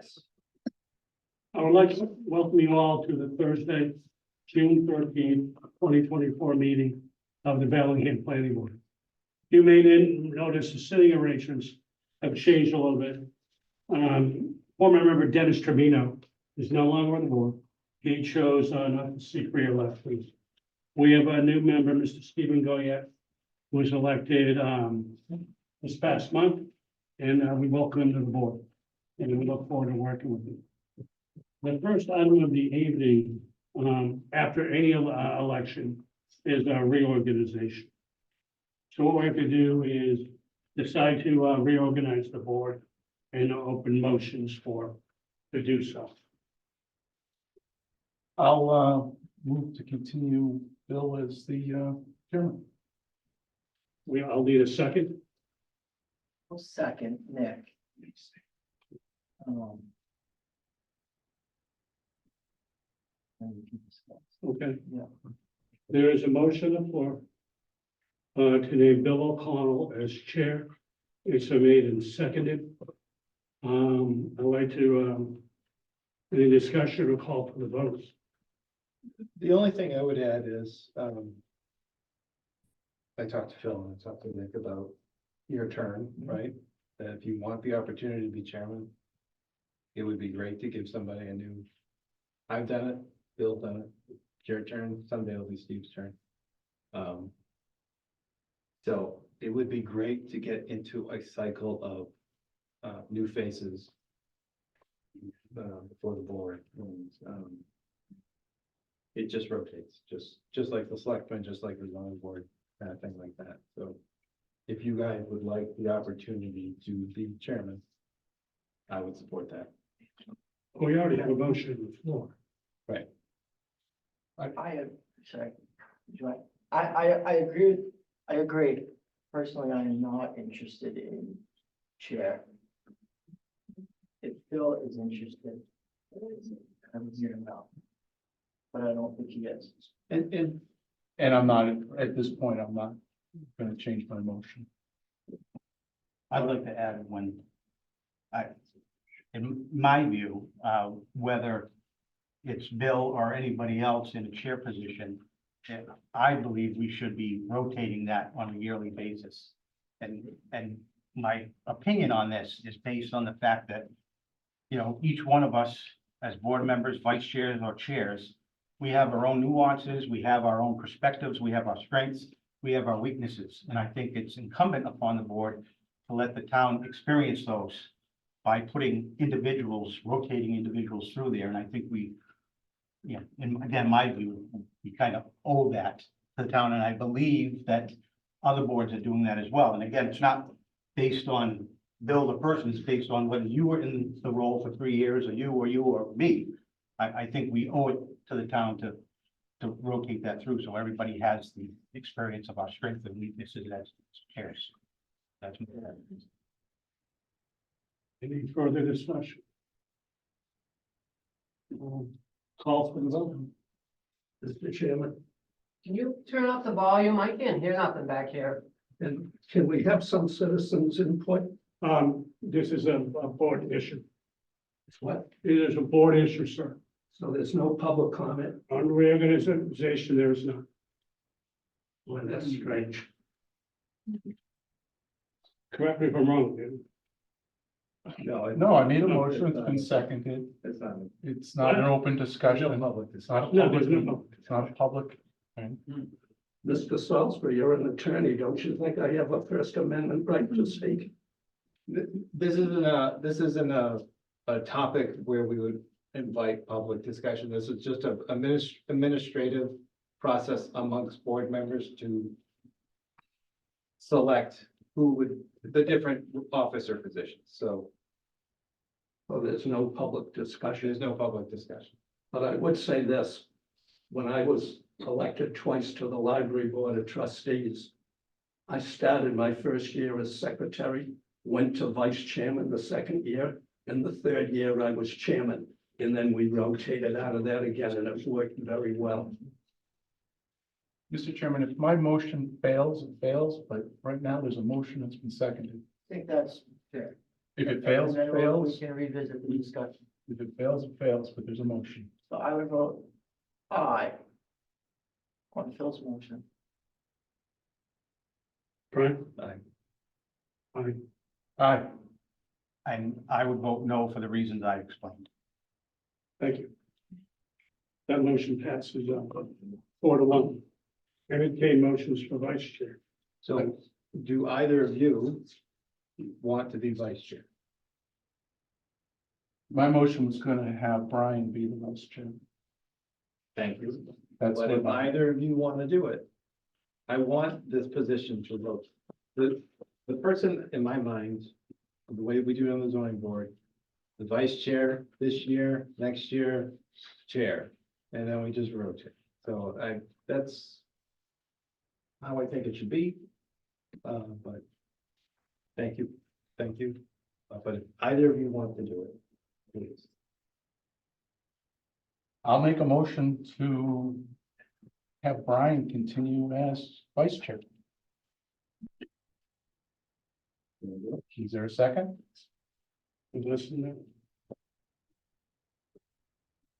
Yes. I would like to welcome you all to the Thursday, June 13th, 2024 meeting of the Bellingham Planning Board. You may notice the sitting arrangements have changed a little bit. Former member Dennis Trevino is no longer on the board. He chose not to seek re-election. We have a new member, Mr. Stephen Goyette, who was elected this past month, and we welcome him to the board. And we look forward to working with him. The first item of the evening, after any election, is a reorganization. So what we have to do is decide to reorganize the board and open motions to do so. I'll move to continue Bill as the chairman. I'll need a second. Well, second, Nick. Okay. Yeah. There is a motion on the floor to name Bill O'Connell as chair. It's been made and seconded. I'd like to, any discussion or call for the votes? The only thing I would add is, I talked to Phil and I talked to Nick about your turn, right? That if you want the opportunity to be chairman, it would be great to give somebody a new, I've done it, Bill's done it, it's your turn, someday it'll be Steve's turn. So it would be great to get into a cycle of new faces for the board, and it just rotates, just like the selectmen, just like the zoning board, kind of thing like that. So if you guys would like the opportunity to be chairman, I would support that. We already have a motion on the floor. Sorry. I agree. I agree. Personally, I am not interested in chair. If Phil is interested, I'm hear him out. But I don't think he is. And I'm not, at this point, I'm not gonna change my motion. I'd like to add in my view, whether it's Bill or anybody else in a chair position, I believe we should be rotating that on a yearly basis. And my opinion on this is based on the fact that, each one of us as board members, vice chairs or chairs, we have our own nuances, we have our own perspectives, we have our strengths, we have our weaknesses. And I think it's incumbent upon the board to let the town experience those by putting rotating individuals through there. And I think and again, my view, we kind of owe that to the town. And I believe that other boards are doing that as well. And again, it's not based on Bill the person, it's based on whether you were in the role for 3 years or you or me. I think we owe it to the town to rotate that through, so everybody has the experience of our strengths and weaknesses as chairs. That's Any further discussion? Call for the vote. Mr. Chairman, Can you turn off the volume? I can't hear nothing back here. and can we have some citizens input? This is a board issue. It's what? It is a board issue, sir. So there's no public comment? On reorganization, there is none. Well, that's strange. Correct me if I'm wrong, dude. No, I made a motion, it's been seconded. It's not an open discussion. It's not a No, there's public, no. it's not a public. Mr. Salisbury, you're an attorney, don't you think I have a First Amendment right to speak? This isn't a topic where we would invite public discussion. This is just a administrative process amongst board members to select the different officer positions. So There's no public discussion. there's no public discussion. But I would say this, when I was elected twice to the Library Board of Trustees, I started my first year as secretary, went to vice chairman the second year, and the third year I was chairman. And then we rotated out of that again, and it worked very well. Mr. Chairman, if my motion fails, it fails, but right now there's a motion that's been seconded. I think that's fair. If it fails, And it then we fails. can revisit the discussion. If it fails, it fails, but there's a motion. So I would vote aye on Phil's motion. Brian? Aye. Aye. Aye. And I would vote no for the reasons I explained. Thank you. That motion passes 4-1. Eric Kane motions for vice chair. So do either of you want to be vice chair? My motion was gonna have Brian be the vice chair. Thank you. That's But what if my, either of you want to do it, I want this position to vote. The person in my mind, the way we do it on the zoning board, the vice chair this year, next year, chair, and then we just rotate. So that's how I think it should be. But thank you. But if either of you want to do it, please. I'll make a motion to have Brian continue as vice chair. Is there a second? You listen there?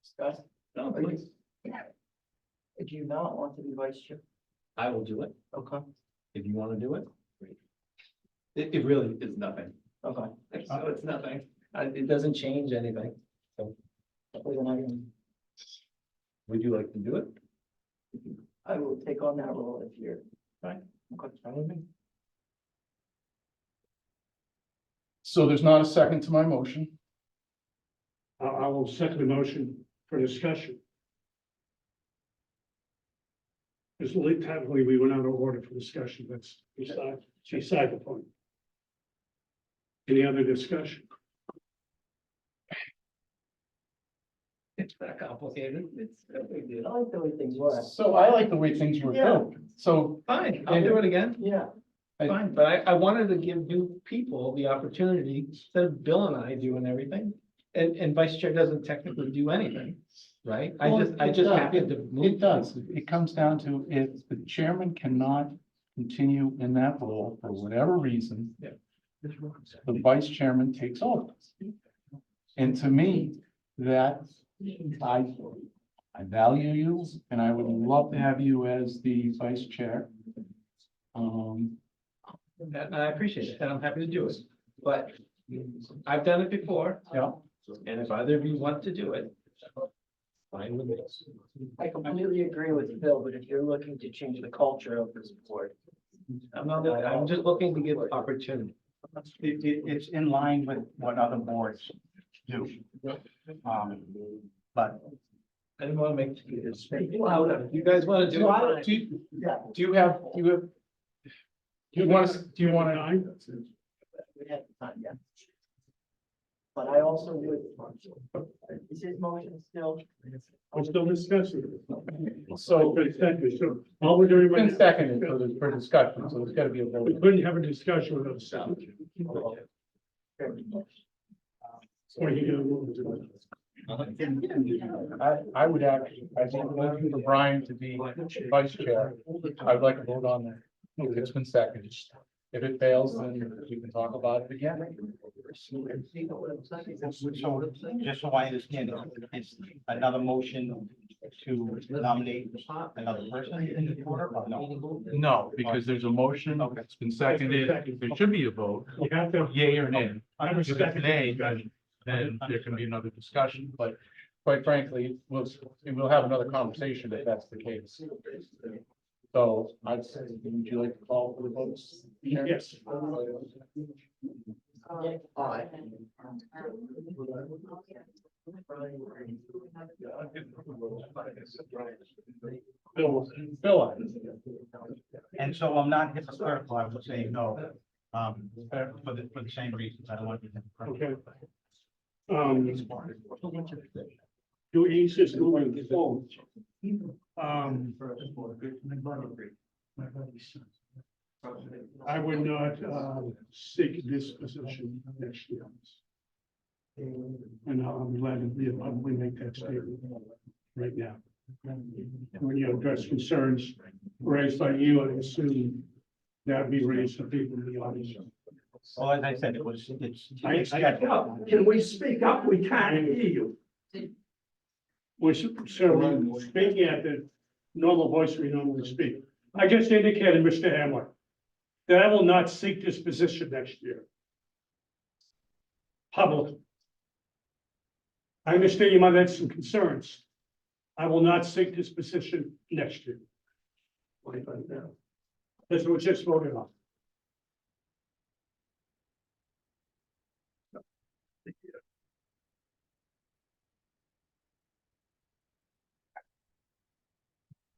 Discuss. No, Are you- please. Do you not want to be vice chair? I will do it Okay, if you want to do it. It really is nothing. okay. So it's nothing. It doesn't change anything. Well, then Would you like to do it? I will take on that role if you're. Fine. Okay. Fine with me. So there's not a second to my motion. I will second the motion for discussion. Because technically, we went out of order for discussion, that's beside the point. Any other discussion? It's not complicated. It's no big deal. I like the way things work. So I like the way things were built. So Fine, I'll do it again. Yeah, Fine, but I wanted to give new people the opportunity, instead of Bill and I doing everything. And vice chair doesn't technically do anything, right? I Well, I it just does. happened to move. it does. It comes down to if the chairman cannot continue in that role for whatever reason, the vice chairman takes over. And to me, that I value you and I would love to have you as the vice chair. And I appreciate it, and I'm happy to do it, but I've done it before, Yeah, and if either of you want to do it, fine with me. I completely agree with Bill, but if you're looking to change the culture of this board. I'm just looking to give opportunity. It's in line with what other boards do. But I didn't want to make it speak louder. You guys want to do it? Yeah. do you have, do you want to, do you want to? We have the time, yeah. But I also would, is his motion still? We're still discussing. So So all we're doing it's right been now, seconded for discussion, so there's gotta be a vote. we couldn't have a discussion without a second. Or you gonna move to it? I would actually, I think looking for Brian to be vice chair. I'd like to vote on that. It's been seconded. If it fails, then we can talk about it again. so, just so I understand, it's another motion to nominate another person in the order, or no? No, because there's a motion, it's been seconded, there should be a vote, You have to. yay or nay. If it's nay, then there can be another discussion, but quite frankly, we'll have another conversation if that's the case. So I'd say, would you like to call for the votes? Yes. Aye. Bill, aye. And so I'm not hypocritical, I would say no, for the same reasons, I don't want you to. Okay. Do eases moving forward. I would not seek this position next year. And I'm glad to probably make that statement right now. When you address concerns raised by you, I assume that would be raised for people in the audience. Well, as I said, it's. Speak up. Can we speak up? We can't hear you. We're certainly speaking at the normal voice we normally speak. I just indicated, Mr. Hamler, that I will not seek this position next year. Public. I understand you might have some concerns. I will not seek this position next year. Why not now? That's what we just voted on.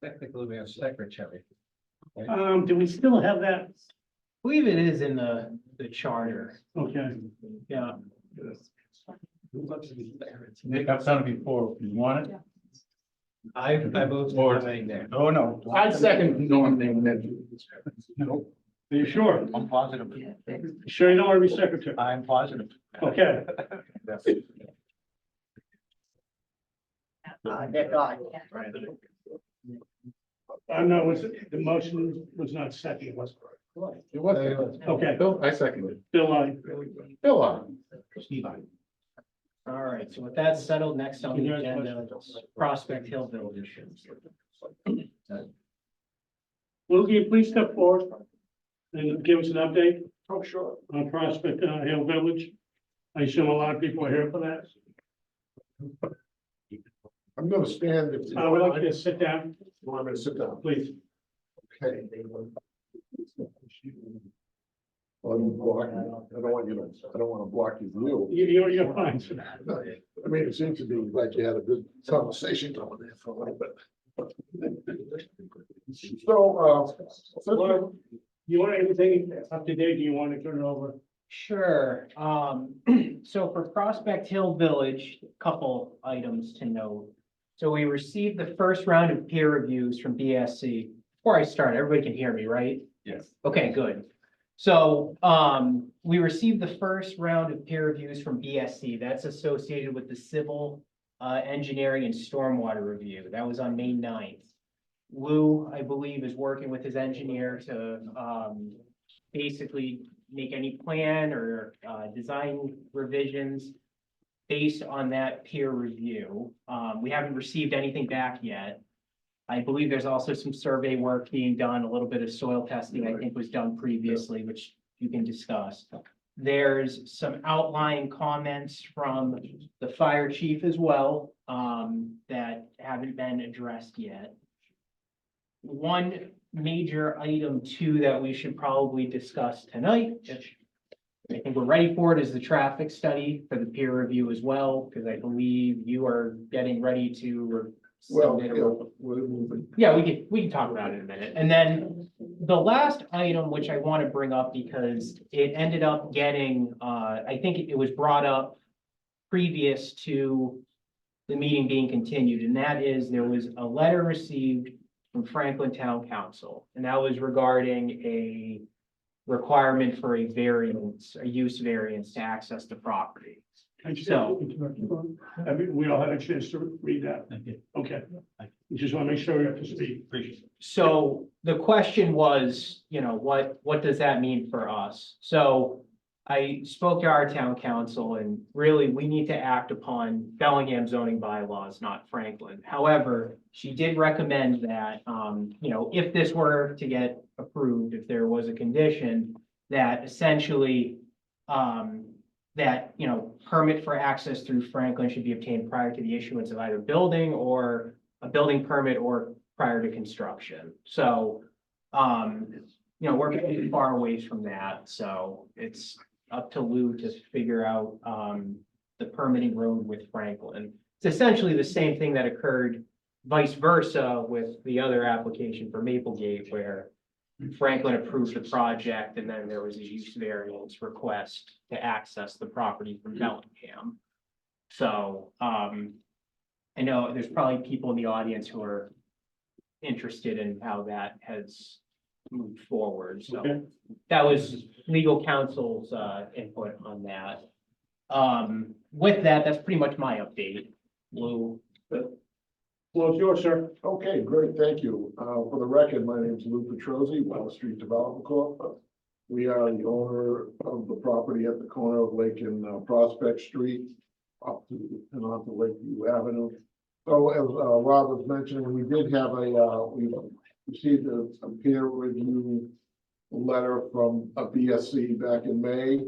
Technically, we have secretary. Do we still have that? I believe it is in the charter. Okay. Yeah. Nick, I've done it before. You want it? I moved to remain there. Oh, no. I'd second nominating them. No. Are you sure? I'm positive. Sure you don't want to be secretary? I'm positive. Okay. Nick, aye. I'm not, the motion was not seconded, was it? It was. Okay. Bill, I seconded. Bill, I. Bill, I. Steve, All right, so with that settled, next on the agenda, Prospect Hill Village. Will you please step forward and give us an update Oh, sure. on Prospect Hill Village? I assume a lot of people are here for that. I'm gonna stand if. I would like you to sit down, You want me to sit down? please. Okay. Well, you block me. I don't want you to, I don't wanna block your view. You're fine, sir. I mean, it seems to be like you had a good conversation going there for a little bit. So, You want anything up to date? Do you want to turn it over? Sure, so for Prospect Hill Village, a couple items to note. So we received the first round of peer reviews from BSC. Before I start, everybody can hear me, right? Yes. Okay, good. So, we received the first round of peer reviews from BSC. That's associated with the civil, engineering and stormwater review. That was on May 9th. Lou, I believe, is working with his engineer to, basically make any plan or, design revisions based on that peer review. We haven't received anything back yet. I believe there's also some survey work being done, a little bit of soil testing, I think was done previously, which you can discuss. There's some outlying comments from the fire chief as well, that haven't been addressed yet. One major item too that we should probably discuss tonight, if I think we're ready for it, is the traffic study for the peer review as well, because I believe you are getting ready to. well, submit a- you know, we're moving. Yeah, we can talk about it in a minute. And then the last item, which I want to bring up because it ended up getting, I think it was brought up previous to the meeting being continued, and that is there was a letter received from Franklin Town Council, and that was regarding a requirement for a variance, a use variance to access the property. I just- So- I mean, we all had a chance to read that. Okay. We just want to make sure we're up to speed. Appreciate it. So the question was, what does that mean for us? So I spoke to our town council and really we need to act upon Bellingham zoning bylaws, not Franklin. However, she did recommend that, if this were to get approved, if there was a condition that essentially, permit for access through Franklin should be obtained prior to the issuance of either building or a building permit or prior to construction. So, we're getting far away from that, so it's up to Lou to figure out, the permitting road with Franklin. It's essentially the same thing that occurred vice versa with the other application for Maplegate, where Franklin approved the project and then there was a use variance request to access the property from Bellingham. So, I know there's probably people in the audience who are interested in how that has moved forward, so Okay. that was legal counsel's, input on that. With that, that's pretty much my update, Lou. Well, it's yours, sir. Okay, great, thank you. For the record, my name is Lou Petrosi, Wall Street Development Corp. We are the owner of the property at the corner of Lake and Prospect Street up to and onto Lakeview Avenue. So as Rob was mentioning, we did have we received a peer review letter from a BSC back in May.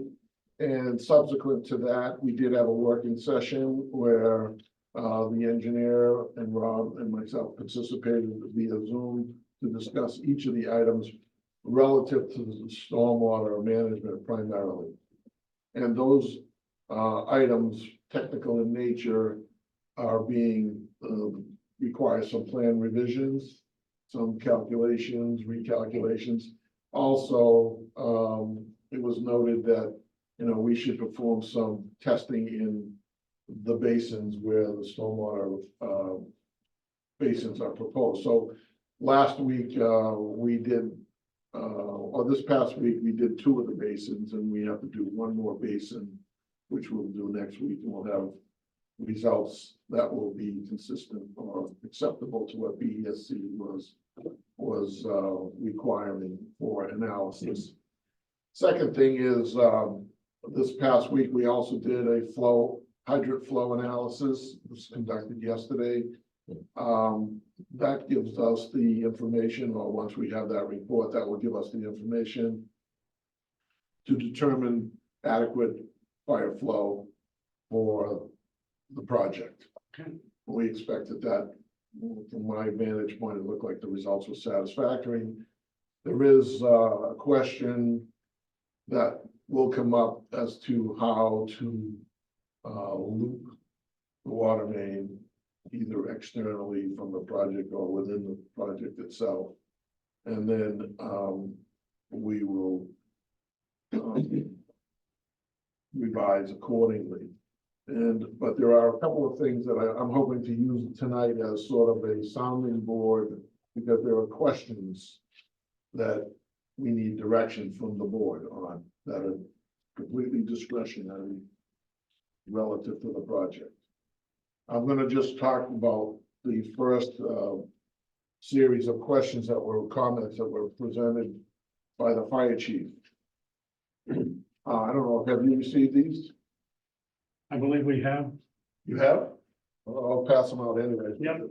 And subsequent to that, we did have a working session where the engineer and Rob and myself participated via Zoom to discuss each of the items relative to the stormwater management primarily. And those items, technical in nature, are being require some plan revisions, some calculations, recalculations. Also, it was noted that, you know, we should perform some testing in the basins where the stormwater basins are proposed. So last week, we did, or this past week, we did 2 of the basins, and we have to do 1 more basin, which we'll do next week, and we'll have results that will be consistent or acceptable to what BESC was requiring for analysis. Second thing is, this past week, we also did a hydrant flow analysis. It was conducted yesterday. That gives us the information, or once we have that report, that will give us the information to determine adequate fire flow for the project. Okay. We expected that, from my vantage point, it looked like the results were satisfactory. There is a question that will come up as to how to loop the water main, either externally from the project or within the project itself. And then we will revise accordingly. But there are a couple of things that I'm hoping to use tonight as sort of a sounding board, because there are questions that we need direction from the board on that are completely discretionary relative to the project. I'm gonna just talk about the first series of questions that were comments that were presented by the fire chief. I don't know, have you received these? I believe we have. You have? Well, I'll pass them out anyway. Yep.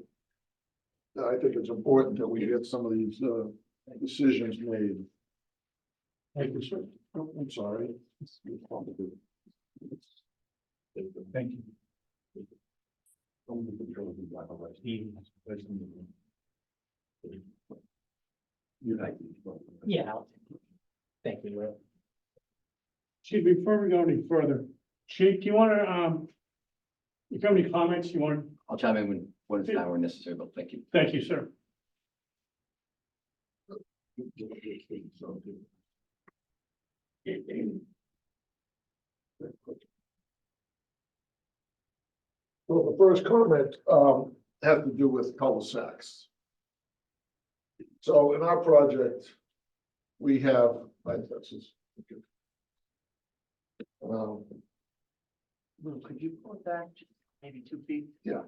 I think it's important that we get some of these decisions made. Thank you, sir. Oh, I'm sorry. Thank you. Yeah. Thank you, Will. Chief, before we go any further, Chief, do you want to, if you have any comments, you want, I'll chime in when it's time or necessary, but thank you. thank you, sir. Well, the first comment has to do with cul-de-sacs. So in our project, we have, Could you pull it back just maybe 2 feet? yeah.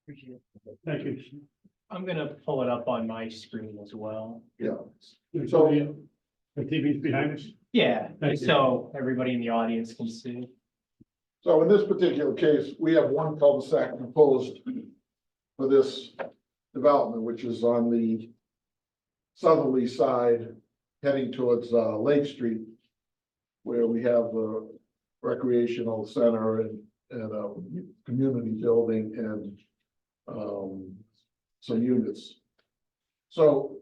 Appreciate it. Thank you. I'm gonna pull it up on my screen as well. Yeah. So, the TV's behind us? Yeah, Thank you. so everybody in the audience can see. So in this particular case, we have 1 cul-de-sac proposed for this development, which is on the southerly side heading towards Lake Street, where we have a recreational center and a community building and some units. So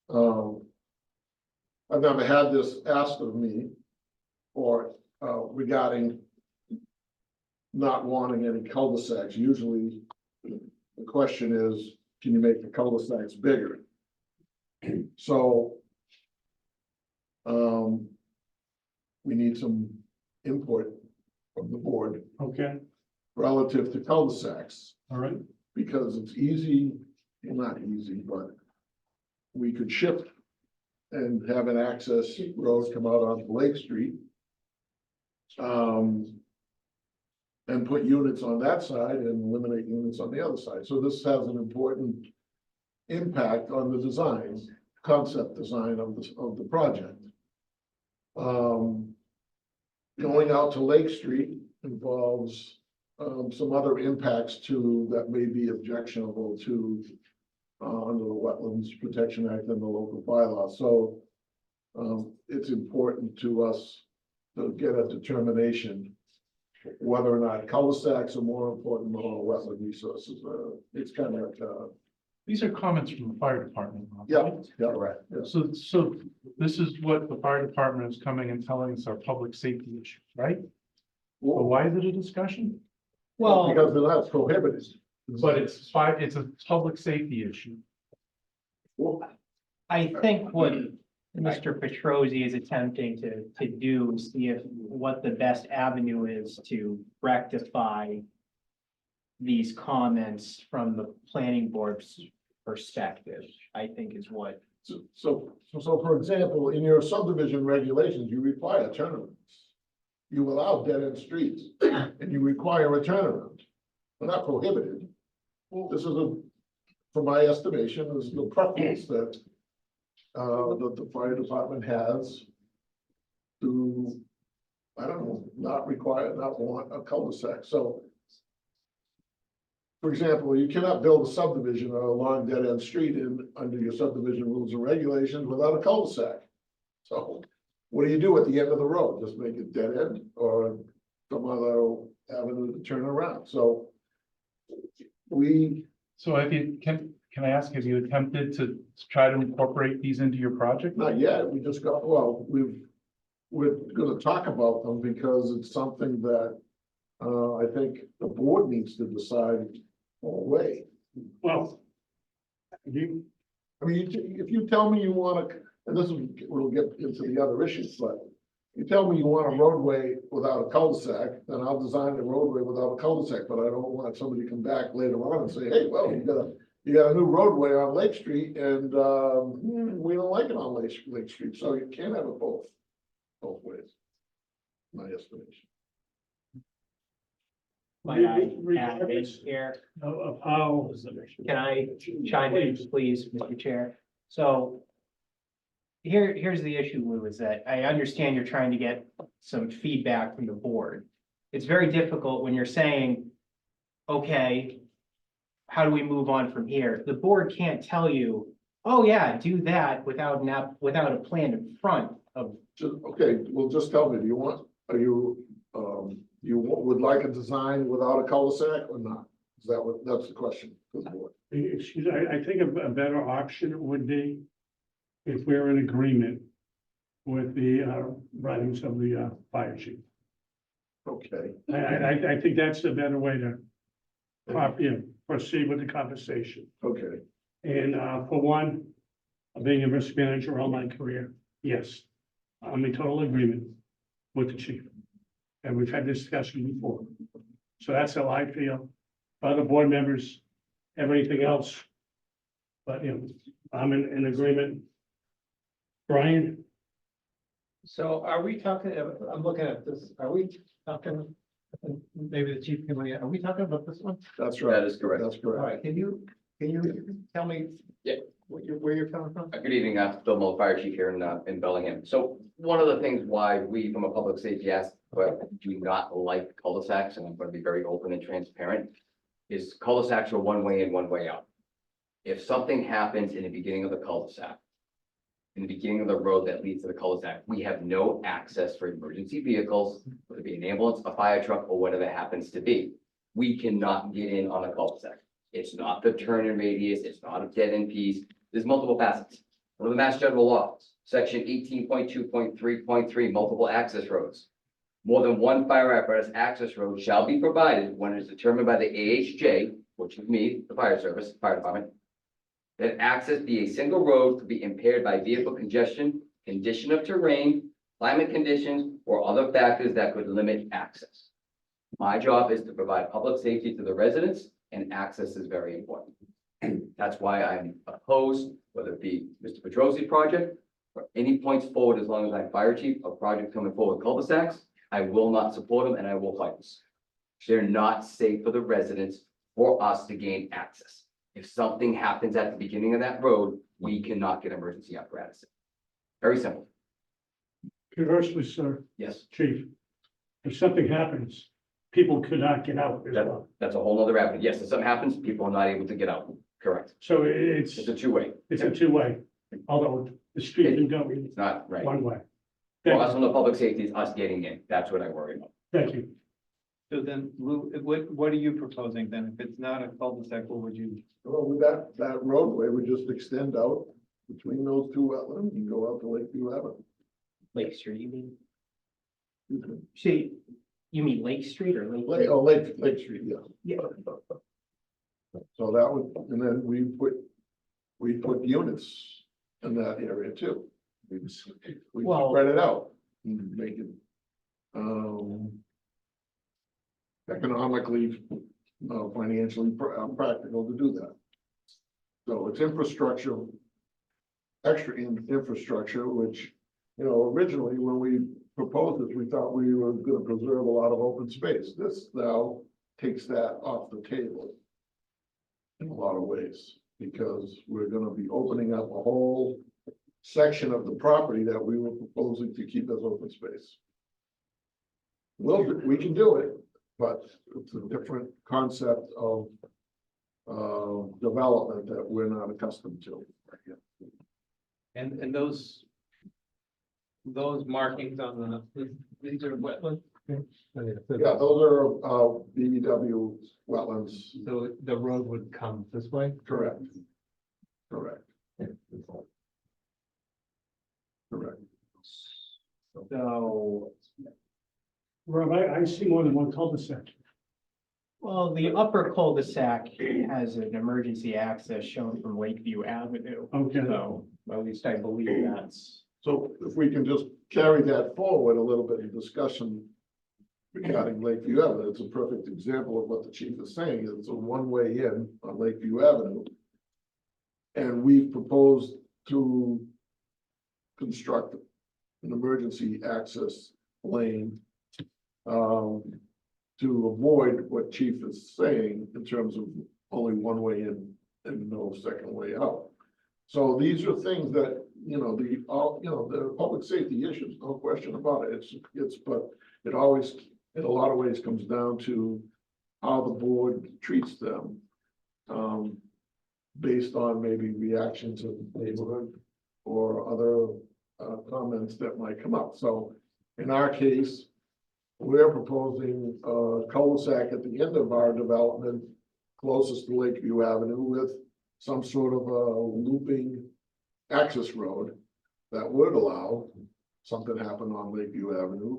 I've never had this asked of me or regarding not wanting any cul-de-sacs. Usually the question is, can you make the cul-de-sacs bigger? So we need some input from the board Okay, relative to cul-de-sacs, all right. because it's easy, well, not easy, but we could shift and have an access road come out onto Lake Street. And put units on that side and eliminate units on the other side. So this has an important impact on the design, concept design of the project. Going out to Lake Street involves some other impacts too that may be objectionable to under the Wetlands Protection Act and the local bylaw. So it's important to us to get a determination whether or not cul-de-sacs are more important or wetland resources. It's kind of These are comments from the fire department. Rob, yeah, right? yeah, right. Yeah. So this is what the fire department is coming and telling us are public safety issues, right? Well, why is it a discussion? Well, Well, because they're not prohibited. But it's a public safety issue. Well, I think what Mr. Petrosi is attempting to do is see if what the best avenue is to rectify these comments from the planning board's perspective, I think is what. So for example, in your subdivision regulations, you require turnarounds. You allow dead-end streets and you require a turnaround. They're not prohibited. This is from my estimation, this is the preference that the fire department has to, I don't know, not want a cul-de-sac. So for example, you cannot build a subdivision on a long dead-end street under your subdivision rules and regulations without a cul-de-sac. So what do you do at the end of the road? Just make it dead end or some other avenue to turn around? So So can I ask, have you attempted to try to incorporate these into your project? not yet, we just got, well, we're gonna talk about them because it's something that I think the board needs to decide all the way. Well, you, I mean, if you tell me you want to, and this is, we'll get into the other issues, but you tell me you want a roadway without a cul-de-sac, then I'll design the roadway without a cul-de-sac, but I don't want somebody to come back later on and say, hey, well, you got a new roadway on Lake Street and we don't like it on Lake Street, so you can't have it both ways. My estimation. Might I add in regardless here? of how. Can I chime in, please, Mr. Chair? So here's the issue, Lou, is that I understand you're trying to get some feedback from the board. It's very difficult when you're saying, okay, how do we move on from here? The board can't tell you, oh yeah, do that without without a plan in front of. Okay, well, just tell me, you would like a design without a cul-de-sac or not? Is that that's the question for the board? Excuse me, I think a better option would be if we're in agreement with the writings of the fire chief. Okay, I think that's the better way to proceed with the conversation. okay, And for one, being a risk manager all my career, yes, I'm in total agreement with the chief. And we've had this discussion before. So that's how I feel. Other board members have anything else? But, I'm in agreement. Brian? So are we talking, I'm looking at this, are we talking, maybe the chief can, are we talking about this one? that's right. That is correct. That's All correct. right, can you tell me? Yeah. Where you're coming from? Good evening, Bill Mull, Fire Chief here in Bellingham. So one of the things why we, from a public safety aspect, do not like cul-de-sacs, and I'm going to be very open and transparent, is cul-de-sacs are one way in, one way out. If something happens in the beginning of the cul-de-sac, in the beginning of the road that leads to the cul-de-sac, we have no access for emergency vehicles, whether it be an ambulance, a fire truck, or whatever it happens to be. We cannot get in on a cul-de-sac. It's not the turn-in radius, it's not a dead-end piece. There's multiple facets. Under the Mass General Law, section 18.2.3.3, multiple access roads. More than one fire apparatus access road shall be provided when it is determined by the AHJ, which is me, the fire service, fire department, that access be a single road could be impaired by vehicle congestion, condition of terrain, climate conditions, or other factors that could limit access. My job is to provide public safety to the residents, and access is very important. That's why I'm opposed, whether it be Mr. Petrosi's project or any points forward, as long as I'm fire chief, a project coming forward with cul-de-sacs, I will not support them and I will fight this. They're not safe for the residents or us to gain access. If something happens at the beginning of that road, we cannot get emergency apparatus. Very simple. Conversely, sir, Yes, chief, if something happens, people could not get out as that, well. that's a whole nother avenue. Yes, if something happens, people are not able to get out. Correct. So It's a two-way. it's a two-way, although the street can go It's not right. one way. For Thank us you. on the public safety, it's us getting in. That's what I worry about. Thank you. So then, Lou, what are you proposing then? If it's not a cul-de-sac, what would you? Well, with that roadway would just extend out between those two wetlands and go out to Lakeview Avenue. Lake Street, you mean? Excuse me. See, you mean Lake Street or Lake? Lake Street, yeah. Yeah. So that would, and then we put units in that area too. We Well- spread it out and make it, economically, financially practical to do that. So it's infrastructure, extra infrastructure, which, you know, originally when we proposed this, we thought we were gonna preserve a lot of open space. This now takes that off the table in a lot of ways, because we're gonna be opening up a whole section of the property that we were proposing to keep as open space. Well, we can do it, but it's a different concept of development that we're not accustomed to. And those markings on these are wetlands? Yeah, those are BBW wetlands, So the road would come this way? correct. Correct. Correct. So, Rob, I see more than one cul-de-sac. well, the upper cul-de-sac has an emergency access shown from Lakeview Avenue. Okay, So, at least I believe that's. So if we can just carry that forward a little bit in discussion regarding Lakeview Avenue, it's a perfect example of what the chief is saying. It's a one-way in on Lakeview Avenue. And we've proposed to construct an emergency access lane to avoid what chief is saying in terms of only one way in and no second way out. So these are things that, you know, the public safety issues, no question about it. But it always, in a lot of ways, comes down to how the board treats them. Based on maybe reactions of the neighborhood or other comments that might come up. So in our case, we're proposing a cul-de-sac at the end of our development closest to Lakeview Avenue with some sort of a looping access road that would allow something happen on Lakeview Avenue,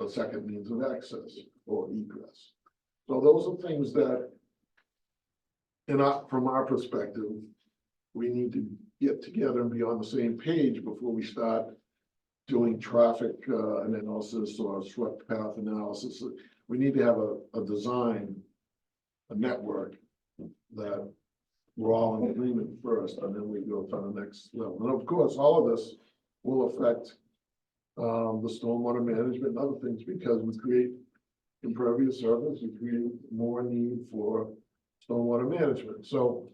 a second means of access or egress. So those are things that, from our perspective, we need to get together and be on the same page before we start doing traffic analysis or swept path analysis. We need to have a design, a network that we're all in agreement first, and then we go to the next level. And of course, all of this will affect the stormwater management and other things, because we create impervious surface, we create more need for stormwater management. So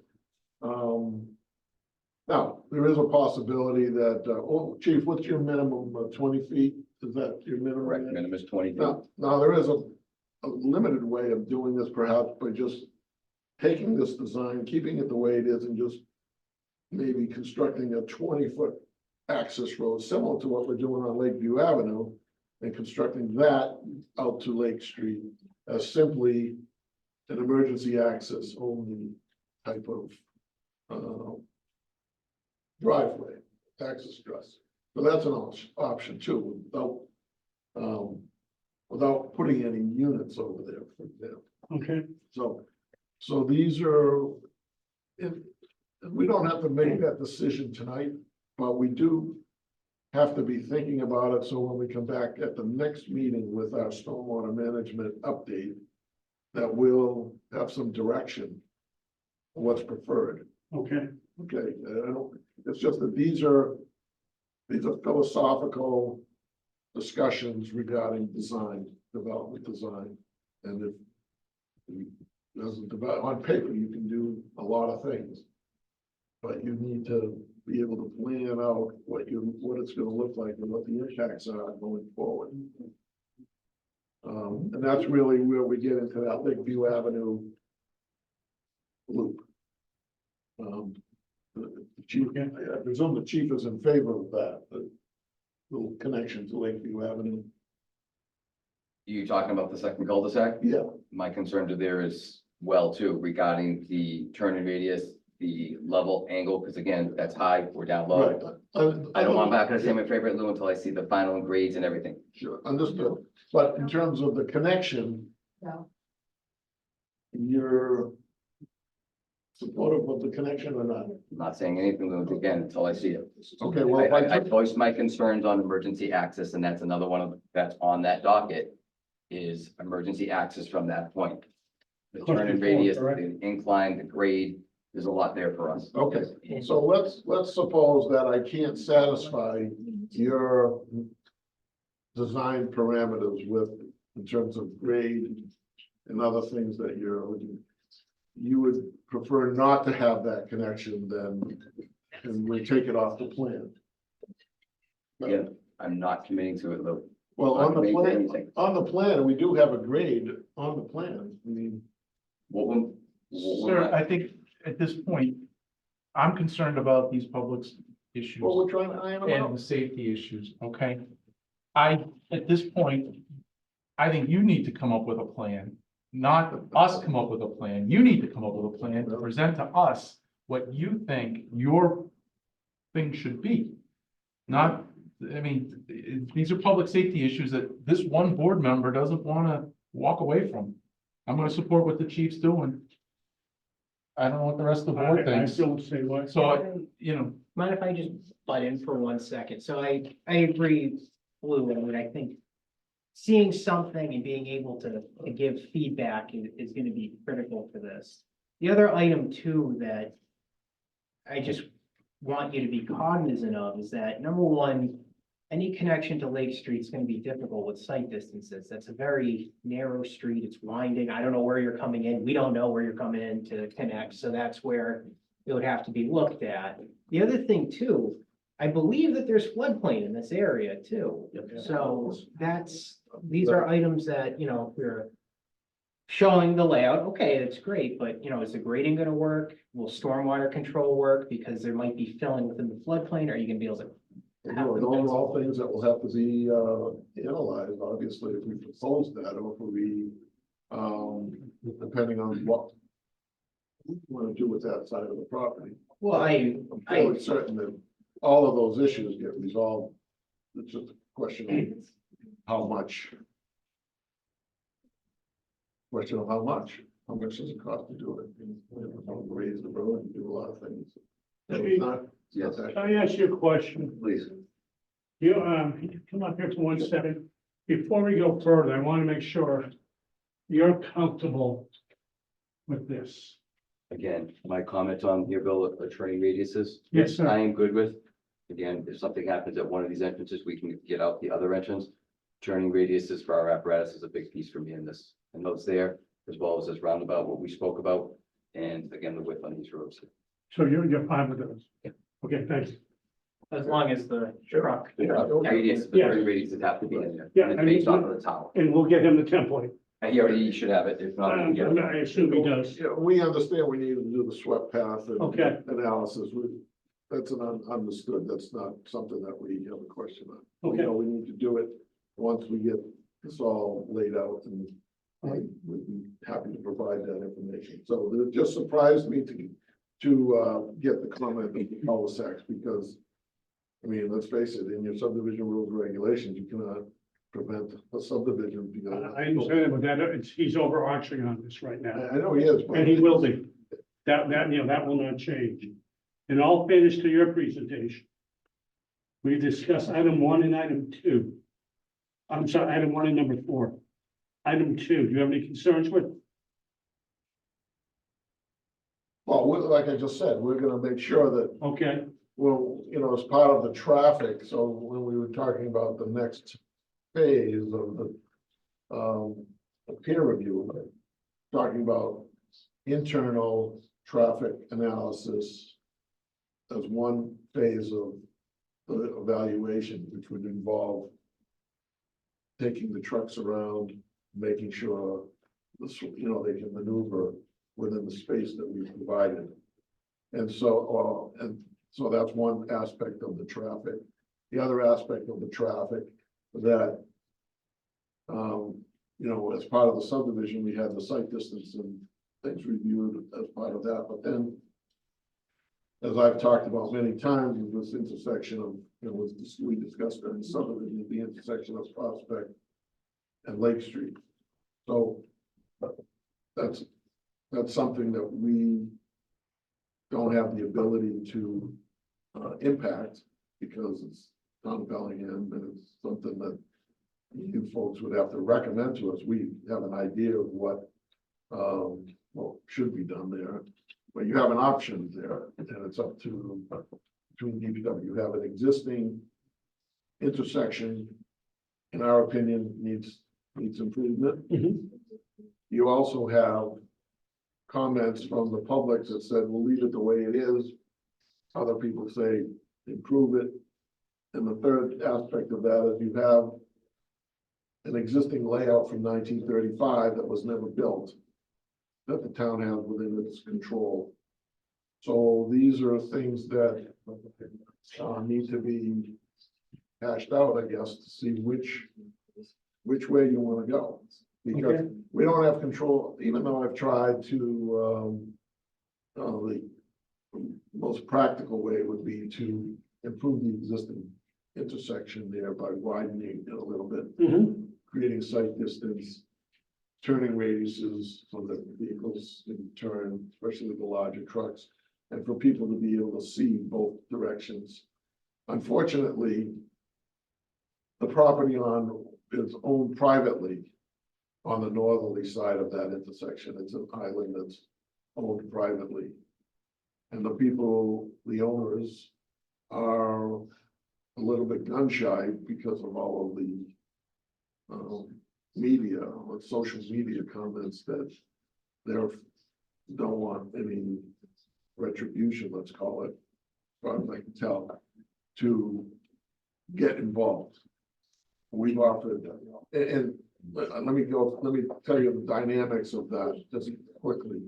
now there is a possibility that, chief, what's your minimum, 20 feet? Is that your minimum? Correct. Minimum is 20 feet. Now there is a limited way of doing this, perhaps by just taking this design, keeping it the way it is, and just maybe constructing a 20-foot access road, similar to what we're doing on Lakeview Avenue, and constructing that out to Lake Street as simply an emergency access only type of driveway, access dress. So that's an option too, without putting any units over there, for example. okay. So these are, and we don't have to make that decision tonight, but we do have to be thinking about it, so when we come back at the next meeting with our stormwater management update, that we'll have some direction of what's preferred. Okay, Okay, it's just that these are philosophical discussions regarding design, development design. And if on paper, you can do a lot of things. But you need to be able to plan out what it's gonna look like and what the impacts are going forward. And that's really where we get into that Lakeview Avenue loop. The chief, I presume the chief is in favor of that, the little connection to Lakeview Avenue. You talking about the second cul-de-sac? Yeah, My concern to there is well too regarding the turning radius, the level angle, because again, that's high, we're down right. low. I don't want, I'm not gonna say my favorite Lou until I see the final grades and everything. Sure, understood. But in terms of the connection. Yeah. You're supportive of the connection or not? I'm not saying anything, Lou, again, until I see it. Okay, well, if I voiced my concerns on emergency access, and that's another one of, that's on that docket, is emergency access from that point. The turn and radius, the incline, the grade, there's a lot there for us. Okay, so let's suppose that I can't satisfy your design parameters with, in terms of grade and other things that you would prefer not to have that connection then, and we take it off the plan. Yeah, I'm not committing to it, Lou. Well, Not on the committing to plan, anything. on the plan, we do have a grade on the plan. I mean, What would Sir, my- I think at this point, I'm concerned about these public issues well, we're trying to iron them and out. the safety issues, okay? At this point, I think you need to come up with a plan, not us come up with a plan. You need to come up with a plan to present to us what you think your thing should be. Not, I mean, these are public safety issues that this one board member doesn't want to walk away from. I'm going to support what the chief's doing. I don't know what the rest of the board I thinks. feel the same way. So, you know, Mind if I just butt in for 1 second? So I agree, Lou, I mean, I think seeing something and being able to give feedback is gonna be critical for this. The other item too that I just want you to be cognizant of is that, number one, any connection to Lake Street is gonna be difficult with sight distances. That's a very narrow street. It's winding. I don't know where you're coming in. We don't know where you're coming in to connect. So that's where it would have to be looked at. The other thing too, I believe that there's floodplain in this area too. So these are items that, you know, we're showing the layout. Okay, that's great, but you know, is the grading gonna work? Will stormwater control work? Because there might be filling within the floodplain. Are you gonna be able to? Those are all things that will have to be analyzed, obviously, if we propose that, or if we, depending on what we want to do with that side of the property. Well, I'm fairly certain that all of those issues get resolved. It's just a question of how much. Question of how much does it cost to do it? Raise the road and do a lot of things. So it's not- Yes, Can I ask you a question? please. You, can you come up here for 1 second? Before we go further, I want to make sure you're comfortable with this. Again, my comment on your bill of turning radiuses. Yes, sir. I am good with. Again, if something happens at one of these entrances, we can get out the other entrance. Turning radiuses for our apparatus is a big piece for me in this, and those there, as well as this roundabout, what we spoke about. And again, the width on these roads. So you're fine with those? Yeah. Okay, thanks. As long as the truck. The radius, the turning radiuses have to be in there. Yeah, And it's I mean- based off of the tower. And we'll get him the template. And he already should have it, if not. we can get it. I assume he does. Yeah, we understand we need to do the swept path and Okay. analysis. That's understood. That's not something that we have a question on. We Okay. know we need to do it once we get this all laid out, and we'd be happy to provide that information. So it just surprised me to get the comment of the cul-de-sacs, because I mean, let's face it, in your subdivision rules and regulations, you cannot prevent a subdivision because. I understand, but he's overarching on this right now, I know he is, but. and he will be. That, you know, that will not change. In all fairness to your presentation, we discussed item 1 and item 2. I'm sorry, item 1 and number 4. Item 2, do you have any concerns with? Well, like I just said, we're gonna make sure that, Okay, well, you know, as part of the traffic, so when we were talking about the next phase of the peer review, talking about internal traffic analysis as one phase of the evaluation, which would involve taking the trucks around, making sure this, they can maneuver within the space that we've provided. And so that's one aspect of the traffic. The other aspect of the traffic that, as part of the subdivision, we had the site distance and things reviewed as part of that, but then, as I've talked about many times, is this intersection of, we discussed during the subdivision, the intersection of Prospect and Lake Street. So that's something that we don't have the ability to impact because it's not Bellingham, and it's something that you folks would have to recommend to us. We have an idea of what should be done there, but you have an option there, and it's up to between DPW. You have an existing intersection, in our opinion, needs improvement. Mhm. You also have comments from the public that said, we'll leave it the way it is. Other people say, improve it. And the third aspect of that is you have an existing layout from 1935 that was never built, that the town has within its control. So these are things that need to be hashed out, I guess, to see which way you want to go. Because Okay. we don't have control, even though I've tried to, the most practical way would be to improve the existing intersection there by widening it a little bit, Mhm. creating sight distance, turning radiuses so that vehicles can turn, especially with the larger trucks, and for people to be able to see both directions. Unfortunately, the property is owned privately on the northerly side of that intersection. It's an island that's owned privately. And the people, the owners, are a little bit gun shy because of all of the media or social media comments that they don't want any retribution, let's call it, as far as I can tell, to get involved. We've offered, and let me tell you the dynamics of that just quickly.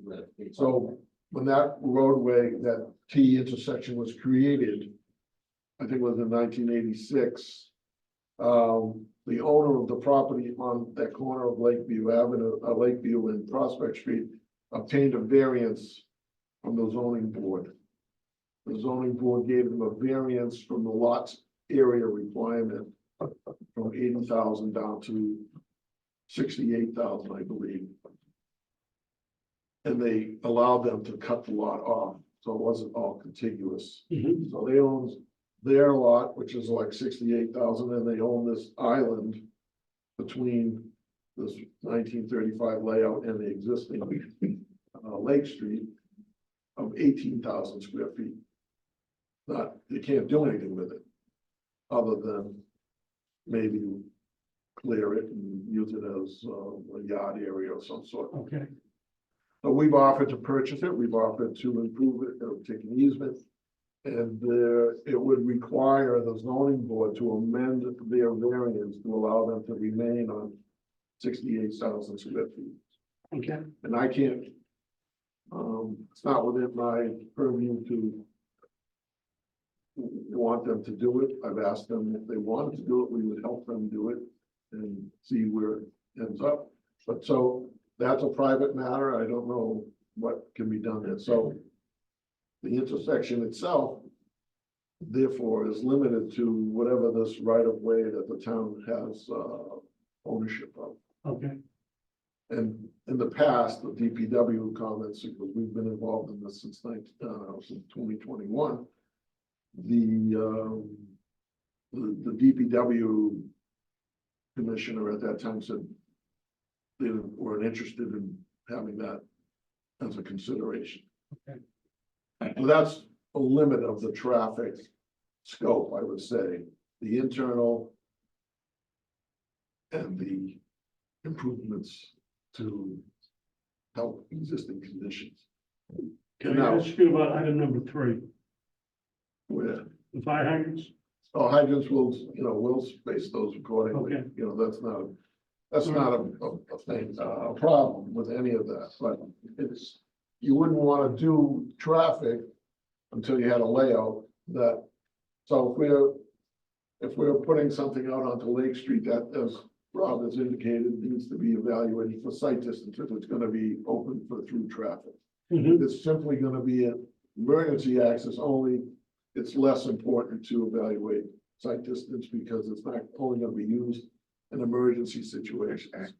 So when that roadway, that T intersection was created, I think it was in 1986, the owner of the property on that corner of Lakeview Avenue, Lakeview and Prospect Street, obtained a variance from the zoning board. The zoning board gave them a variance from the lots area requirement from 80,000 down to 68,000, I believe. And they allowed them to cut the lot off, so it wasn't all contiguous. Mhm. So they own their lot, which is like 68,000, and they own this island between this 1935 layout and the existing Lake Street of 18,000 square feet. You can't do anything with it, other than maybe clear it and use it as a yard area of some sort. Okay. So we've offered to purchase it, we've offered to improve it, take an easement. And it would require the zoning board to amend their variance to allow them to remain on 68,000 square feet. Okay. And I can't, it's not within my purview to want them to do it. I've asked them if they wanted to do it, we would help them do it and see where it ends up. But so that's a private matter. I don't know what can be done there. So the intersection itself, therefore, is limited to whatever this right of way that the town has ownership of. Okay. And in the past, the DPW comments, because we've been involved in this since 2021, the DPW commissioner at that time said they weren't interested in having that as a consideration. Okay. So that's a limit of the traffic scope, I would say, the internal and the improvements to help existing conditions. Can I ask you about item number 3, Where, the fire hydrants? hydrants will, we'll space those accordingly, Okay. that's not a thing, a problem with any of that, but it's, you wouldn't wanna do traffic until you had a layout that, so if we're putting something out onto Lake Street, that, as Rob has indicated, needs to be evaluated for sight distance, if it's gonna be open for through traffic. Mhm. If it's simply gonna be an emergency access only, it's less important to evaluate sight distance because it's not only gonna be used in emergency situations.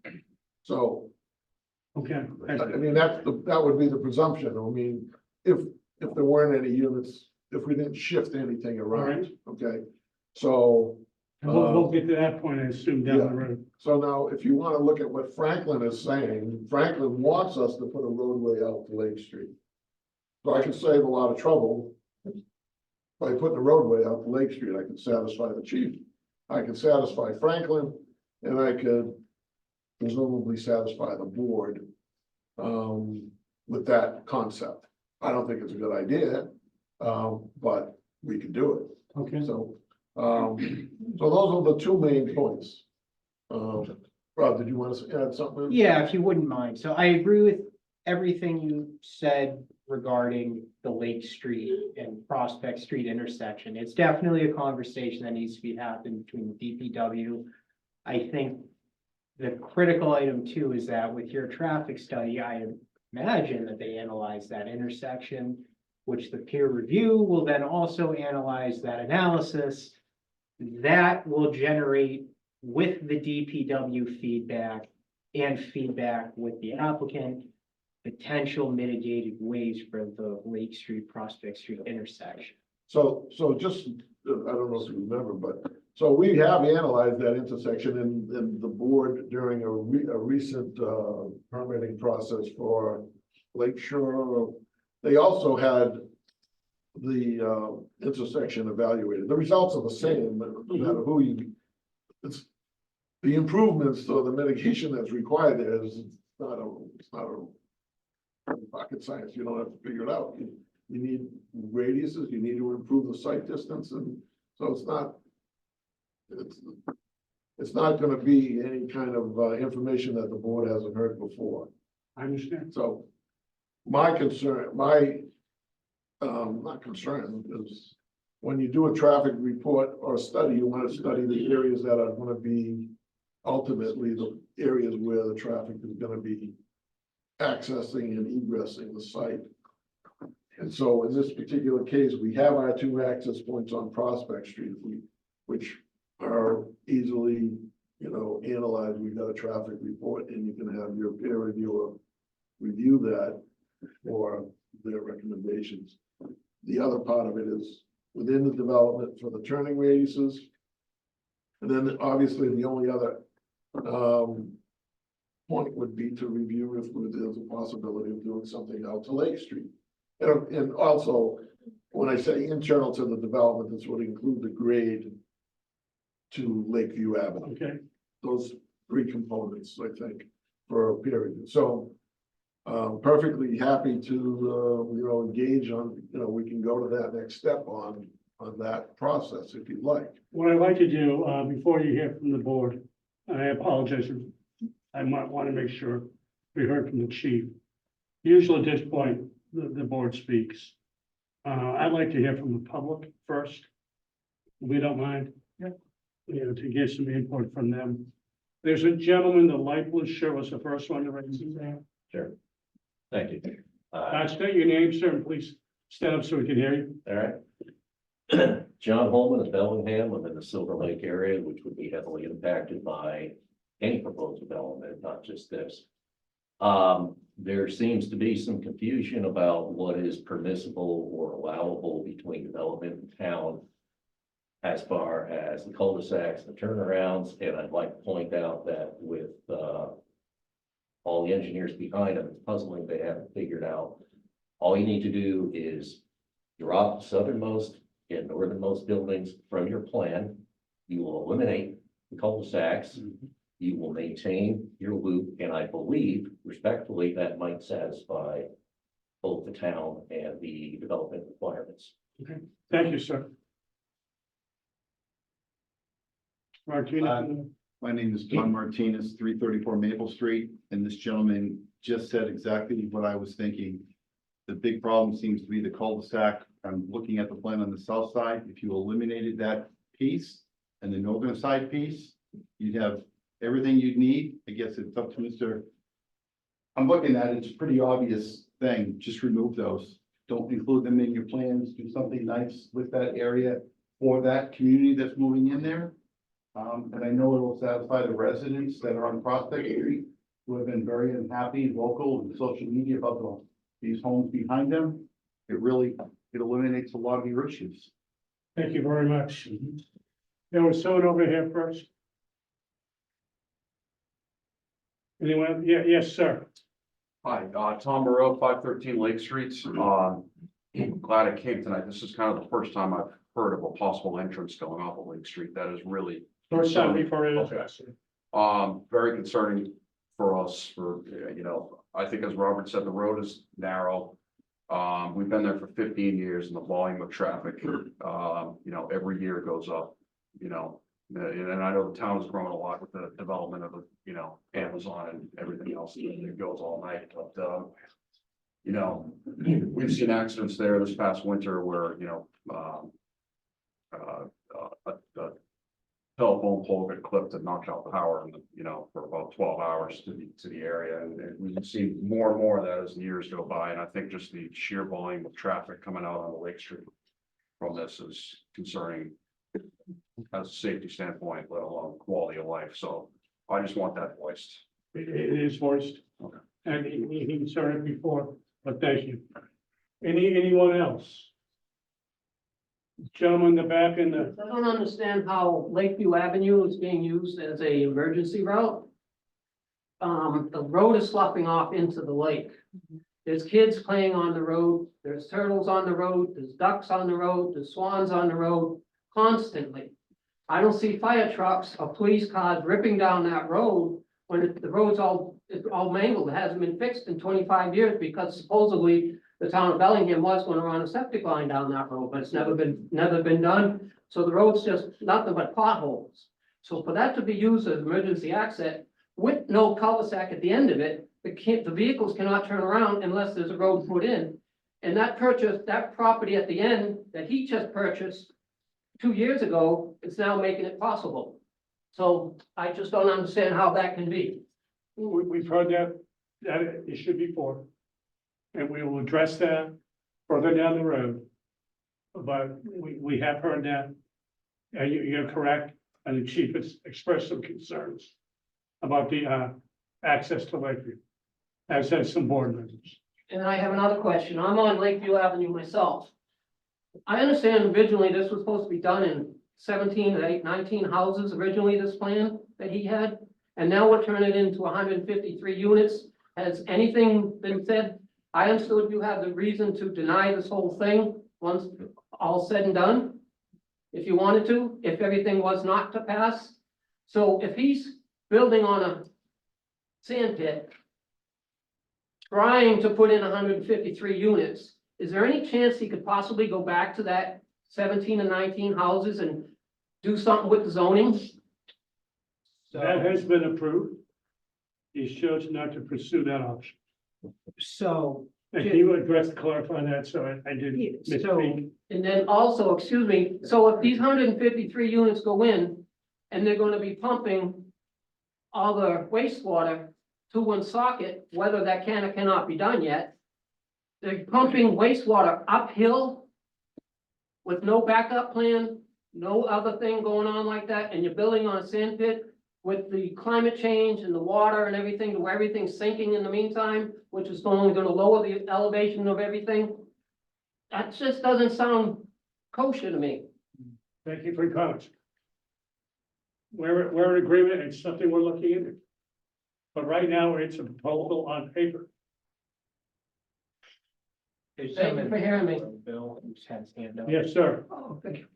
So, Okay, I mean, that would be the presumption. I mean, if there weren't any units, if we didn't shift anything around, Alright. okay? So, and we'll get to that point, I assume, down the yeah. road. so now if you wanna look at what Franklin is saying, Franklin wants us to put a roadway out to Lake Street. So I can save a lot of trouble by putting a roadway out to Lake Street. I can satisfy the chief, I can satisfy Franklin, and I could presumably satisfy the board with that concept. I don't think it's a good idea, but we could do it. Okay, So those are the two main points. Rob, did you want to add something? Yeah, if you wouldn't mind. So I agree with everything you said regarding the Lake Street and Prospect Street intersection. It's definitely a conversation that needs to be happening between the DPW. I think the critical item too is that with your traffic study, I imagine that they analyze that intersection, which the peer review will then also analyze that analysis. That will generate with the DPW feedback and feedback with the applicant, potential mitigated ways for the Lake Street, Prospect Street intersection. So just, I don't know if you remember, but, so we have analyzed that intersection in the board during a recent permitting process for Lake Shore. They also had the intersection evaluated. The results are the same, no matter who you, it's the improvements or the mitigation that's required there is not a rocket science. You don't have to figure it out. You need radiuses, you need to improve the sight distance, and so it's not gonna be any kind of information that the board hasn't heard before. I understand. So not concern is when you do a traffic report or a study, you want to study the areas that are gonna be ultimately the areas where the traffic is gonna be accessing and egressing the site. And so in this particular case, we have our two access points on Prospect Street, which are easily, analyzed. We've got a traffic report and you can have your peer reviewer review that for their recommendations. The other part of it is within the development for the turning radiuses. And then obviously the only other point would be to review if there's a possibility of doing something out to Lake Street. And also, when I say internal to the development, this would include the grade to Lakeview Avenue. Okay, Those three components, I think, for a period. So perfectly happy to, engage on, we can go to that next step on that process if you'd like. what I'd like to do, before you hear from the board, I apologize, I might want to make sure we heard from the chief. Usually at this point, the board speaks. I'd like to hear from the public first, if we don't mind. Yeah. To get some input from them. There's a gentleman, the light blue shirt was the first one to raise his hand. Sure. Thank you. State your name, sir, and please stand up so we can hear you. All right. John Holman of Bellingham. I'm in the Silver Lake area, which would be heavily impacted by any proposed development, not just this. There seems to be some confusion about what is permissible or allowable between development and town as far as the cul-de-sacs, the turnarounds, and I'd like to point out that with all the engineers behind them, it's puzzling they haven't figured out. All you need to do is drop southernmost and northernmost buildings from your plan. You will eliminate the cul-de-sacs. You will maintain your loop, and I believe respectfully that might satisfy both the town and the development requirements. Thank you, sir. Martinez, My name is John Martinez, 334 Maple Street, and this gentleman just said exactly what I was thinking. The big problem seems to be the cul-de-sac. I'm looking at the plan on the south side. If you eliminated that piece and the northern side piece, you'd have everything you'd need. I guess it's up to Mr. I'm looking at it, it's a pretty obvious thing. Just remove those. Don't include them in your plans. Do something nice with that area for that community that's moving in there. And I know it will satisfy the residents that are on Prospect Street, who have been very unhappy, local and social media about these homes behind them. It eliminates a lot of your issues. thank you very much. There was someone over here first. Anyone? Yeah, yes, sir. Hi, Tom Moreau, 513 Lake Street. Glad I came tonight. This is kind of the first time I've heard of a possible entrance going off of Lake Street. That is really, First time before it is. Okay. Very concerning for us for, I think as Robert said, the road is narrow. We've been there for 15 years and the volume of traffic, every year goes up, and I know the town has grown a lot with the development of, Amazon and everything else. It goes all night, but, we've seen accidents there this past winter where, a telephone pole got clipped and knocked out power and, for about 12 hours to the area. And we've seen more and more of that as the years go by. And I think just the sheer volume of traffic coming out on the Lake Street from this is concerning as a safety standpoint, let alone quality of life. So I just want that voiced. It is voiced. Okay. And he said it before, but thank you. Anyone else? Gentleman in the back in the, I don't understand how Lakeview Avenue is being used as a emergency route. The road is sloughing off into the lake. There's kids playing on the road, there's turtles on the road, there's ducks on the road, there's swans on the road constantly. I don't see fire trucks or police cars ripping down that road when the road's it's all mangled. It hasn't been fixed in 25 years because supposedly the town of Bellingham was going to run a septic line down that road, but it's never been done. So the road's just nothing but potholes. So for that to be used as emergency access with no cul-de-sac at the end of it, the vehicles cannot turn around unless there's a road put in. And that property at the end that he just purchased 2 years ago, is now making it possible. So I just don't understand how that can be. we've heard that issue before. And we will address that further down the road. But we have heard that. You're correct, and the chief has expressed some concerns about the access to Lakeview, as has some board members. And I have another question. I'm on Lakeview Avenue myself. I understand originally this was supposed to be done in 19 houses originally, this plan that he had. And now we're turning it into 153 units. Has anything been said? I understood you have the reason to deny this whole thing once all said and done. If you wanted to, if everything was not to pass. So if he's building on a sand pit, trying to put in 153 units, is there any chance he could possibly go back to that 17 and 19 houses and do something with the zoning? That has been approved. He chose not to pursue that option. So, And can you address, clarify that, so I didn't misspeak? And then also, excuse me, so if these 153 units go in and they're gonna be pumping all the wastewater to one socket, whether that can or cannot be done yet, they're pumping wastewater uphill with no backup plan, no other thing going on like that, and you're building on a sand pit with the climate change and the water and everything, to where everything's sinking in the meantime, which is only gonna lower the elevation of everything. That just doesn't sound kosher to me. Thank you for your comments. We're in agreement, it's something we're looking into. But right now, it's a proposal on paper. Thank you for hearing me. Bill, who's had his hand up. Yes, sir. Oh, thank you.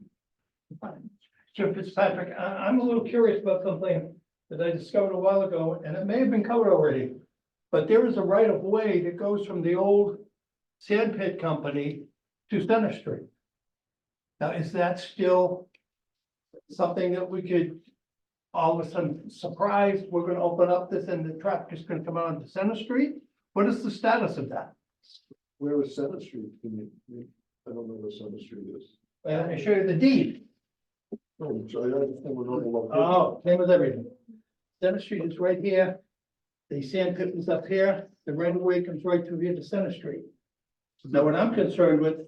Jim Fitzpatrick, I'm a little curious about something. that I discovered a while ago, and it may have been covered already. But there is a right of way that goes from the old sand pit company to Center Street. Now, is that still something that we could all of a sudden surprise, we're gonna open up this and the traffic is gonna come out onto Center Street? What is the status of that? Where is Center Street? I don't know where Center Street is. I show you the deed. Oh, so I just never know the location. Oh, same with everything. Center Street is right here. The sand pit is up here. The right of way comes right through here to Center Street. Now, what I'm concerned with,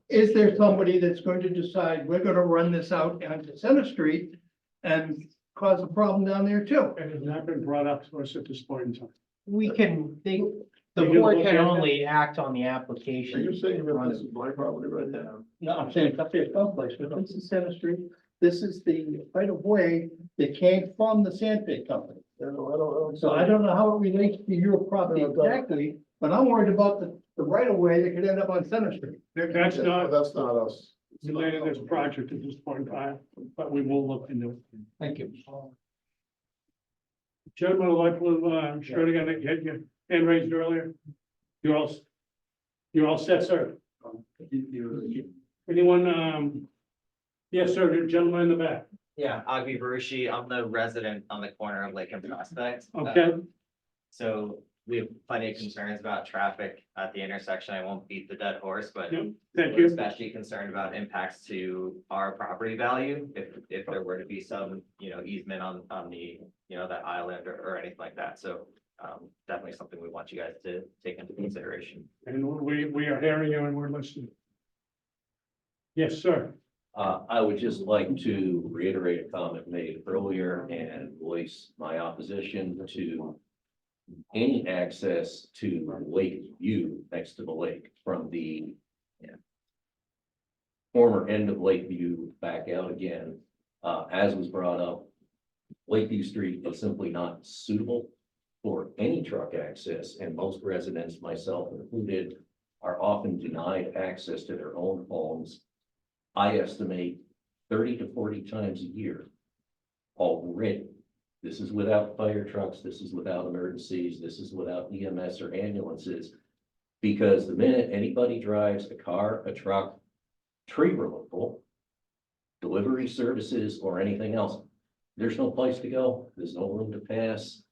is there somebody that's going to decide, we're gonna run this out onto Center Street and cause a problem down there too? It has not been brought up to us at this point in time. We can, the You can board look can at it. only act on the Are application. you saying that this is my property right now? No, I'm saying it's up there someplace, but this is Center Street. This is the right of way that came from the sand pit company. I don't. So I don't know how it relates to your property exactly, but I'm worried about the right of way that could end up on Center Street. That's not That's not us. related to this project at this point in time, but we will look into it. Thank you. Gentlemen, I'd like to, sure to get your hand raised earlier. You're all set, sir. Anyone, yes, sir, the gentleman in the back. Yeah, Agvi Barushi, I'm the resident on the corner of Lake and Prospect. Okay, So we have plenty of concerns about traffic at the intersection. I won't beat the dead horse, but Yep, thank we're you. especially concerned about impacts to our property value. If there were to be some, easement on the, that island or anything like that. So definitely something we want you guys to take into consideration. And we are hearing you and we're listening. Yes, sir. I would just like to reiterate a comment made earlier and voice my opposition to any access to Lake View next to the lake from the former end of Lakeview back out again. As was brought up, Lakeview Street is simply not suitable for any truck access, and most residents, myself included, are often denied access to their own homes. I estimate 30 to 40 times a year already. This is without fire trucks, this is without emergencies, this is without EMS or ambulances. Because the minute anybody drives a car, a truck, tree removal, delivery services, or anything else, there's no place to go, there's no room to pass.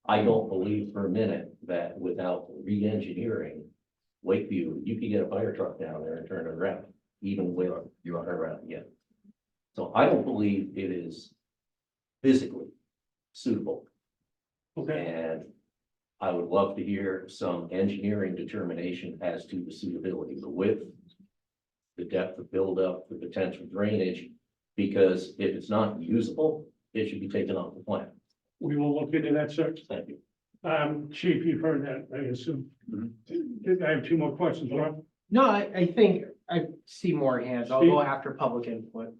I don't believe for a minute that without re-engineering Lakeview, you could get a fire truck down there and turn it around, even with you are around again. So I don't believe it is physically suitable. Okay, And I would love to hear some engineering determination as to the suitability, the width, the depth of buildup, the potential drainage, because if it's not usable, it should be taken off the plan. we will look into that, sir. Thank you. Chief, you've heard that, I assume. I have two more questions, Rob. No, I think I see more hands. I'll go after public input.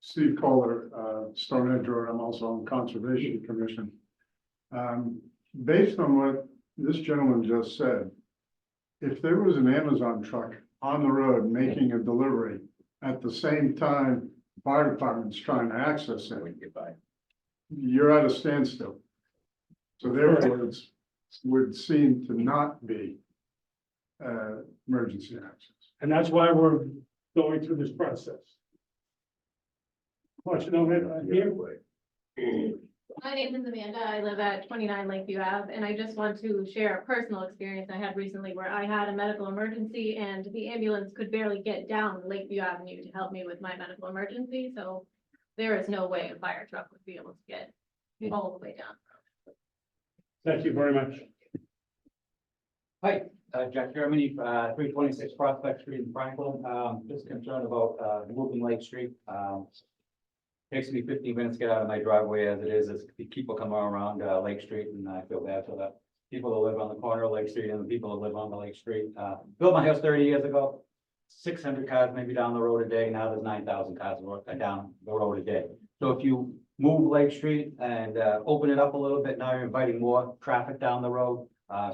Steve Kohler, Stonehenge Road, I'm also on Conservation Commission. Based on what this gentleman just said, if there was an Amazon truck on the road making a delivery at the same time fire department's trying to access it, you're at a standstill. So therefore, it would seem to not be emergency access. And that's why we're going through this process. Question over here. My name is Amanda. I live at 29 Lakeview Ave, and I just want to share a personal experience I had recently where I had a medical emergency and the ambulance could barely get down Lakeview Avenue to help me with my medical emergency. So there is no way a fire truck would be able to get all the way down. Thank you very much. Hi, Jack Germany, 326 Prospect Street in Franklin. Just concerned about moving Lake Street. Takes me 15 minutes to get out of my driveway as it is, as people come around Lake Street, and I feel bad for the people that live on the corner of Lake Street and the people that live on the Lake Street. Built my house 30 years ago, 600 cars maybe down the road a day. Now there's 9,000 cars down the road a day. So if you move Lake Street and open it up a little bit, now you're inviting more traffic down the road.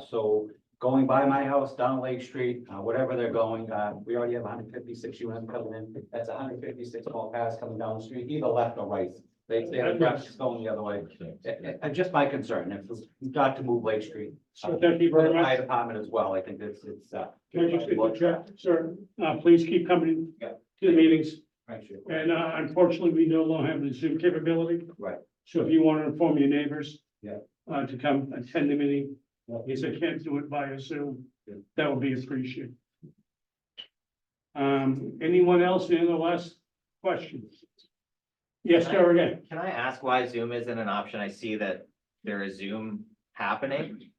So going by my house down Lake Street, whatever they're going, we already have 156 units coming in. That's 156 more cars coming down the street, either left or right. They have traffic going the other way. And just my concern, if it's not to move Lake Street. So thank you very For the much. fire department as well, I think it's. Can I just interject, sir? Please keep coming Yeah. to the meetings. Thank you. And unfortunately, we no longer have the Zoom capability. Right. So if you want to inform your neighbors. Yeah. To come attend the meeting, because they can't do it via Zoom, Yeah. that would be appreciated. Anyone else, any other last questions? Yes, sir, again. Can I ask why Zoom isn't an option? I see that there is Zoom happening.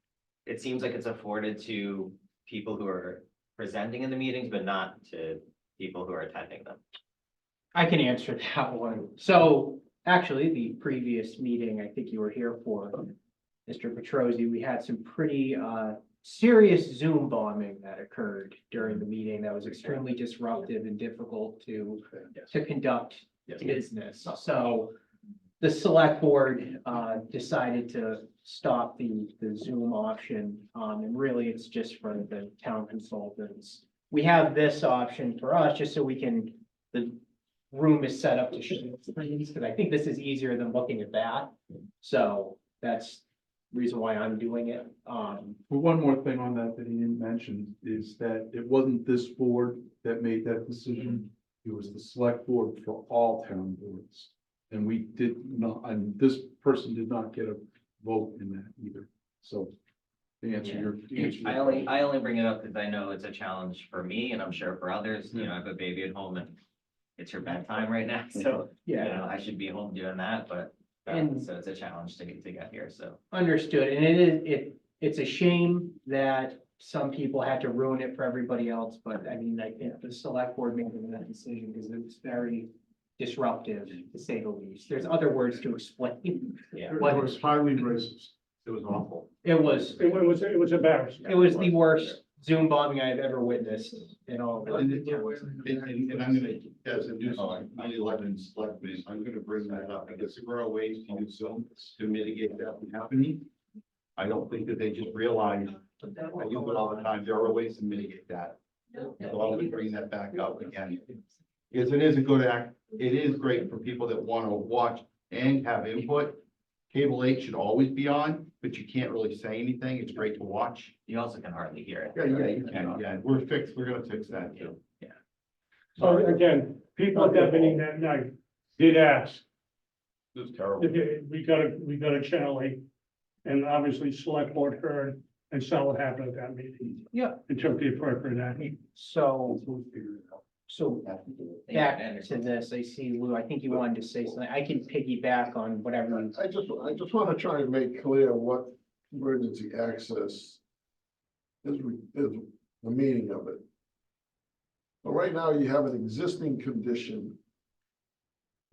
It seems like it's afforded to people who are presenting in the meetings, but not to people who are attending them. I can answer that one. So actually, the previous meeting, I think you were here for, Mr. Petrosi, we had some pretty serious Zoom bombing that occurred during the meeting that was extremely disruptive and difficult to conduct business. So the select board decided to stop the Zoom option. And really, it's just for the town consultants. We have this option for us just so we can, the room is set up to show screens, because I think this is easier than looking at that. So that's the reason why I'm doing it. Well, one more thing on that he didn't mention is that it wasn't this board that made that decision. It was the select board for all town boards. And we did not, and this person did not get a vote in that either. So the answer I only bring it up because I know it's a challenge for me and I'm sure for others. You know, I have a baby at home and it's her bedtime right now, so, you know, I should be home doing that, but so it's a challenge to get here, so. Understood, and it's a shame that some people had to ruin it for everybody else, but I mean, I think the select board made that decision because it was very disruptive, to say the least. There's other words to explain. Yeah. It was highly racist. It was awful. It was It was embarrassing. the worst Zoom bombing I've ever witnessed in all. And I'm gonna, as a new 9/11 selectman, I'm gonna bring that up, because there are ways to use Zoom to mitigate that from happening. I don't think that they just realize, I use it all the time, there are ways to mitigate that. So I'll be bringing that back up again. Because it is a good act, it is great for people that wanna watch and have input. Cable 8 should always be on, but you can't really say anything, it's great to watch. You also can hardly hear it. Yeah, you can, yeah, we're gonna fix that too. So again, people at that meeting that night did ask. It was terrible. We got a channel 8, and obviously select board heard and saw what happened at that meeting. Yeah. And took the appropriate action. So Yeah, I back to understand. this, I see Lou, I think you wanted to say something. I can piggyback on whatever you. I just want to try and make clear what emergency access is the meaning of it. But right now you have an existing condition.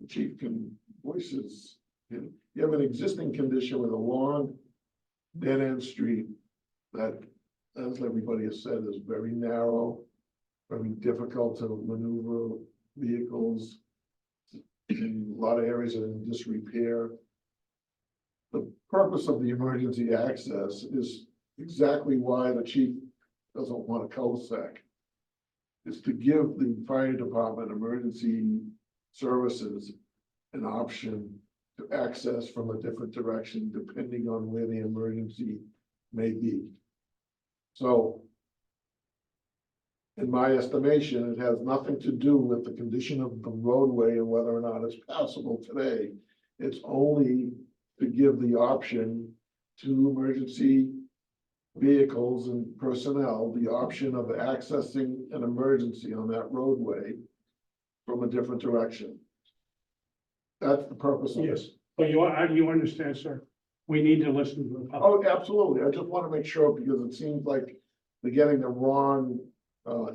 The chief can voice his, you have an existing condition with a long dead end street that, as everybody has said, is very narrow, very difficult to maneuver vehicles. In a lot of areas are in disrepair. The purpose of the emergency access is exactly why the chief doesn't want a cul-de-sac. Is to give the fire department emergency services an option to access from a different direction depending on where the emergency may be. So in my estimation, it has nothing to do with the condition of the roadway and whether or not it's passable today. It's only to give the option to emergency vehicles and personnel, the option of accessing an emergency on that roadway from a different direction. That's the purpose of Yes, this. but you understand, sir, we need to listen to the public. Oh, absolutely. I just want to make sure because it seems like they're getting the wrong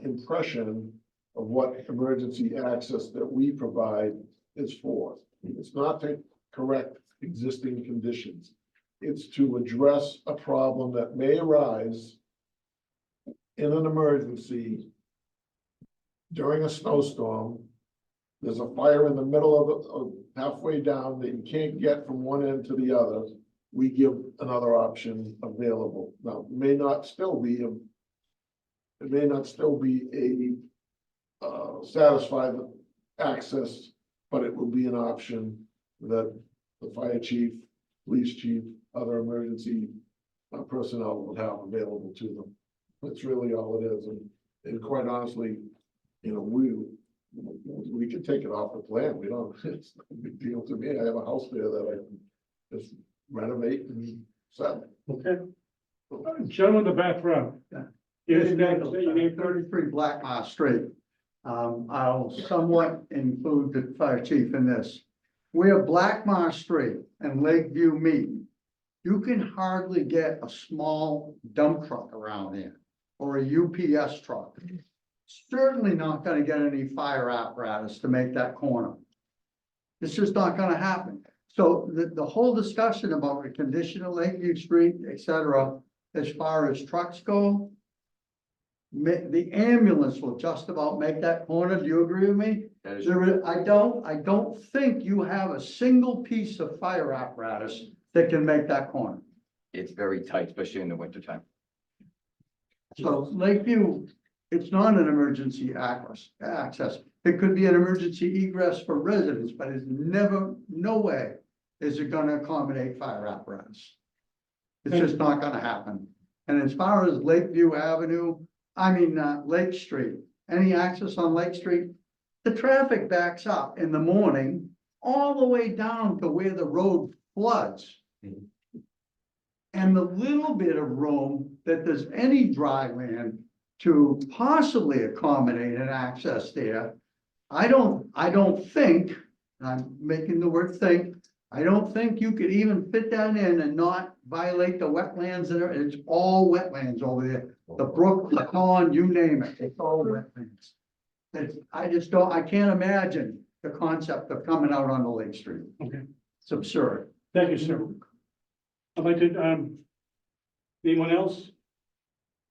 impression of what emergency access that we provide is for. It's not to correct existing conditions. It's to address a problem that may arise in an emergency during a snowstorm. There's a fire in the middle of halfway down that you can't get from one end to the other. We give another option available. Now, it may not still be a satisfy the access, but it will be an option that the fire chief, police chief, other emergency personnel will have available to them. That's really all it is, and quite honestly, you know, we can take it off the plan, we don't, it's no big deal to me, I have a house there that I can just renovate and sell. Okay. Gentleman in the back row. Yes, your name, 33 Blackmar Street. I'll somewhat include the fire chief in this. Where Blackmar Street and Lakeview meet, you can hardly get a small dump truck around here or a UPS truck. Certainly not gonna get any fire apparatus to make that corner. It's just not gonna happen. So the whole discussion about the condition of Lakeview Street, et cetera, as far as trucks go, the ambulance will just about make that corner. Do you agree with me? I don't think you have a single piece of fire apparatus that can make that corner. It's very tight, especially in the wintertime. So Lakeview, it's not an emergency access. It could be an emergency egress for residents, but it's never, no way is it gonna accommodate fire apparatus. It's just not gonna happen. And as far as Lakeview Avenue, Lake Street, any access on Lake Street, the traffic backs up in the morning all the way down to where the road floods. And the little bit of room that there's any dry land to possibly accommodate an access there, I don't think, and I'm making the word think, I don't think you could even fit that in and not violate the wetlands that are, it's all wetlands over there. The brook, the pond, you name it, it's all wetlands. I can't imagine the concept of coming out on the Lake Street. Okay. It's absurd. Thank you, sir. I'd like to, anyone else?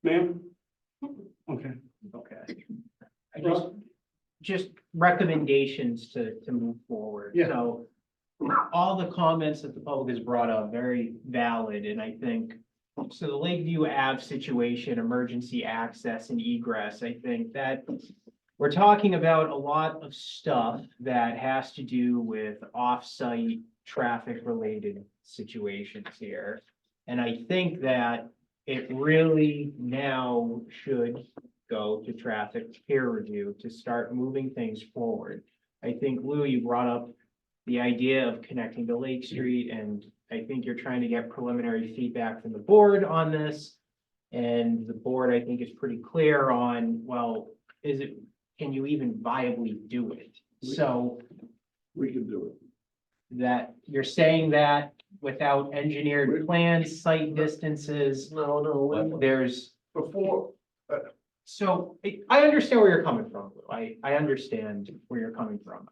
Ma'am? Okay. Okay. Just recommendations to move forward. Yeah. So all the comments that the public has brought up, very valid, and I think, so the Lakeview Ave situation, emergency access and egress, I think that we're talking about a lot of stuff that has to do with off-site traffic-related situations here. And I think that it really now should go to traffic peer review to start moving things forward. I think, Lou, you brought up the idea of connecting to Lake Street, and I think you're trying to get preliminary feedback from the board on this. And the board, I think, is pretty clear on, well, can you even viably do it? So We can do it. that you're saying that without engineered plans, site distances, No, there's, before, so I understand where you're coming from, Lou. I understand where you're coming from.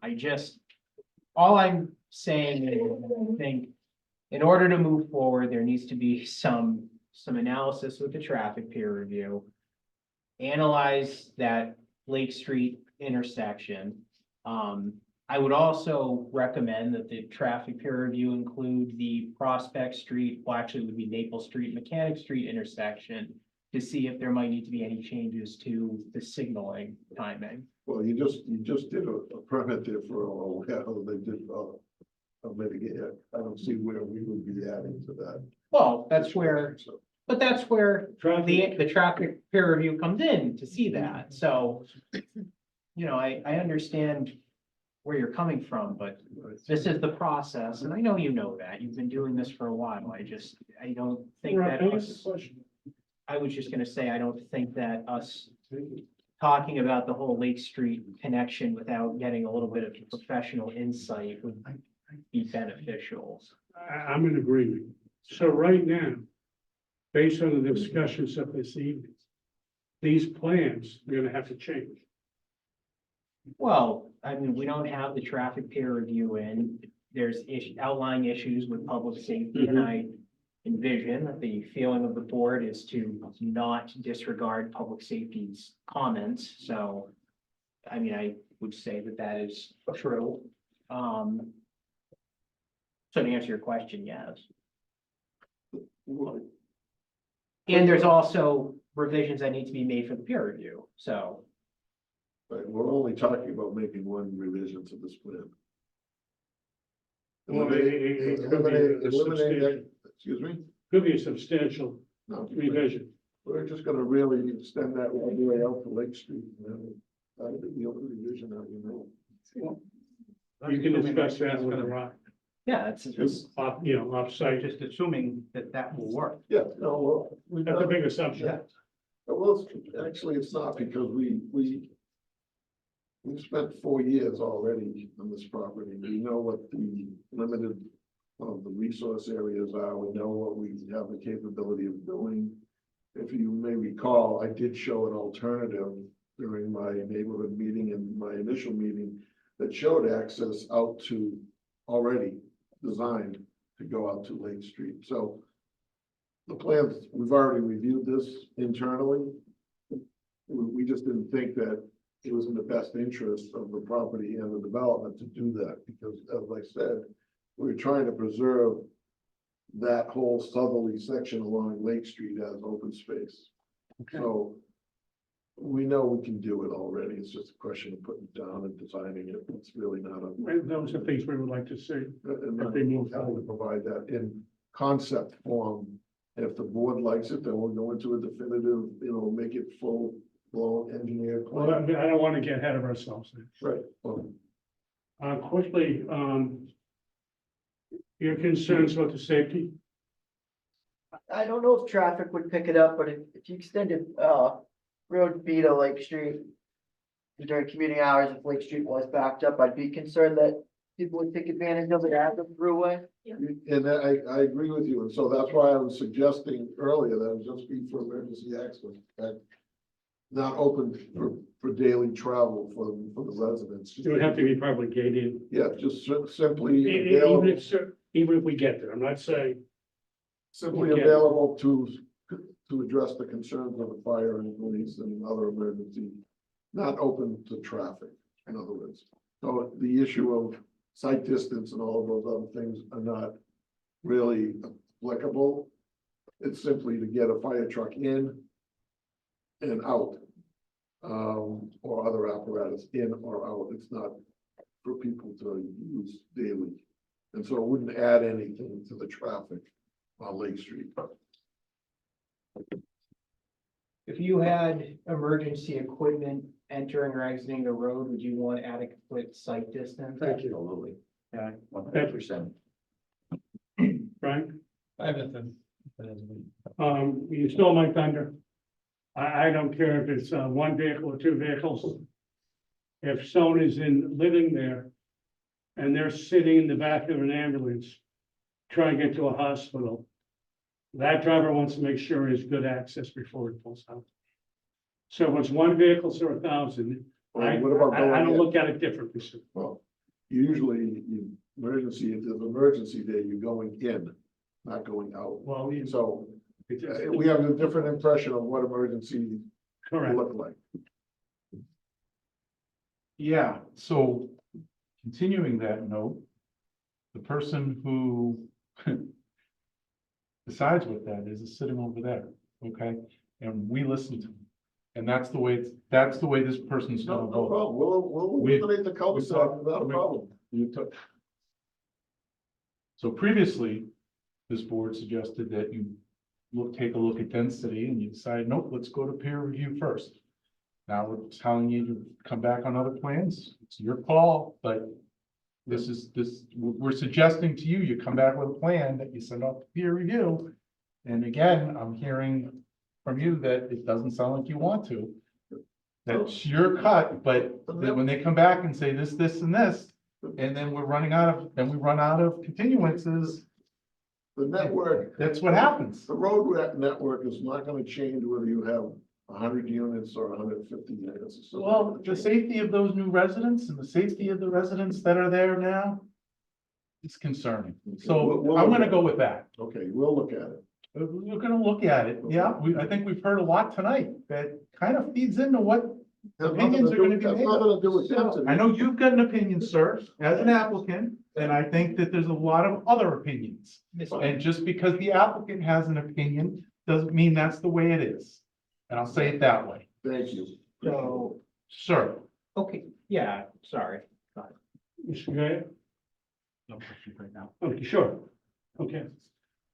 All I'm saying is, I think in order to move forward, there needs to be some analysis with the traffic peer review. Analyze that Lake Street intersection. I would also recommend that the traffic peer review include the Prospect Street, well, actually it would be Maple Street, Mechanic Street intersection to see if there might need to be any changes to the signaling timing. well, you just did a permit there for a while, they did, a mitigate, I don't see where we would be adding to that. Well, that's where, So, but that's where Traffic. the traffic peer review comes in to see that. So, I understand where you're coming from, but this is the process, and I know you know that. You've been doing this for a while. I don't think Rob, that can I ask us, a question? I was just gonna say, I don't think that us talking about the whole Lake Street connection without getting a little bit of professional insight would be beneficial. I'm in agreement. So right now, based on the discussions of this evening, these plans are gonna have to change. Well, we don't have the traffic peer review in. There's outlying issues with public safety, and I envision that the feeling of the board is to not disregard public safety's comments. So, I would say that is true. So to answer your question, yes. And there's also revisions that need to be made for the peer review, so. But we're only talking about making one revision to this plan. Well, it could be a substantial, Excuse me? could be a substantial No, revision. we're just gonna really extend that all the way out to Lake Street, and then that'll be the only revision that we know. You can discuss that with the rock, Yeah, it's, off-site. Just assuming that that will work. Yeah, no, well, we. That's a big assumption. Yeah. Well, actually, it's not, because we've spent 4 years already on this property. We know what the limited of the resource areas are. We know what we have the capability of doing. If you may recall, I did show an alternative during my neighborhood meeting and my initial meeting that showed access out to, already designed to go out to Lake Street. So the plans, we've already reviewed this internally. We just didn't think that it was in the best interest of the property and the development to do that, because as I said, we're trying to preserve that whole southerly section along Lake Street as open space. Okay. So we know we can do it already. It's just a question of putting it down and designing it. It's really not a. And those are things we would like to see. And If they move how forward. we provide that in concept form. If the board likes it, then we'll go into a definitive, make it full blown engineered Well, I plan. don't want to get ahead of ourselves. Right. Well, Quickly, your concerns about the safety? I don't know if traffic would pick it up, but if you extended, Road B to Lake Street during commuting hours, if Lake Street was backed up, I'd be concerned that people would take advantage of it as a throughway. and I agree with you. And so that's why I was suggesting earlier that it would just be for emergency access, that not open for daily travel for the residents. It would have to be probably gated, Yeah, just simply even available, even if we get there. I'm not saying, simply Okay. available to address the concerns of the fire and police and other emergency, not open to traffic, in other words. So the issue of sight distance and all of those other things are not really applicable. It's simply to get a fire truck in and out. Or other apparatus in or out. It's not for people to use daily. And so it wouldn't add anything to the traffic on Lake Street. if you had emergency equipment entering or exiting the road, would you want adequate sight distance? Thank you. Absolutely. Yeah. 100%. Frank, I have nothing. you stole my thunder. I don't care if it's one vehicle or two vehicles. If someone is living there and they're sitting in the back of an ambulance trying to get to a hospital, that driver wants to make sure he has good access before he pulls out. So if it's one vehicle or 1,000, I What about going don't in? look at it differently. sir. Well, usually, emergency, if there's an emergency there, you're going in, not going out. Well, So we have a different impression of what emergency correct. look like. Yeah, so continuing that note, the person who decides what that is sitting over there, okay? And we listen to them. And that's the way, this person's No, gonna no vote. problem. We'll We- eliminate the cul-de-sac without a problem. So previously, this board suggested that you take a look at density and you decide, nope, let's go to peer review first. Now we're telling you to come back on other plans. It's your call, but we're suggesting to you, you come back with a plan that you send off to peer review. And again, I'm hearing from you that it doesn't sound like you want to. That's your cut, but then when they come back and say this, and this, and then we run out of continuances, The network, that's what happens. the road network is not gonna change whether you have 100 units or 150 units. It's not Well, gonna the change. safety of those new residents and the safety of the residents that are there now, it's concerning. So We'll I'm look gonna at go it. with that. Okay, we'll look at it. We're gonna look at it. Yeah, I think we've heard a lot tonight that kind of feeds into what Has nothing opinions to are do- gonna be has made. nothing to do with density. I know you've got an opinion, sir, as an applicant, and I think that there's a lot of other opinions. And just because the applicant has an opinion, doesn't mean that's the way it is. And I'll say it that way. Thank you. So, Sir, okay, yeah, sorry. Mr. Gay, No questions right now. Okay, sure. Okay.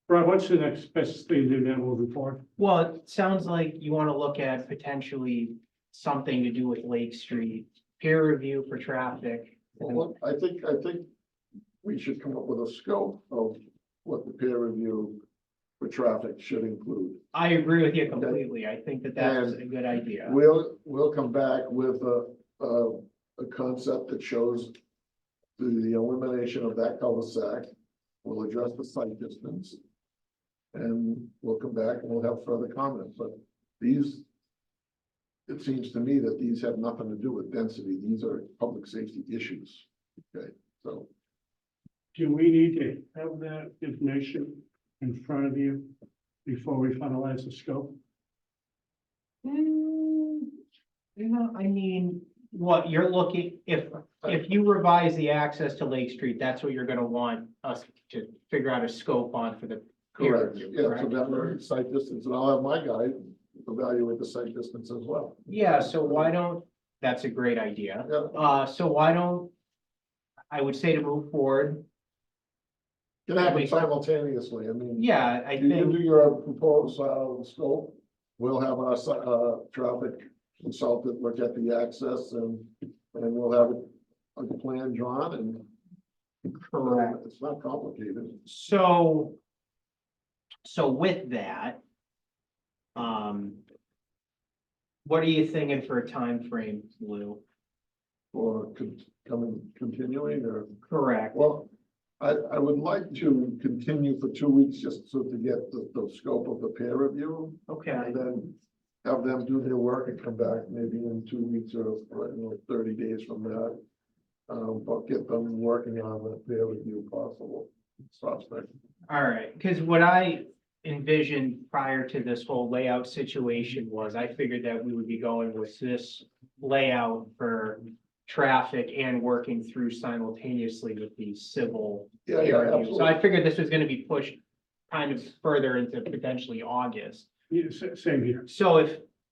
Rob, what's the next best thing to do now moving forward? Well, it sounds like you want to look at potentially something to do with Lake Street, peer review for traffic. Well, I think we should come up with a scope of what the peer review for traffic should include. I agree with you completely. I think that that's a good idea. We'll come back with a concept that shows the elimination of that cul-de-sac. We'll address the site distance. And we'll come back and we'll have further comments, but these, it seems to me that these have nothing to do with density. These are public safety issues. Okay, so. Do we need to have that information in front of you before we finalize the scope? I mean, what you're looking, if you revise the access to Lake Street, that's what you're gonna want us to figure out a scope on for the peer Correct, review, yeah, so correct? that we're site distance, and I'll have my guy evaluate the site distance as well. Yeah, so why don't, that's a great idea. Yeah. So why don't, I would say to move forward. Can happen simultaneously, I mean. Yeah, I You think, do your proposed, scope, we'll have our, traffic consultant look at the access and we'll have a plan drawn and. Correct. It's not complicated. so with that, what are you thinking for a time frame, Lou? Or continuing or, Correct. well, I would like to continue for 2 weeks just so to get the scope of the peer review. Okay, And then have them do their work and come back maybe in 2 weeks or, 30 days from that. But get them working on the peer review possible prospect. all right, because what I envisioned prior to this whole layout situation was I figured that we would be going with this layout for traffic and working through simultaneously with the civil Yeah, peer review. absolutely. So I figured this was gonna be pushed kind of further into potentially August. Yeah, same here. So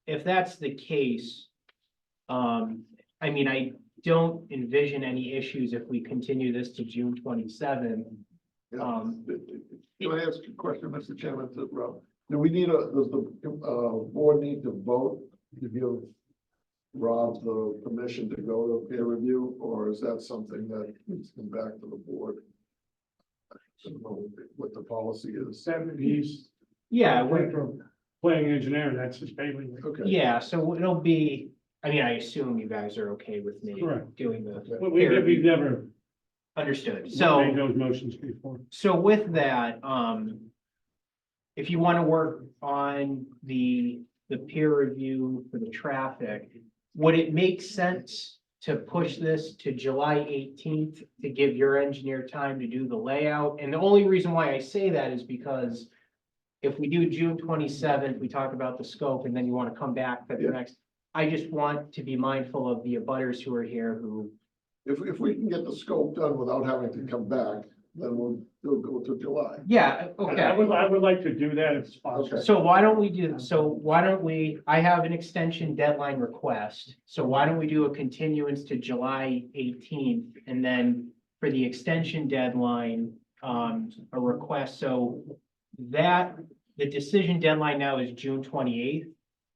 if that's the case, I mean, I don't envision any issues if we continue this to June 27th. Yeah. Can I ask a question, Mr. Chairman, to Rob? Do we need does the, board need to vote to give Rob the permission to go to peer review, or is that something that needs to come back to the board? I don't know what the policy is. He's. Yeah, Went from planning engineer, that's his bailiwick. Okay. yeah, so it'll be, I mean, I assume you guys are okay with me Correct. doing the Well, peer we've review. never Understood. made So, those motions before. so with that, if you want to work on the peer review for the traffic, would it make sense to push this to July 18th to give your engineer time to do the layout? And the only reason why I say that is because if we do June 27th, we talk about the scope, and then you want to come back for the Yeah. next, I just want to be mindful of the abutters who are here who, If we can get the scope done without having to come back, then we'll go to July. yeah, okay. I would like to do that if it's possible. Okay. So why don't we do, so why don't we, I have an extension deadline request, so why don't we do a continuance to July 18th? And then for the extension deadline, a request, so that, the decision deadline now is June 28th.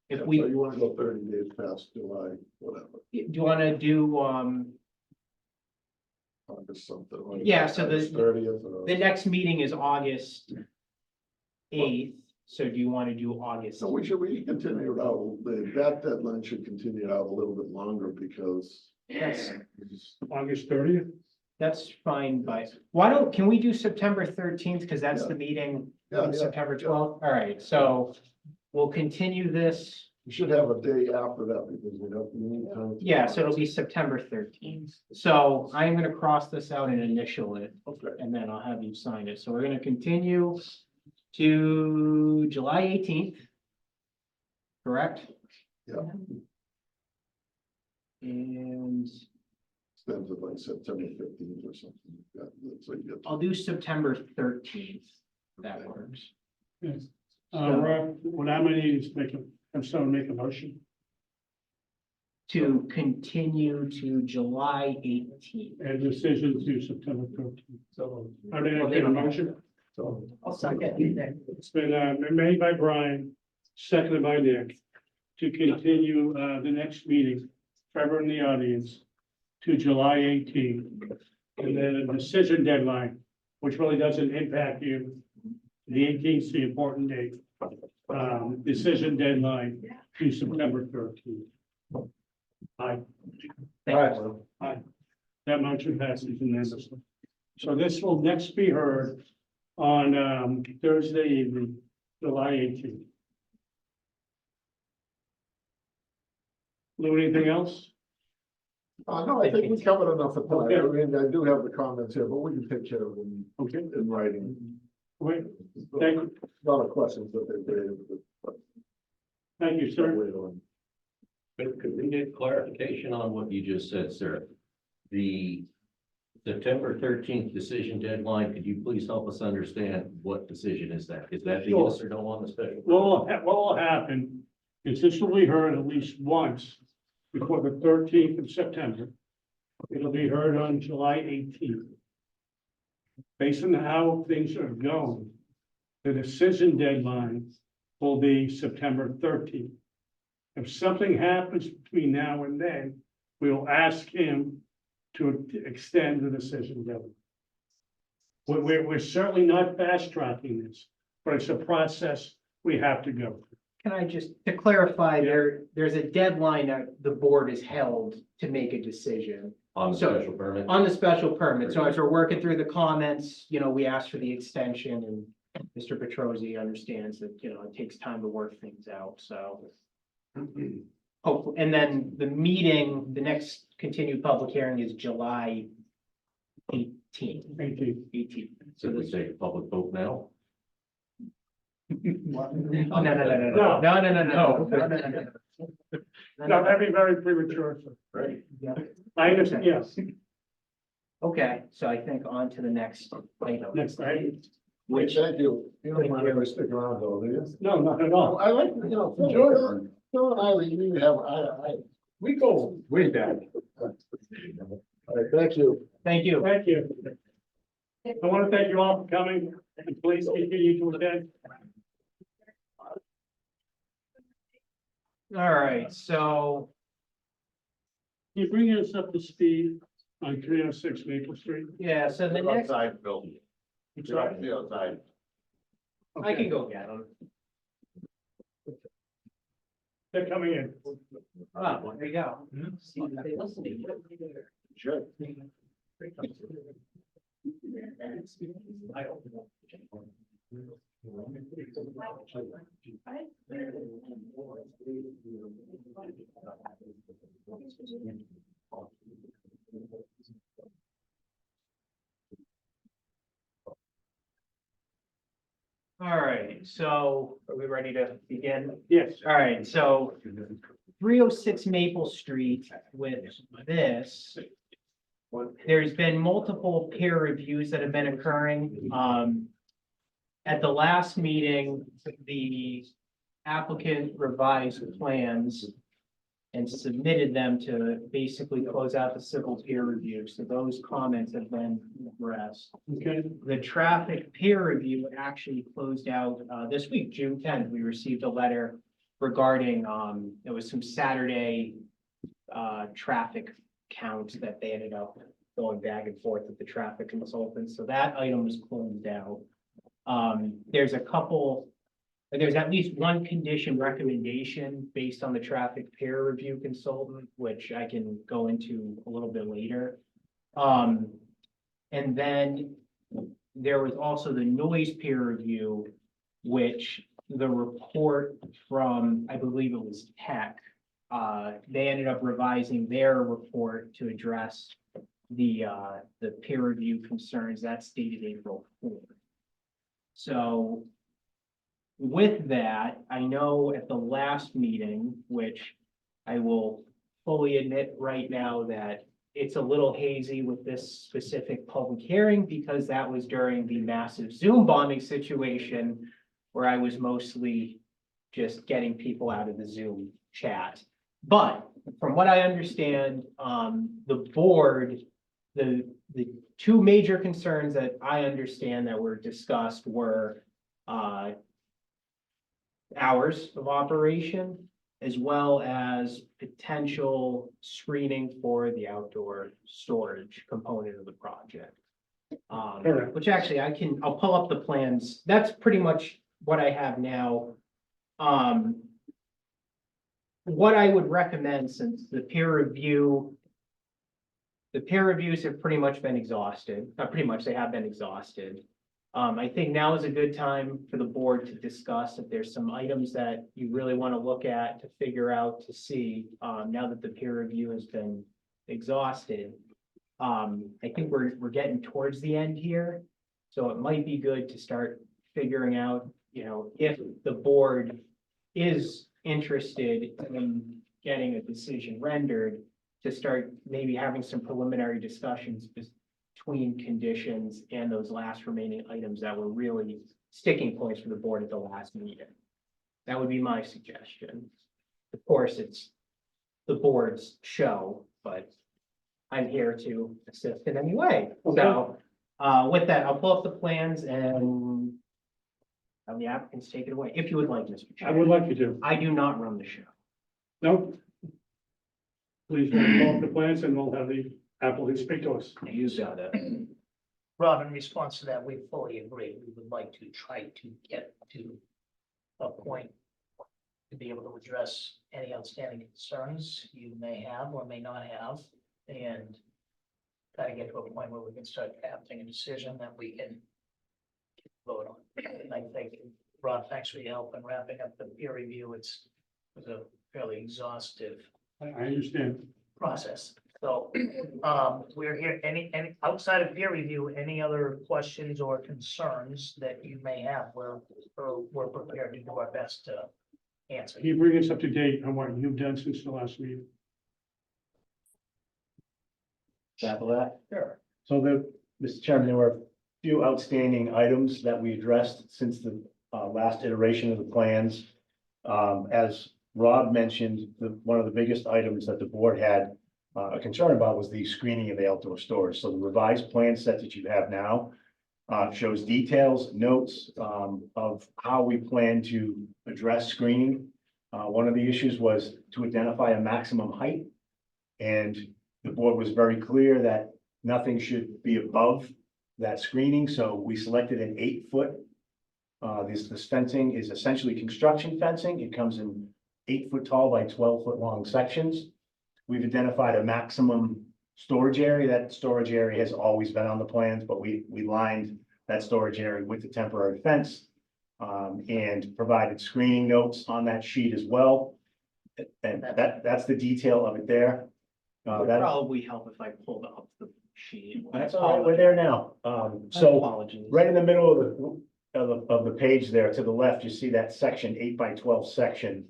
If So we, do you want to go 30 days past July, whatever, you wanna do, August something. Yeah, so the- 30th or. the next meeting is August 8th, so do you wanna do August? So we should continue it out, that deadline should continue it out a little bit longer because. That's, August 30th? that's fine, but why don't, can we do September 13th, because that's the meeting Yeah, on yeah, September yeah. 12th? All right, so we'll continue this. We should have a day after that because we need time. to- Yeah, so it'll be September 13th. So I'm gonna cross this out and initial it, Okay, and then I'll have you sign it. So we're gonna continue to July 18th. Correct? yeah, And stands at like September 15th or something like that. So you get. I'll do September 13th. That works. Yes. Rob, what I'm gonna need is have someone make a motion. to continue to July 18th. And decision to September 13th. So, I mean, I a motion. So I'll second. it's been made by Brian, seconded by Nick, to continue the next meeting, Trevor in the audience, to July 18th. And then a decision deadline, which really doesn't impact you. The 18th is the important date. Decision deadline to September 13th. Aye. Aye. That motion passes unanimously. So this will next be heard on Thursday evening, July 18th. Lou, anything else? No, I think we covered enough of Okay. that. I mean, I do have the comments here, but we can take care of them Okay, in writing. wait, thank you, A lot of questions that they raised. thank you, sir. Later on. But could we get clarification on what you just said, sir? The September 13th decision deadline, could you please help us understand what decision is that? Is that the Sure. yes or no on the special? What will happen is this will be heard at least once before the 13th of September. It'll be heard on July 18th. Based on how things are going, the decision deadline will be September 13th. If something happens between now and then, we will ask him to extend the decision deadline. We're certainly not fast tracking this, but it's a process we have to go through. Can I just, to clarify, there's a deadline that the board is held to make a decision On the So- special permit? on the special permit. So as we're working through the comments, we asked for the extension and Mr. Petrosi understands that, it takes time to work things out, so. Hopefully, and then the meeting, the next continued public hearing is July 18th. 18th. So we take a public vote now? Oh, no, no. No, that'd be very premature. Right. Yeah. I understand, yes. Okay, so I think on to the next item. Next item. Which, Thank you. You don't mind if I stick around though, do you? No, not at all. I like, Phil and I, we have, we go way back. All right, thank you. thank you. Thank you. I want to thank you all for coming and please continue to attend. All right, so Can you bring us up to speed on 306 Maple Street? yeah, so the next, Bill. I'm sorry. outside. I can go get them. They're coming in. Oh, there you go. Sure. All right, so are we ready to begin? Yes. All right, so 306 Maple Street with this. There's been multiple peer reviews that have been occurring. At the last meeting, the applicant revised plans and submitted them to basically close out the civil peer review. So those comments have been addressed. Okay. The traffic peer review actually closed out this week, June 10th. We received a letter regarding, there was some Saturday traffic counts that they ended up going back and forth with the traffic consultants. So that item was closed out. There's at least one condition recommendation based on the traffic peer review consultant, which I can go into a little bit later. And then there was also the noise peer review, which the report from, I believe it was Tech, they ended up revising their report to address the peer review concerns. That's dated April 4th. So with that, I know at the last meeting, which I will fully admit right now that it's a little hazy with this specific public hearing because that was during the massive Zoom bombing situation where I was mostly just getting people out of the Zoom chat. But from what I understand, the board, the two major concerns that I understand that were discussed were, hours of operation, as well as potential screening for the outdoor storage component of the project. Correct. Which actually I'll pull up the plans. That's pretty much what I have now. What I would recommend, since the peer reviews have pretty much been exhausted, not pretty much, they have been exhausted. I think now is a good time for the board to discuss if there's some items that you really want to look at to figure out to see, now that the peer review has been exhausted. I think we're getting towards the end here, so it might be good to start figuring out, if the board is interested in getting a decision rendered, to start maybe having some preliminary discussions between conditions and those last remaining items that were really sticking points for the board at the last meeting. That would be my suggestion. Of course, it's the board's show, but I'm here to assist in any way. So, with that, I'll pull up the plans and have the applicants take it away, if you would like, Mr. Chair. I would like you to. I do not run the show. No? Please pull up the plans and we'll have the applicant speak to us. You got it. Rob, in response to that, we fully agree. We would like to try to get to a point to be able to address any outstanding concerns you may have or may not have, and try to get to a point where we can start crafting a decision that we can vote on. And I think, Rob, thanks for your help in wrapping up the peer review. It was a fairly exhaustive I understand. process. So, we're here, any outside of peer review, any other questions or concerns that you may have, we're prepared to do our best to answer. Can you bring us up to date on what you've done since the last meeting? Sample that? Sure. So Mr. Chairman, there were a few outstanding items that we addressed since the last iteration of the plans. As Rob mentioned, one of the biggest items that the board had a concern about was the screening of the outdoor storage. So the revised plan set that you have now shows details, notes of how we plan to address screening. One of the issues was to identify a maximum height. And the board was very clear that nothing should be above that screening, so we selected an 8-foot. This fencing is essentially construction fencing. It comes in 8-foot tall by 12-foot long sections. We've identified a maximum storage area. That storage area has always been on the plans, but we lined that storage area with the temporary fence and provided screening notes on that sheet as well. And that's the detail of it there. Would That- probably help if I pulled up the sheet. That's all right, we're there now. So Apologies. right in the middle of the page there, to the left, you see that section 8x12 section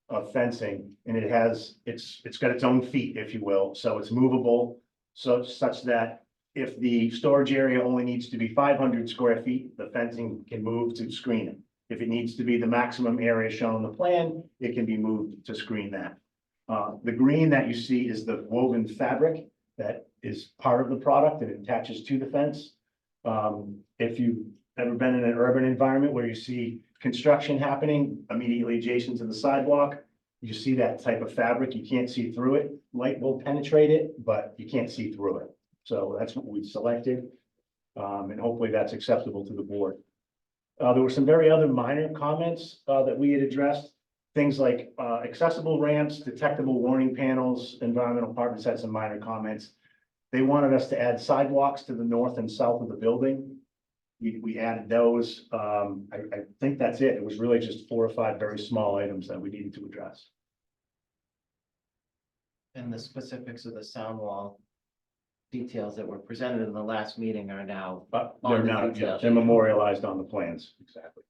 of fencing, and it's got its own feet, if you will, so it's movable. So such that if the storage area only needs to be 500 square feet, the fencing can move to screen it. If it needs to be the maximum area shown on the plan, it can be moved to screen that. The green that you see is the woven fabric that is part of the product and it attaches to the fence. If you've ever been in an urban environment where you see construction happening immediately adjacent to the sidewalk, you see that type of fabric, you can't see through it. Light will penetrate it, but you can't see through it. So that's what we selected. And hopefully that's acceptable to the board. There were some very other minor comments that we had addressed. Things like accessible ramps, detectable warning panels, environmental departments had some minor comments. They wanted us to add sidewalks to the north and south of the building. We added those. I think that's it. It was really just 4 or 5 very small items that we needed to address. And the specifics of the sound wall details that were presented in the last meeting are now. But On they're the not, details. they're memorialized on the plans. Exactly.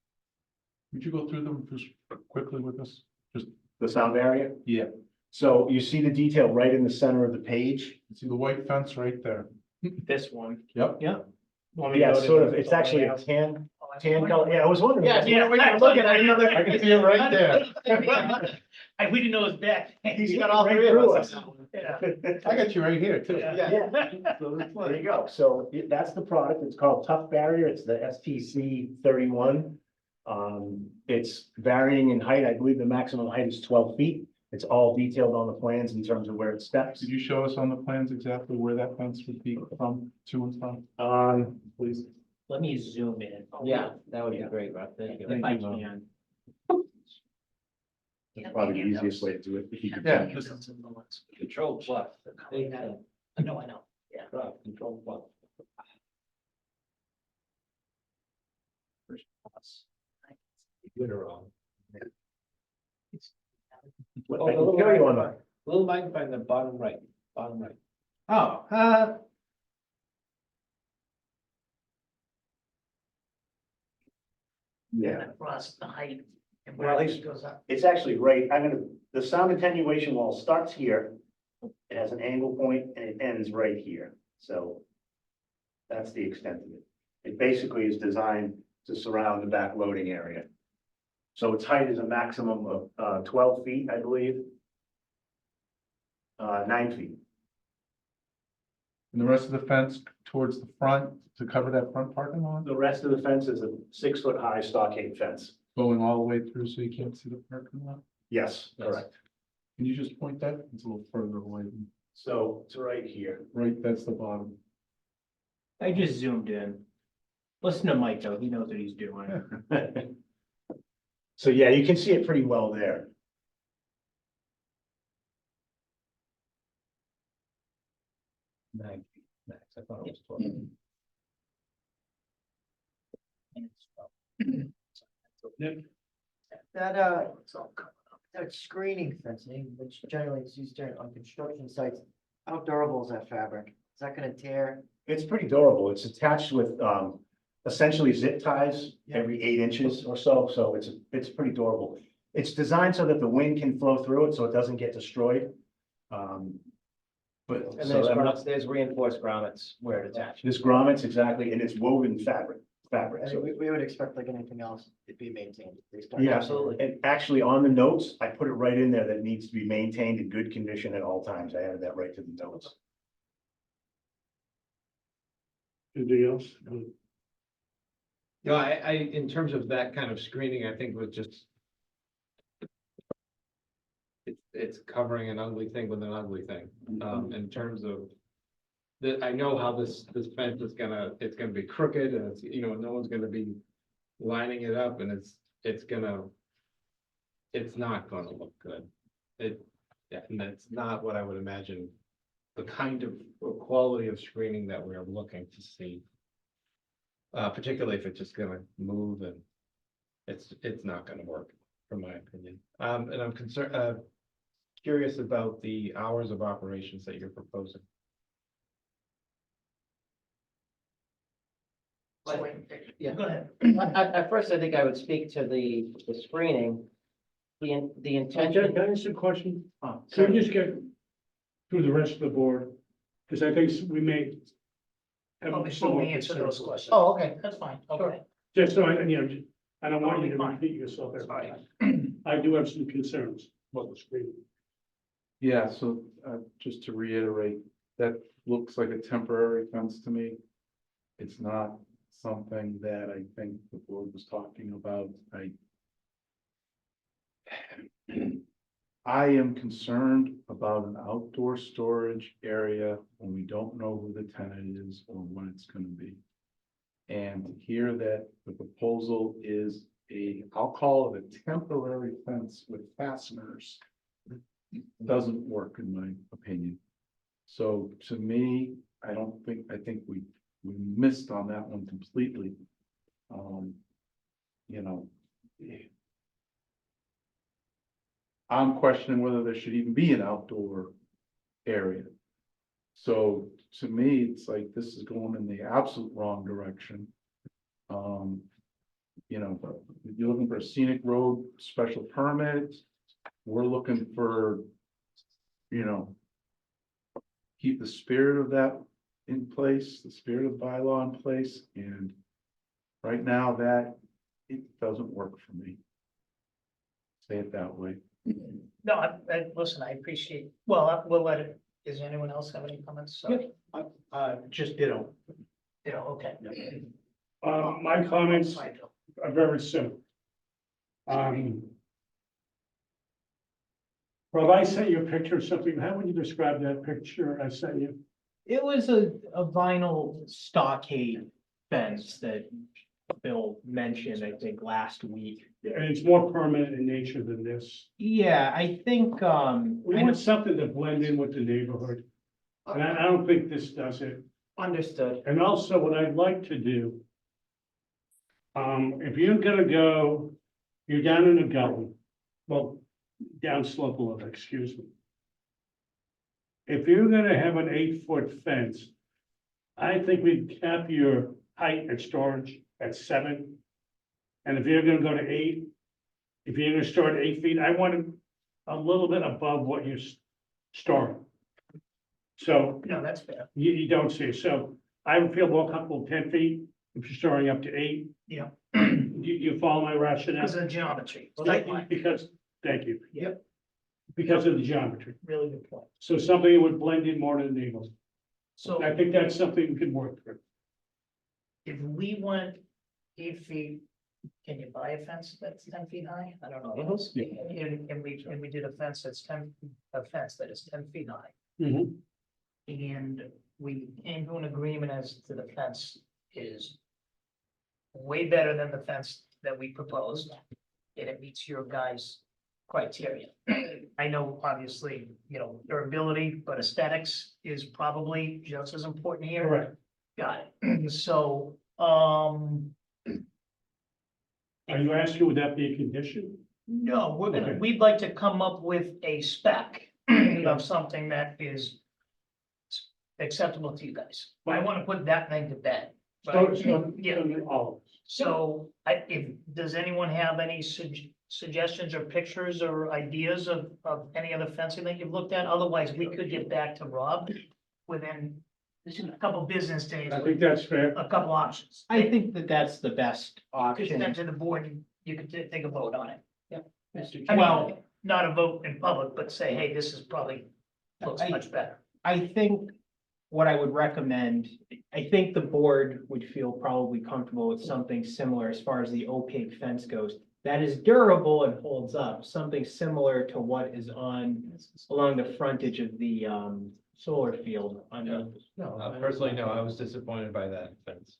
Would you go through them just quickly with us? Just, The sound barrier? yeah, So you see the detail right in the center of the page. see the white fence right there. This one. Yep. Yeah. Want me to Yeah, go it's to sort the- of, it's actually a tan, Tan color, yeah, I was wondering. Yeah, yeah, we were looking at another. I can see it right there. We didn't know it was back. He's got all right three of through us. us. Yeah. I got you right here too. Yeah. There you go. So that's the product. It's called Tough Barrier. It's the STC 31. It's varying in height. I believe the maximum height is 12 feet. It's all detailed on the plans in terms of where it steps. Could you show us on the plans exactly where that fence would be from, to and from, please? Let me zoom in. Yeah, that would be great, Rob. Thank you. Thank If I you, Rob. can. That's probably the easiest way to do it. If you could- Yeah. Control plus. I know. Yeah. Control plus. Good or wrong? What I can show you on the, Little magnify in the bottom right, oh, yeah. Across the height. And Well, where he's- it goes up. It's actually right. The sound attenuation wall starts here. It has an angle point and it ends right here. So that's the extent of it. It basically is designed to surround the back loading area. So its height is a maximum of 12 feet, I believe. 9 feet. And the rest of the fence towards the front to cover that front parking lot, The rest of the fence is a 6-foot high stockade fence. going all the way through so you can't see the parking lot? Yes, correct. Can you just point that? It's a little further away. So it's right here. Right, that's the bottom. I just zoomed in. Listen to Mike though, he knows what he's doing. So yeah, you can see it pretty well there. Max, I thought it was 12. That, that screening fencing, which generally is used on construction sites, how durable is that fabric? Is that gonna tear? It's pretty durable. It's attached with essentially zip ties every 8 inches or so, so it's pretty durable. It's designed so that the wind can flow through it, so it doesn't get destroyed. But And so there's reinforced grommets where it attaches. this grommets exactly, and it's woven fabric. I So mean, we would expect like anything else, it'd be maintained. based on- yeah, absolutely. And actually on the notes, I put it right in there that it needs to be maintained in good condition at all times. I added that right to the notes. Anything else? No, in terms of that kind of screening, I think was just. It's covering an ugly thing with an ugly thing, in terms of. I know how this fence is it's gonna be crooked and it's, no one's gonna be lining it up and it's not gonna look good. And that's not what I would imagine, the kind of or quality of screening that we're looking to see. Particularly if it's just gonna move and it's not gonna work, from my opinion. And I'm curious about the hours of operations that you're proposing. Yeah, go ahead. At first, I think I would speak to the screening. The intention. Can I ask you a question? Oh, Can we just get through the rest of the board? Because I think we may. have Oh, before somewhat we answer those concerns. questions. Oh, okay, that's fine, okay. Just so I don't want you to Fine. repeat yourself every Sorry. time. I do have some concerns about the screening. Yeah, so just to reiterate, that looks like a temporary fence to me. It's not something that I think the board was talking about. I am concerned about an outdoor storage area when we don't know who the tenant is or when it's gonna be. And to hear that the proposal is I'll call it a temporary fence with fasteners, doesn't work in my opinion. So to me, I think we missed on that one completely. I'm questioning whether there should even be an outdoor area. So to me, it's like this is going in the absolute wrong direction. You're looking for a scenic road special permit. We're looking for, keep the spirit of that in place, the spirit of the bylaw in place, and Right now, that, it doesn't work for me. Say it that way. No, listen, I appreciate, well, we'll let it, does anyone else have any comments? Sorry. Just ditto. Okay. My comments are very simple. Rob, I sent you a picture of something. How would you describe that picture I sent you? It was a vinyl stockade fence that Bill mentioned, I think, last week. And it's more permanent in nature than this. Yeah, I think, We want something to blend in with the neighborhood. And I don't think this does it. understood. And also what I'd like to do, if you're gonna go, you're down in a gully, well, down slope a little, excuse me. If you're gonna have an 8-foot fence, I think we'd cap your height and storage at 7. And if you're gonna go to 8, if you're gonna store at 8 feet, I want it a little bit above what you're storing. So No, that's fair. you don't see, so I would feel more comfortable 10 feet if you're storing up to 8. Yeah. You follow my rationale? Because of the geometry. Because, thank you. Yep. Because of the geometry. Really good point. So something that would blend in more to the neighborhood. So I think that's something we could work through. if we went 8 feet, can you buy a fence that's 10 feet high? I don't know. And we did a fence that's a fence that is 10 feet high. Mhm. And we came to an agreement as to the fence is way better than the fence that we proposed, and it meets your guys' criteria. I know, obviously, durability, but aesthetics is probably just as important here. Correct. Got it. So, Are you asking, would that be a condition? no, Okay. we'd like to come up with a spec of something that is acceptable to you guys. I want to put that thing to bed. So, Yeah. all. So does anyone have any suggestions or pictures or ideas of any other fencing that you've looked at? Otherwise, we could get back to Rob within a couple business days, I with think that's fair. a couple options. I think that that's the best You could send option. to the board, and you could take a vote on it. Mr. I Chairman. mean, not a vote in public, but say, hey, this is probably looks I- much better. I think what I would recommend, I think the board would feel probably comfortable with something similar as far as the opaque fence goes. That is durable and holds up, something similar to what is along the frontage of the solar field on the. No, personally, no, I was disappointed by that fence.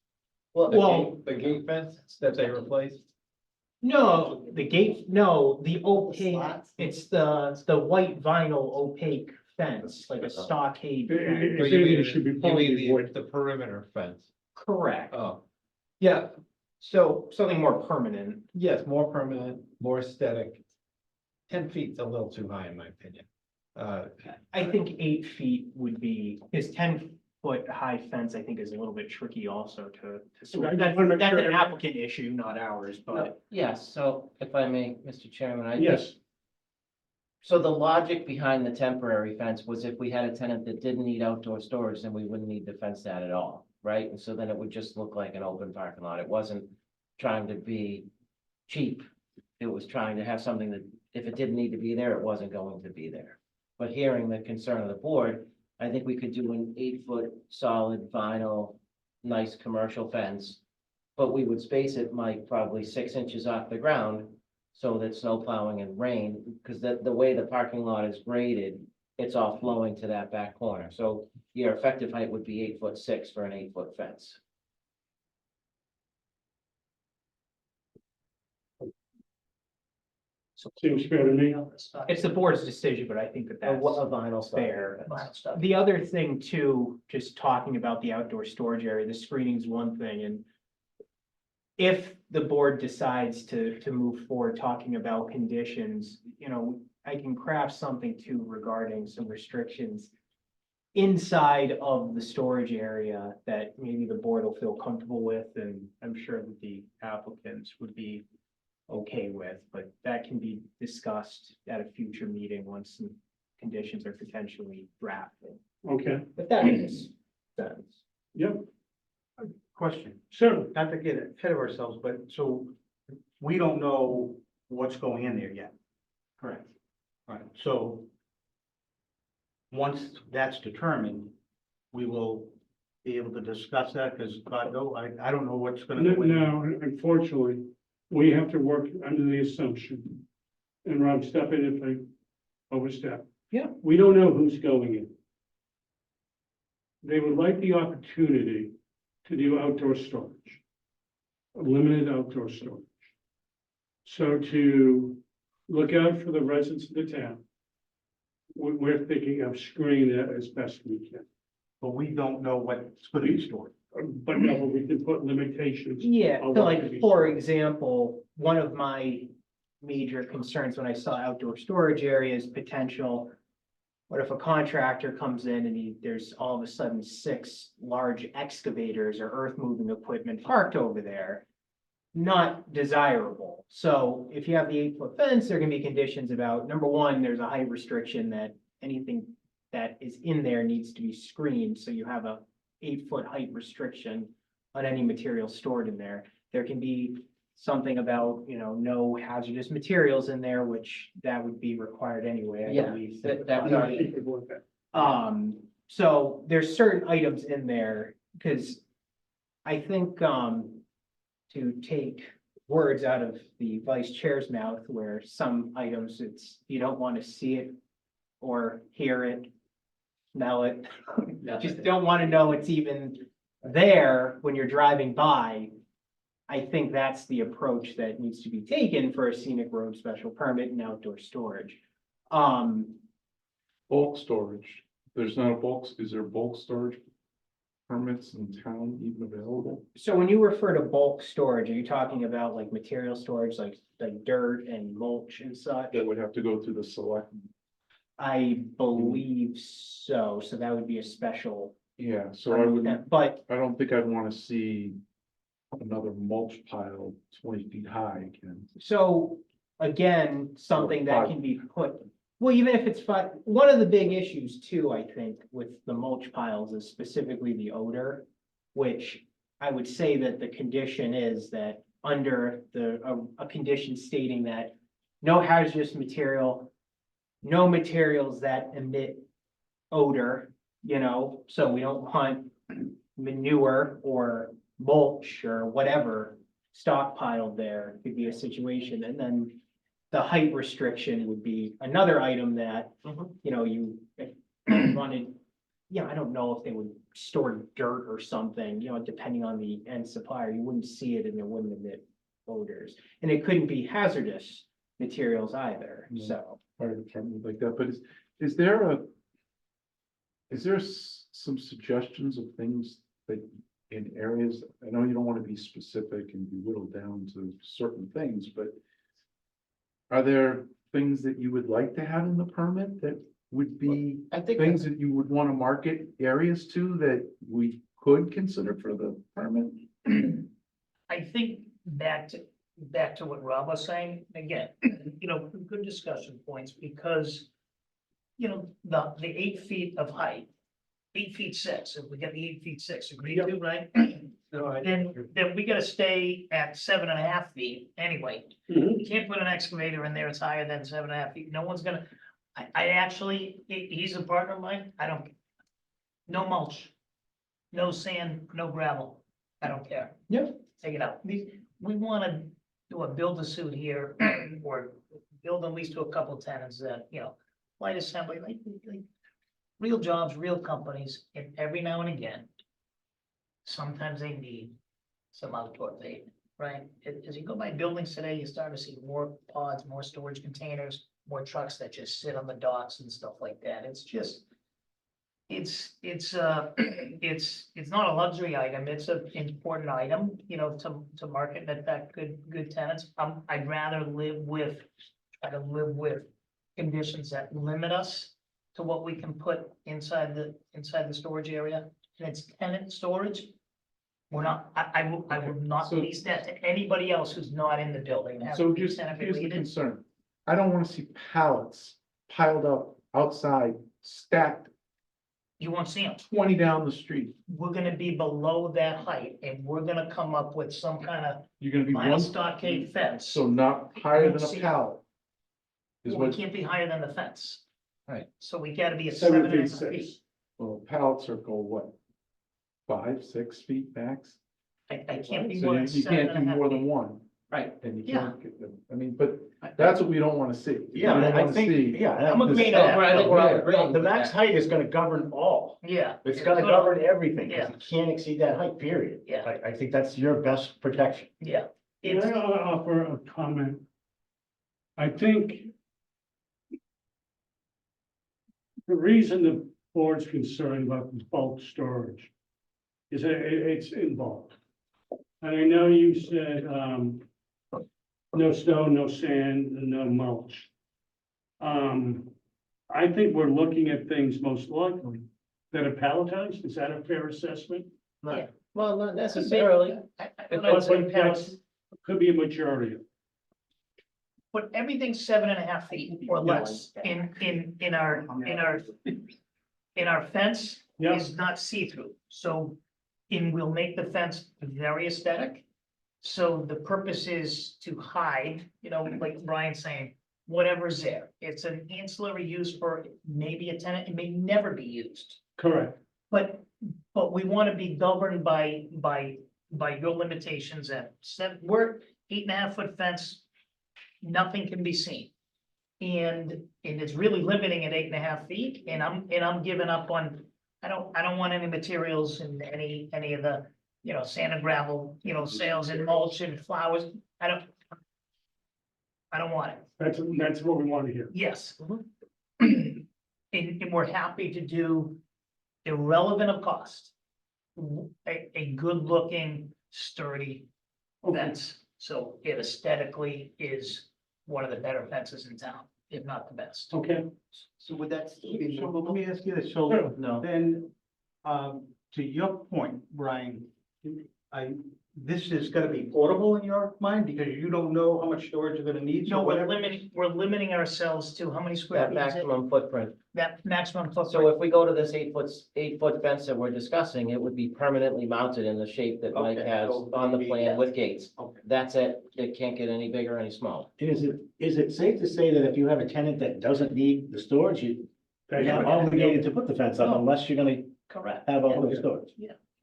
Well, The gate fence that they replaced. no, the opaque, it's the white vinyl opaque fence, like a stockade. fence. If anything, it should be probably wood. The perimeter fence. Correct. Oh, yeah, So something more permanent. yes, more permanent, more aesthetic. 10 feet's a little too high in my opinion. I think 8 feet would be, his 10-foot high fence, I think, is a little bit tricky also to. Okay, I just wanna make That's sure- an applicant issue, not ours, but. Yes, so if I may, Mr. Chairman, I think. Yes, So the logic behind the temporary fence was if we had a tenant that didn't need outdoor storage, then we wouldn't need to fence that at all, right? And so then it would just look like an open parking lot. It wasn't trying to be cheap. It was trying to have something that, if it didn't need to be there, it wasn't going to be there. But hearing the concern of the board, I think we could do an 8-foot solid vinyl, nice commercial fence. But we would space it, Mike, probably 6 inches off the ground so that snow plowing and rain, because the way the parking lot is graded, it's all flowing to that back corner. So your effective height would be 8'6" for an 8-foot fence. seems fair to me. It's the board's decision, but I think that A that's vinyl stuff. fair. Vinyl stuff. The other thing too, just talking about the outdoor storage area, the screening's one thing, and if the board decides to move forward talking about conditions, I can craft something too regarding some restrictions inside of the storage area that maybe the board will feel comfortable with, and I'm sure that the applicants would be okay with, but that can be discussed at a future meeting once some conditions are potentially drafted. Okay, If that makes sense. yep. Question, Certainly, not to get ahead of ourselves, but so we don't know what's going in there yet. Correct. Right, so once that's determined, we will be able to discuss that, because God, no, I don't know what's gonna go in. no, unfortunately, we have to work under the assumption, and Rob, step in if I overstep. Yeah. We don't know who's going in. They would like the opportunity to do outdoor storage, limited outdoor storage. So to look out for the residents of the town, we're thinking of screening that as best we can. But we don't know what's gonna be stored. But no, we can put limitations. Yeah, on so what can like, be for stored. example, one of my major concerns when I saw outdoor storage areas potential. What if a contractor comes in and there's all of a sudden 6 large excavators or earth moving equipment parked over there? Not desirable. So if you have the 8-foot fence, there can be conditions about, number one, there's a height restriction that anything that is in there needs to be screened, so you have a 8-foot height restriction on any material stored in there. There can be something about, no hazardous materials in there, which that would be required anyway, I Yeah, believe. that was already. So there's certain items in there, because I think, to take words out of the vice chair's mouth, where some items, you don't want to see it or hear it, smell it. Just don't want to know it's even there when you're driving by. I think that's the approach that needs to be taken for a scenic road special permit and outdoor storage. Bulk storage, there's not a bulk, is there bulk storage permits in town even available? So when you refer to bulk storage, are you talking about like material storage, like dirt and mulch and such? That would have to go through the select. I believe so, so that would be a special. Yeah, so I wouldn't, But I don't think I'd want to see another mulch pile 20 feet high again. so, again, something that can be put, well, even if it's one of the big issues too, I think, with the mulch piles is specifically the odor, which I would say that the condition is that under a condition stating that no hazardous material, no materials that emit odor, so we don't want manure or mulch or whatever stockpiled there. Could be a situation, and then the height restriction would be another item that, you wanted, I don't know if they would store dirt or something, depending on the end supplier, you wouldn't see it and it wouldn't emit odors. And it couldn't be hazardous materials either, so. Fire department like that, but is there some suggestions of things that in areas, I know you don't want to be specific and be whittled down to certain things, but are there things that you would like to have in the permit that would be I think things that you would want to market areas to that we could consider for the permit? I think back to what Rob was saying, again, good discussion points, because the 8 feet of height, 8 feet 6, if we get the 8 feet 6 agreed to, right? Then we gotta stay at 7.5 feet anyway. You can't put an excavator in there, it's higher than 7.5 feet, no one's gonna, I actually, he's a partner of mine, I don't. No mulch, no sand, no gravel, I don't care. Yeah. Take it out, we wanna do a build-a-suit here, or build at least to a couple tenants that, light assembly, like real jobs, real companies, and every now and again, sometimes they need some outdoor bait, right? As you go by buildings today, you start to see more pods, more storage containers, more trucks that just sit on the docks and stuff like that. It's just, it's not a luxury item. It's an important item, to market and attract good tenants. I'd rather try to live with conditions that limit us to what we can put inside the storage area. And it's tenant storage. We're not, I will not lease that to anybody else who's not in the building. It has to So be just, tenant here's the related. concern. I don't want to see pallets piled up outside, stacked You won't see them. 20 down the street. We're gonna be below that height and we're gonna come up with some kind of You're gonna be vinyl one, stockade fence. so not higher than See. a pallet. Is We what, can't be higher than the fence. Right. So we gotta be at 7 7.5 feet feet. 6. well, pallets are go what? 5, 6 feet max? I can't be So more you than you seven can't and do a half more than feet. one, Right, and you Yeah. can't get them, I mean, but that's what we don't wanna see. Yeah, We don't I wanna think, see yeah. I'm this- agreeing on that. I think we're all Yeah. agreeing. The with max that. height is gonna govern all. yeah. It's gonna govern everything, Yeah. because you can't exceed that height, period. Yeah. I think that's your best protection. Yeah. Can It's, I offer a comment? I think the reason the board's concerned about the bulk storage is that it's in bulk. And I know you said, no snow, no sand, and no mulch. I think we're looking at things most likely that are palletized. Is that a fair assessment? Well, not necessarily. I don't know, it's in But pallets. that's- Could be a majority of it. But everything's 7.5 feet or less in our fence Yeah. is not see-through. So, and we'll make the fence very aesthetic. So the purpose is to hide, like Brian's saying, whatever's there. It's an ancillary use for maybe a tenant, it may never be used. Correct. But we want to be governed by your limitations at we're 8.5 foot fence. Nothing can be seen. And it's really limiting at 8.5 feet and I'm giving up on, I don't want any materials and any of the, sand and gravel, sales and mulch and flowers. I don't want it. That's what we want to hear. Yes. And we're happy to do irrelevant of cost. A good looking sturdy fence, so it aesthetically is one of the better fences in town, if not the best. Okay. So would that, so let me ask you this, so Sure. No. then, to your point, Brian, this is gonna be portable in your mind, because you don't know how much storage you're gonna need, so No, whatever. we're limiting ourselves to how many square That feet is it? maximum footprint. That maximum So footprint. if we go to this 8 foot fence that we're discussing, it would be permanently mounted in the shape that Mike Okay, has so on the maybe- plan with gates. Okay. That's it. It can't get any bigger, any smaller. Is it safe to say that if you have a tenant that doesn't need the storage, you're That's not right. obligated to put the fence up No. unless you're gonna Correct. have all Yeah. the storage?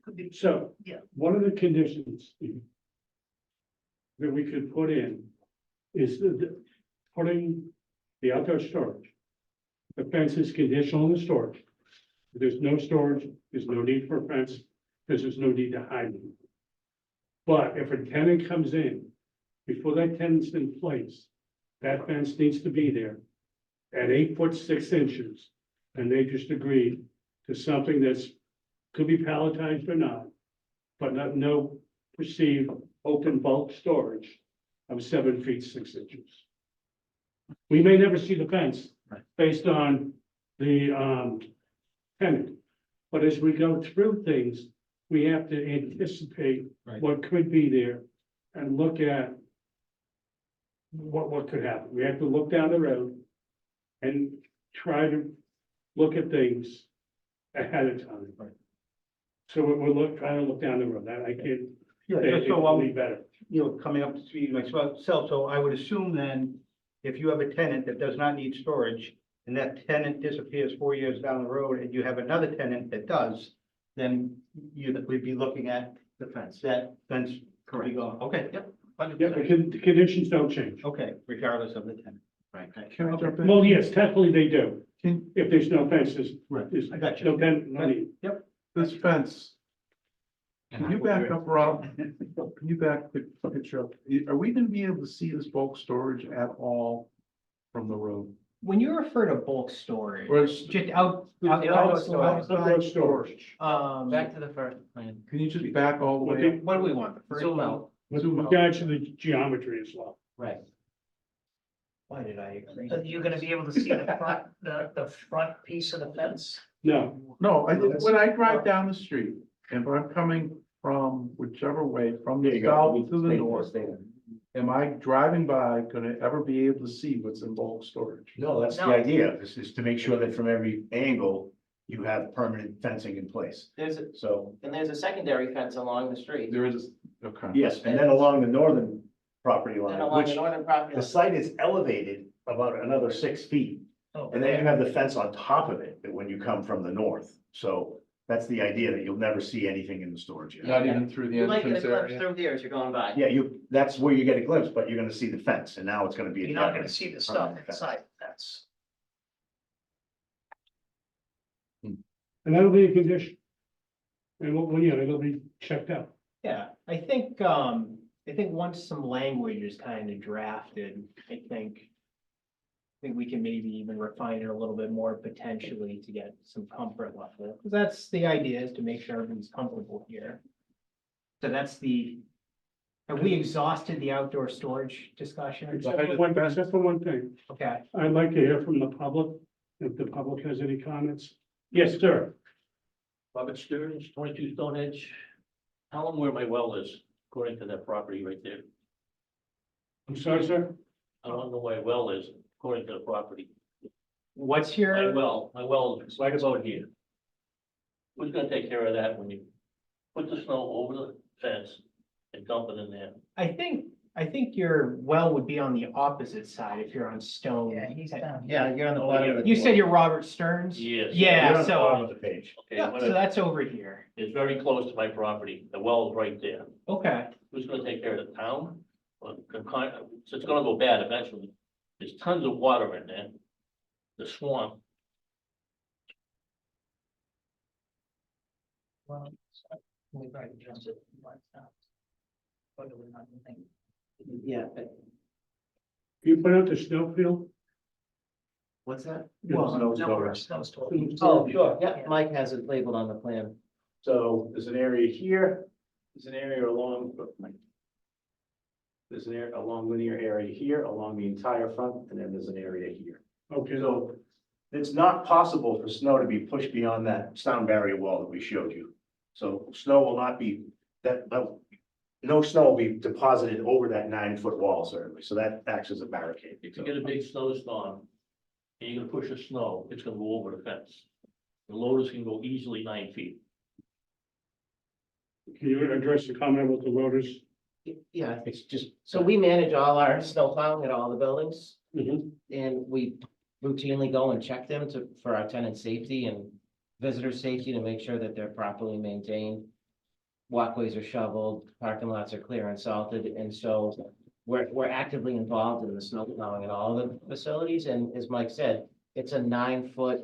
Could be, So. Yeah. One of the conditions that we could put in is putting the outdoor storage. The fence is conditional in the storage. If there's no storage, there's no need for a fence, because there's no need to hide them. But if a tenant comes in, before that tenant's in place, that fence needs to be there at 8 foot 6 inches. And they just agreed to something that's, could be palletized or not, but no perceived open bulk storage of 7 feet 6 inches. We may never see the fence based on the tenant. But as we go through things, we have to anticipate what could be there and look at what could happen. We have to look down the road and try to look at things ahead of time. So we're trying to look down the road. That I can't Yeah, say just it so any better. coming up to speed myself, so I would assume then, if you have a tenant that does not need storage, and that tenant disappears 4 years down the road, and you have another tenant that does, then we'd be looking at The fence. that fence could be gone. Okay, yep. Yeah, the conditions don't change. Okay, regardless of the tenant. Right. Can I jump in? Well, yes, technically they do. Can- If there's no fences. Right, there's I got you. No need. This fence, can you back up, Rob? Can you back the picture up? Are we gonna be able to see this bulk storage at all from the road? When you refer to bulk storage, Or is- just Outdoor storage. back to the first plan. Can you just back all the way up? What do we want? The first Zoom out. With Zoom out. regards to the geometry as well. Right. Why did I agree? Are you gonna be able to see the front piece of the fence? No, No, when I drive down the street, and if I'm coming from whichever way, from the south to the north, am I driving by gonna ever be able to see what's in bulk storage? No, that's the No. idea, is to make sure that from every angle, you have permanent fencing in place. There's, a- So, and there's a secondary fence along the street. There is, okay. yes, and then along the northern property And line, along the which northern property the line. site is elevated about another 6 feet. Oh, And then you have the fence on top of it when you come from the north. So that's the idea, that you'll never see anything in the storage area. Not even through the You might get a entrance glimpse area? through here as you're going by. Yeah, that's where you get a glimpse, but you're gonna see the fence, and now it's gonna be. a You're not gonna definite see the stuff permanent fence. inside, that's. And that'll be a condition. And it'll be checked out. Yeah, I think once some language is kind of drafted, I think we can maybe even refine it a little bit more potentially to get some comfort level. Because that's the idea, is to make sure everybody's comfortable here. So have we exhausted the outdoor storage discussion? Except for one thing. Okay. I'd like to hear from the public, if the public has any comments. Yes, sir. Robert Stearns, 22 Stonehenge. Tell them where my well is, according to that property right there. I'm sorry, sir. I want to know where my well is, according to the property. What's your? My well is right about here. Who's gonna take care of that when you put the snow over the fence and dump it in there? I think your well would be on the opposite side if you're on Stone. Yeah, he's down. Yeah, you're on the Oh, bottom. yeah. You said you're Robert Stearns? Yes. Yeah, You're on the bottom so, of the page. Okay, yeah, what so if- that's over here. it's very close to my property. The well is right there. Okay. Who's gonna take care of the town? Or so it's gonna go bad eventually. There's tons of water in there. The swamp. Well, we've already addressed it. But we're not thinking. Yeah. You put out the snowfield? What's that? Well, No, we're snow storage. Oh, sure. Yeah, Mike has it labeled on the plan. So there's an area here, there's an area along. There's an area, a long linear area here, along the entire front, and then there's an area here. Okay, So it's not possible for snow to be pushed beyond that sound barrier wall that we showed you. So snow will not be, no snow will be deposited over that 9-foot wall certainly, so that acts as a barricade. If you get a big snowstorm and you're gonna push the snow, it's gonna go over the fence. The loaders can go easily 9 feet. can you address the comment about the loaders? Yeah, It's just, so we manage all our snow plowing at all the buildings. Mhm. And we routinely go and check them for our tenant safety and visitor safety to make sure that they're properly maintained. Walkways are shoveled, parking lots are clear and salted, and so we're actively involved in the snow plowing at all of the facilities, and as Mike said, it's a 9-foot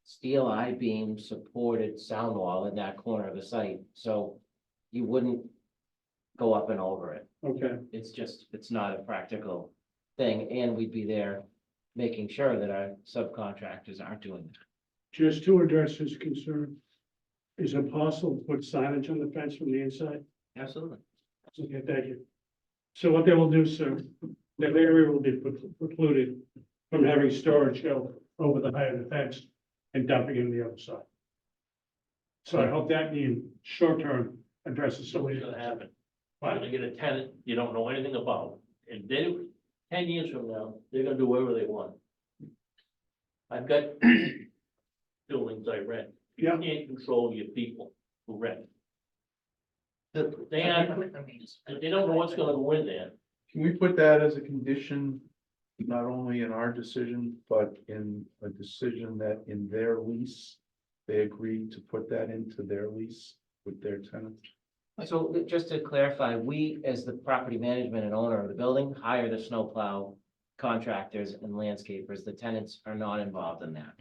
steel I-beam supported sound wall in that corner of the site, so you wouldn't go up and over it. Okay, It's not a practical thing, and we'd be there making sure that our subcontractors aren't doing that. just to address his concern. Is it possible to put signage on the fence from the inside? Absolutely. Okay, thank you. So what they will do, sir, that area will be precluded from having storage go over the height of the fence and dumping in the other side. So I hope that in short term addresses So some of what's the gonna happen? You're gonna get a tenant you don't know anything about, and then 10 years from now, they're gonna do whatever they want. I've got buildings I rent. You Yeah. can't control your people who rent. The- They don't know what's gonna go in there. Can we put that as a condition, not only in our decision, but in a decision that in their lease, they agreed to put that into their lease with their tenant? So just to clarify, we, as the property management and owner of the building, hire the snowplow contractors and landscapers. The tenants are not involved in that.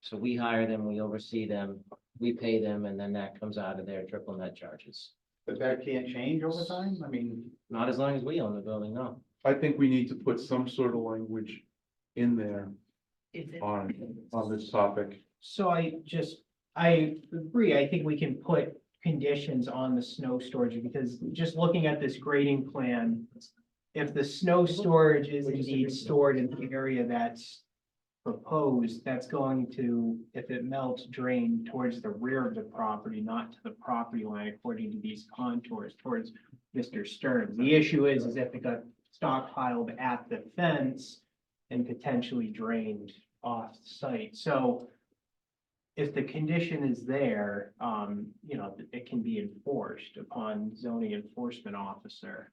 So we hire them, we oversee them, we pay them, and then that comes out of their triple net charges. But that can't change over time? I mean, Not as long as we own the building, no. I think we need to put some sort of language in there If it- on this topic. So I agree. I think we can put conditions on the snow storage because just looking at this grading plan, if the snow storage is indeed stored in the area that's proposed, that's going to, if it melts, drain towards the rear of the property, not to the property line according to these contours towards Mr. Stearns. The issue is if it got stockpiled at the fence and potentially drained off site. So if the condition is there, it can be enforced upon zoning enforcement officer.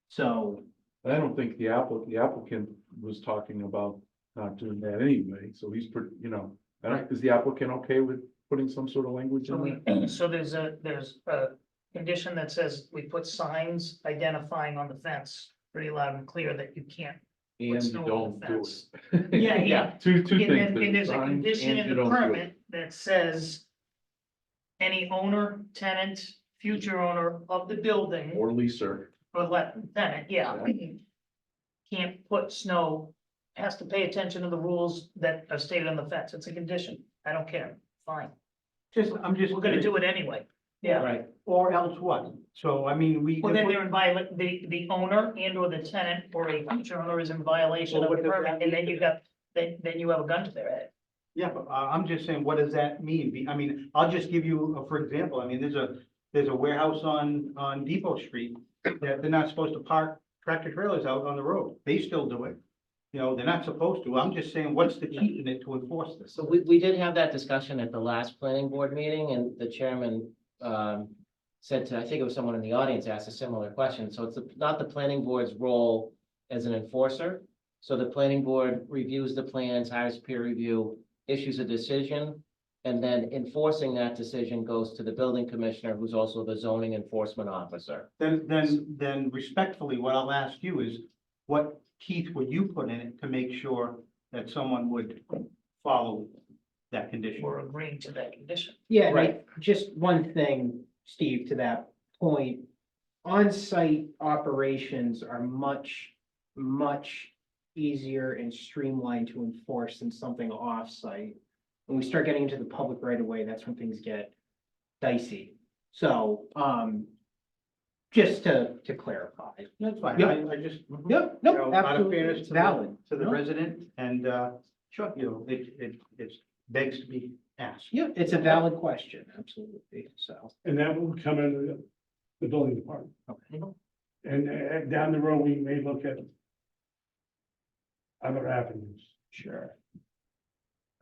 So, I don't think the applicant was talking about not doing that anyway, so he's pretty, is the applicant okay with putting some sort of language So in there? so there's a condition that says we put signs identifying on the fence pretty loud and clear that you can't. And you snow on the don't do fence. it. Yeah. Two And things. and there's a signs condition and in you the don't do it. permit that says any owner, tenant, future owner of the building Or leaser. or tenant, can't put snow, has to pay attention to the rules that are stated on the fence. It's a condition. I don't care. Fine. I'm just. We're gonna do it anyway. Yeah. Right, or else what? So, I mean, Well, then they're in violation, the owner and or the tenant or a future owner is in violation Well, of what the does permit, that and then mean? you got, then you have a gun to their head. Yeah, but I'm just saying, what does that mean? I mean, I'll just give you, for example, I mean, there's a warehouse on Depot Street that they're not supposed to park tractor trailers out on the road. They still do it. They're not supposed to. I'm just saying, what's the key in it to enforce this? So we did have that discussion at the last planning board meeting, and the chairman said to, I think it was someone in the audience asked a similar question. So it's not the planning board's role as an enforcer. So the planning board reviews the plans, hires peer review, issues a decision, and then enforcing that decision goes to the building commissioner, who's also the zoning enforcement officer. Then respectfully, what I'll ask you is, what teeth would you put in it to make sure that someone would follow that condition? Or agreeing to that condition. yeah, Right. just one thing, Steve, to that point. On-site operations are much easier and streamlined to enforce than something off-site. When we start getting into the public right of way, that's when things get dicey. So, just to clarify. That's fine. Yep. I just. Yep, you no, know, out of absolutely, fairness it's to valid. To the No. resident and, sure, it begs to be asked. Yeah, it's a valid question, absolutely, so. And that will come into the building department. Okay. And down the road, we may look at other avenues. Sure.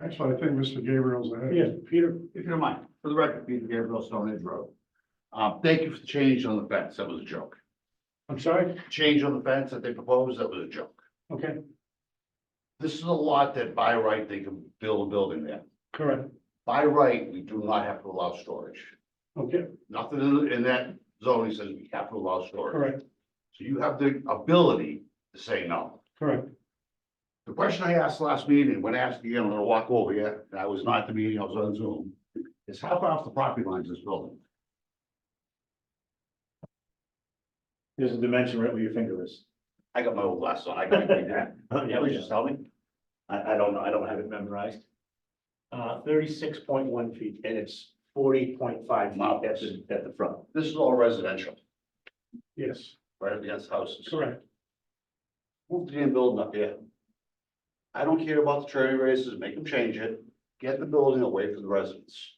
Actually, I think Mr. Gabriel's ahead. Yes, Peter, If you don't mind, for the record, Peter Gabriel, Stone Edge Road. Thank you for the change on the fence. That was a joke. I'm sorry? Change on the fence that they proposed, that was a joke. Okay, This is a lot that by right, they can build a building there. correct. By right, we do not have to allow storage. Okay, Nothing in that zoning says we have to allow storage. correct, So you have the ability to say no. correct. The question I asked last meeting, when asked again, I'm gonna walk over here, and I was not at the meeting, I was on Zoom, is how far off the property line is this building? There's a dimension right where your finger is. I got my old glasses on, I can't read that. Yeah, Please just tell me. I don't know, I don't have it memorized. 36.1 feet, and it's 40.5 feet at the front. This is all residential, Yes, right against houses. correct. Move the damn building up here. I don't care about the trailer races, make them change it, get the building away from the residents.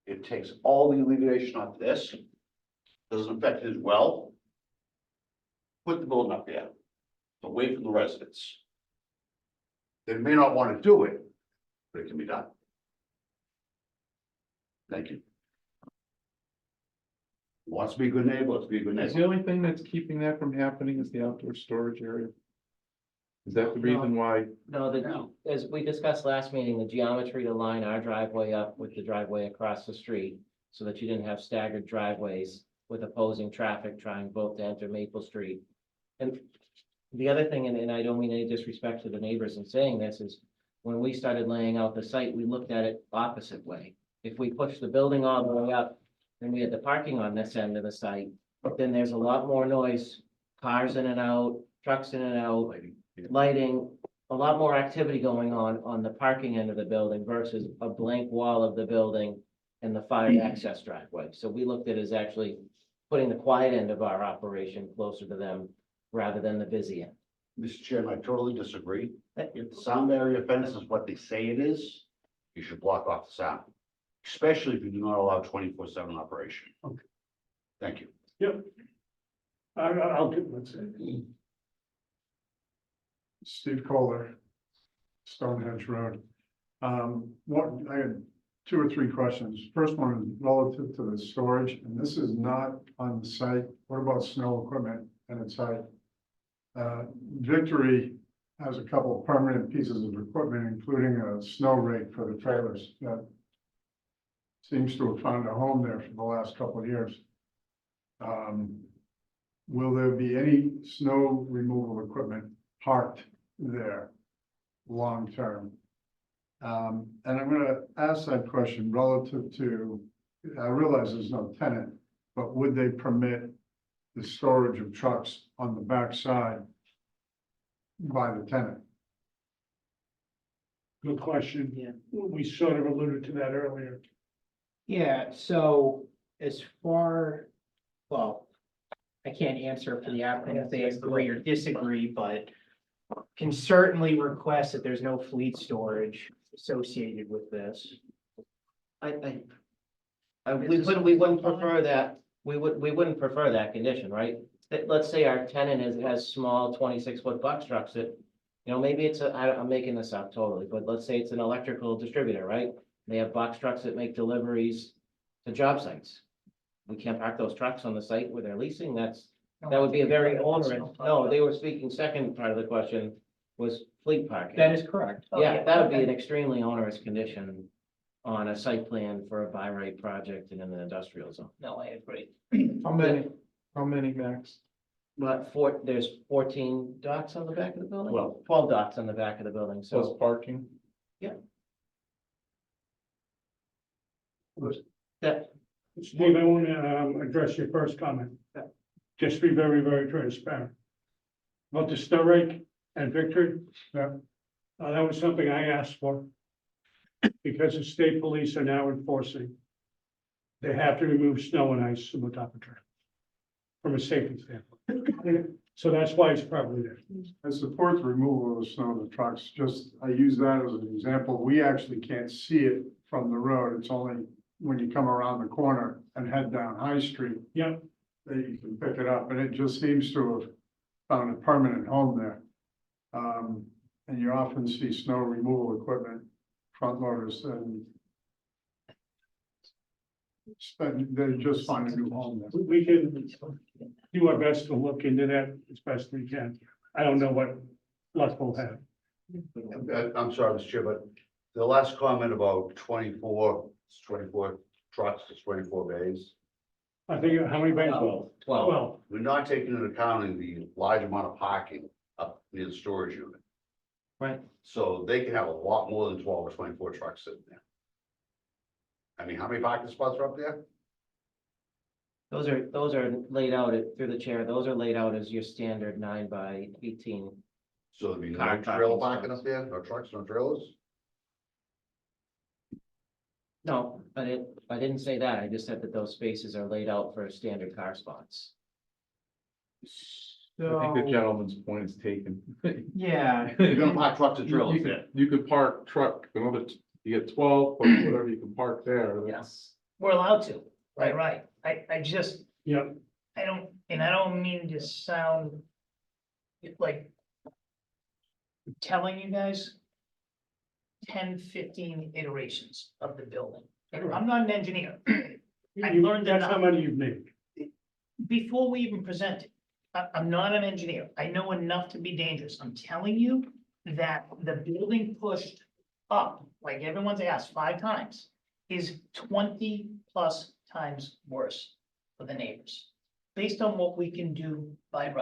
It takes all the alleviation off this, doesn't affect his well. Put the building up here, away from the residents. They may not want to do it, but it can be done. Thank you. Wants to be a good neighbor, let's be a good Is neighbor. the only thing that's keeping that from happening is the outdoor storage area? Is that the reason why? No, as we discussed last meeting, the geometry to line our driveway up with the driveway across the street, so that you didn't have staggered driveways with opposing traffic trying both to enter Maple Street. And the other thing, and I don't mean any disrespect to the neighbors in saying this, is when we started laying out the site, we looked at it opposite way. If we push the building all the way up, then we had the parking on this end of the site, but then there's a lot more noise, cars in and out, trucks in and out, lighting, a lot more activity going on the parking end of the building versus a blank wall of the building and the fire access driveway. So we looked at it as actually putting the quiet end of our operation closer to them rather than the busy end. Mr. Chairman, I totally disagree. If the sound barrier fence is what they say it is, you should block off the sound. Especially if you do not allow 24/7 operation. Okay. Thank you. Yep. I'll get, let's say, Steve Kohler, Stonehenge Road. I had two or three questions. First one is relative to the storage, and this is not on the site. What about snow equipment and its height? Victory has a couple of permanent pieces of equipment, including a snow rake for the trailers that seems to have found a home there for the last couple of years. Will there be any snow removal equipment parked there long-term? And I'm gonna ask that question relative to, I realize there's no tenant, but would they permit the storage of trucks on the backside by the tenant? Good question. Yeah. We sort of alluded to that earlier. Yeah, so as far, well, I can't answer for the applicant if they agree or disagree, but can certainly request that there's no fleet storage associated with this. we wouldn't prefer that, we wouldn't prefer that condition, right? Let's say our tenant has small 26-foot box trucks that, maybe it's I'm making this up totally, but let's say it's an electrical distributor, right? They have box trucks that make deliveries to job sites. We can't park those trucks on the site where they're leasing, that would be a very onerous, no, they were speaking, second part of the question was fleet parking. That is correct. Yeah, that would be an extremely onerous condition on a site plan for a by right project in an industrial zone. No, I agree. How many max? But there's 14 docks on the back of the building? Well- 12 docks on the back of the building, so. Parking? That, Steve, I want to address your first comment. Just be very, very transparent. About the snow rake and Victory, that was something I asked for. Because the state police are now enforcing. They have to remove snow and ice from the top of trail. From a safety standpoint. So that's why it's probably there. I support the removal of the snow in the trucks, I use that as an example. We actually can't see it from the road. It's only when you come around the corner and head down High Street. Yep. That you can pick it up, and it just seems to have found a permanent home there. And you often see snow removal equipment, front loaders, and they just find a new home there. We can do our best to look into that as best we can. I don't know what luck we'll have. I'm sorry, Mr. Chair, but the last comment about 24 trucks, it's 24 bays. I think, how many bays? 12. Well, We're not taking into account the large amount of parking up near the storage unit. Right. So they can have a lot more than 12 or 24 trucks sitting there. I mean, how many parking spots are up there? those are laid out through the chair, those are laid out as your standard 9 by 18. So there'd be no Car trailer parking parking spots. up there, no trucks, no trailers? No, I didn't say that, I just said that those spaces are laid out for standard car spots. I think the gentleman's point is taken. Yeah. You're gonna park trucks and trailers You there. could, you could park truck, you get 12, but whatever you can park there. Yes. We're allowed to, right. I just, yeah, I don't mean to sound like telling you guys 10, 15 iterations of the building. I'm not an engineer. I learned that's how enough many you've made. before we even present it. I'm not an engineer. I know enough to be dangerous. I'm telling you that the building pushed up, like everyone's asked 5 times, is 20+ times worse for the neighbors. Based on what we can do by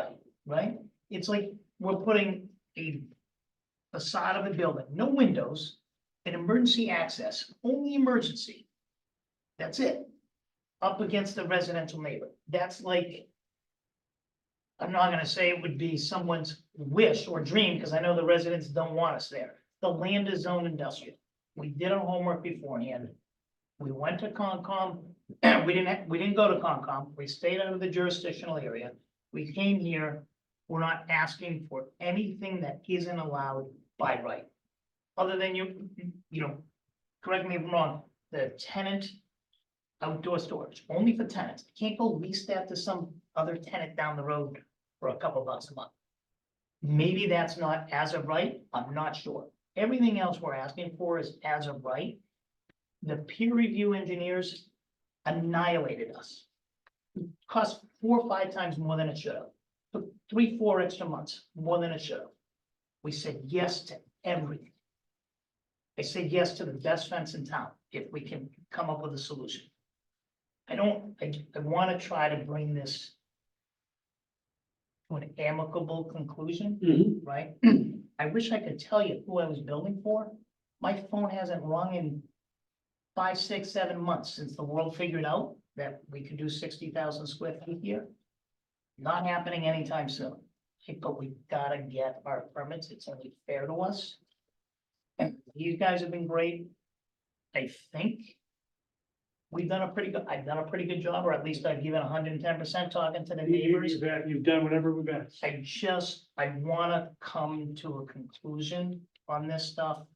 right? It's like we're putting a facade of a building, no windows, an emergency access, only emergency. That's it. Up against the residential neighbor. That's like, I'm not gonna say it would be someone's wish or dream, because I know the residents don't want us there. The land is zone industrial. We did our homework beforehand. We went to Concom. We didn't go to Concom. We stayed out of the jurisdictional area. We came here. We're not asking for anything that isn't allowed by right. Other than correct me if I'm wrong, the tenant outdoor storage, only for tenants. I can't go lease that to some other tenant down the road for a couple bucks a month. Maybe that's not as of right, I'm not sure. Everything else we're asking for is as of right. the peer review engineers annihilated us. Cost 4 or 5 times more than it should have. Took 3, 4 extra months, more than it should have. We said yes to everything. I said yes to the best fence in town, if we can come up with a solution. I want to try to bring this to an amicable conclusion, Mhm. right? I wish I could tell you who I was building for. My phone hasn't rung in 5, 6, 7 months since the world figured out that we could do 60,000 square feet here. Not happening anytime soon. Okay, but we gotta get our permits. It's only fair to us. And you guys have been great. I think I've done a pretty good job, or at least I've given 110% talking to the neighbors. You've done whatever we've asked. I wanna come to a conclusion on this stuff.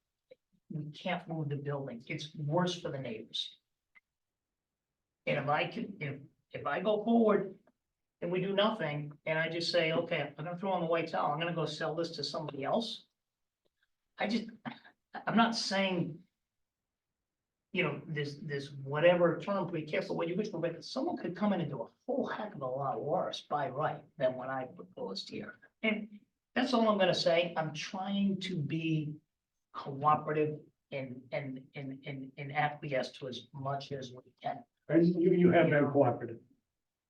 We can't move the building. It's worse for the neighbors. And if I go forward and we do nothing, and I just say, okay, I'm gonna throw on the white towel, I'm gonna go sell this to somebody else. I'm not saying, this whatever term, be careful what you wish for, but someone could come in and do a whole heck of a lot worse by right than what I proposed here. And that's all I'm gonna say. I'm trying to be cooperative and acquiesce to as much as we can. And you have been cooperative.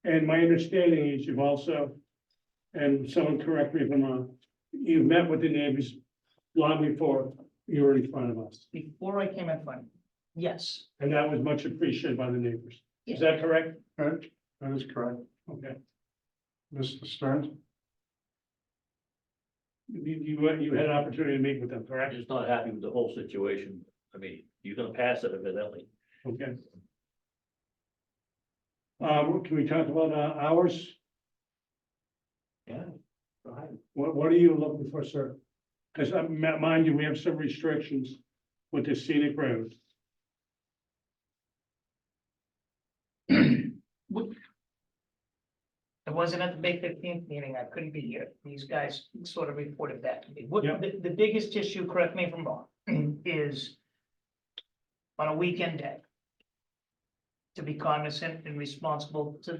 And my understanding is you've also, and someone correct me if I'm wrong, you've met with the neighbors long before you were in front of us. Before I came in front, yes. And that was much appreciated by the neighbors. Is that correct? That is correct. Okay. Mr. Stearns? You had an opportunity to meet with them, I'm correct? just not happy with the whole situation. I mean, you're gonna pass it evidently. Okay. Can we talk about hours? Yeah. Go ahead. What are you looking for, sir? Because mind you, we have some restrictions with the scenic road. I wasn't at the May 15th meeting. I couldn't be here. These guys sort of reported that to me. Yeah. The biggest issue, correct me if I'm wrong, is on a weekend day, to be cognizant and responsible to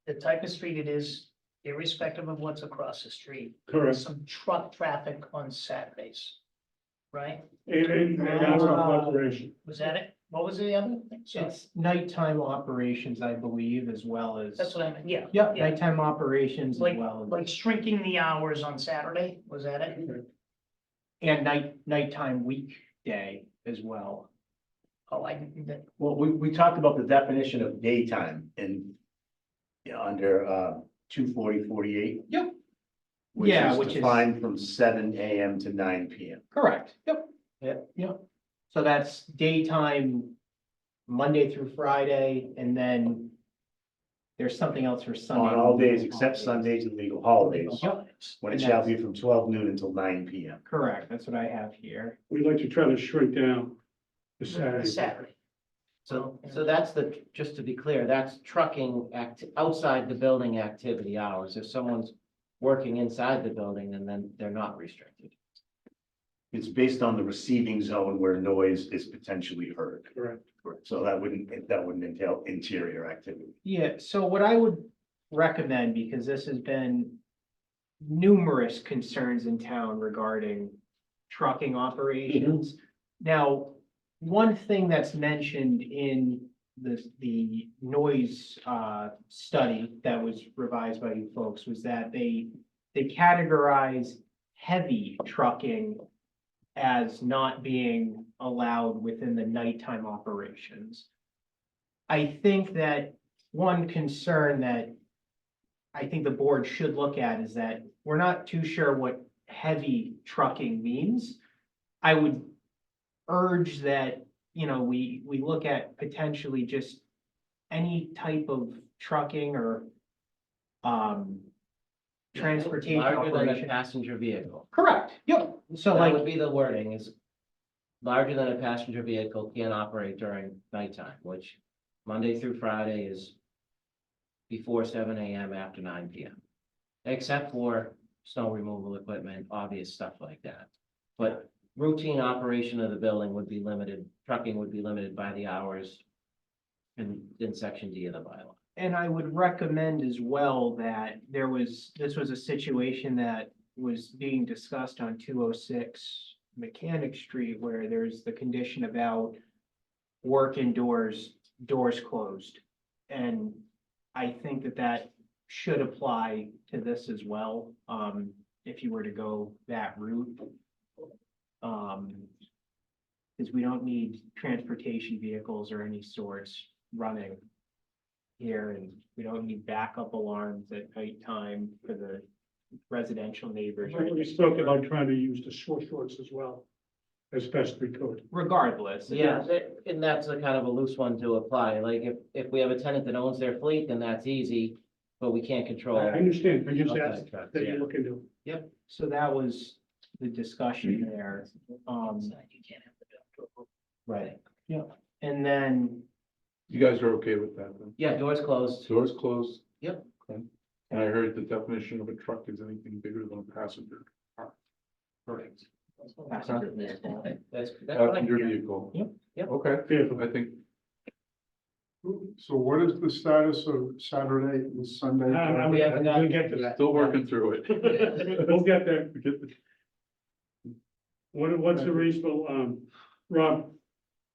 the type of street it is, irrespective of what's across the street. Correct. Some truck traffic on Saturdays, right? And hours of operation. Was that it? What was the other thing? Sorry. It's nighttime operations, I believe, as well as. That's what I meant, yeah. Yeah, Yeah. nighttime operations as Like, well. like shrinking the hours on Saturday, was that it? And nighttime weekday as well. Oh, I didn't, Well, we talked about the definition of daytime in, under, 240-48. Yep. Which Yeah, is which is- defined from 7 AM to 9 PM. Correct, yep, yep. So that's daytime, Monday through Friday, and then there's something else for Sunday. On all days except Sundays and legal holidays, Yep. when it And shall be that's- from 12 noon until 9 PM. Correct, that's what I have here. We'd like to try to shrink down the Saturday. Saturday. So that's just to be clear, that's trucking outside the building activity hours. If someone's working inside the building, and then they're not restricted. It's based on the receiving zone where noise is potentially heard. Correct. So that wouldn't entail interior activity. Yeah, so what I would recommend, because this has been numerous concerns in town regarding trucking operations. Now, one thing that's mentioned in the noise study that was revised by you folks was that they categorize heavy trucking as not being allowed within the nighttime operations. I think that one concern that I think the board should look at is that we're not too sure what heavy trucking means. I would urge that, we look at potentially just any type of trucking or transportation Larger than a operation. passenger vehicle. Correct, yep. So That like, would be the wording is larger than a passenger vehicle can operate during nighttime, which Monday through Friday is before 7 AM after 9 PM. Except for snow removal equipment, obvious stuff like that. But routine operation of the building would be limited, trucking would be limited by the hours in section D of the bylaw. And I would recommend as well that this was a situation that was being discussed on 206 Mechanic Street, where there's the condition about work indoors, doors closed. And I think that should apply to this as well, if you were to go that route. Because we don't need transportation vehicles or any sorts running here, and we don't need backup alarms at nighttime for the residential neighbors. We spoke about trying to use the shorts as well, as best we could. Regardless. Yeah, and that's a kind of a loose one to apply, like if we have a tenant that owns their fleet, then that's easy, but we can't control. I understand, I just outside asked trucks, that yeah. you look into. So that was the discussion there. You can't have the door. Right, And then, You guys are okay with that then? yeah, doors closed. Doors closed? Yep. Okay. And I heard the definition of a truck is anything bigger than a passenger. Correct. passenger vehicle. That's Passenger fine. vehicle. Yep. Okay, I think, So what is the status of Saturday and Sunday? We haven't got- We'll get to that. still working through it. We'll get there. Get the- What's the reasonable, Rob?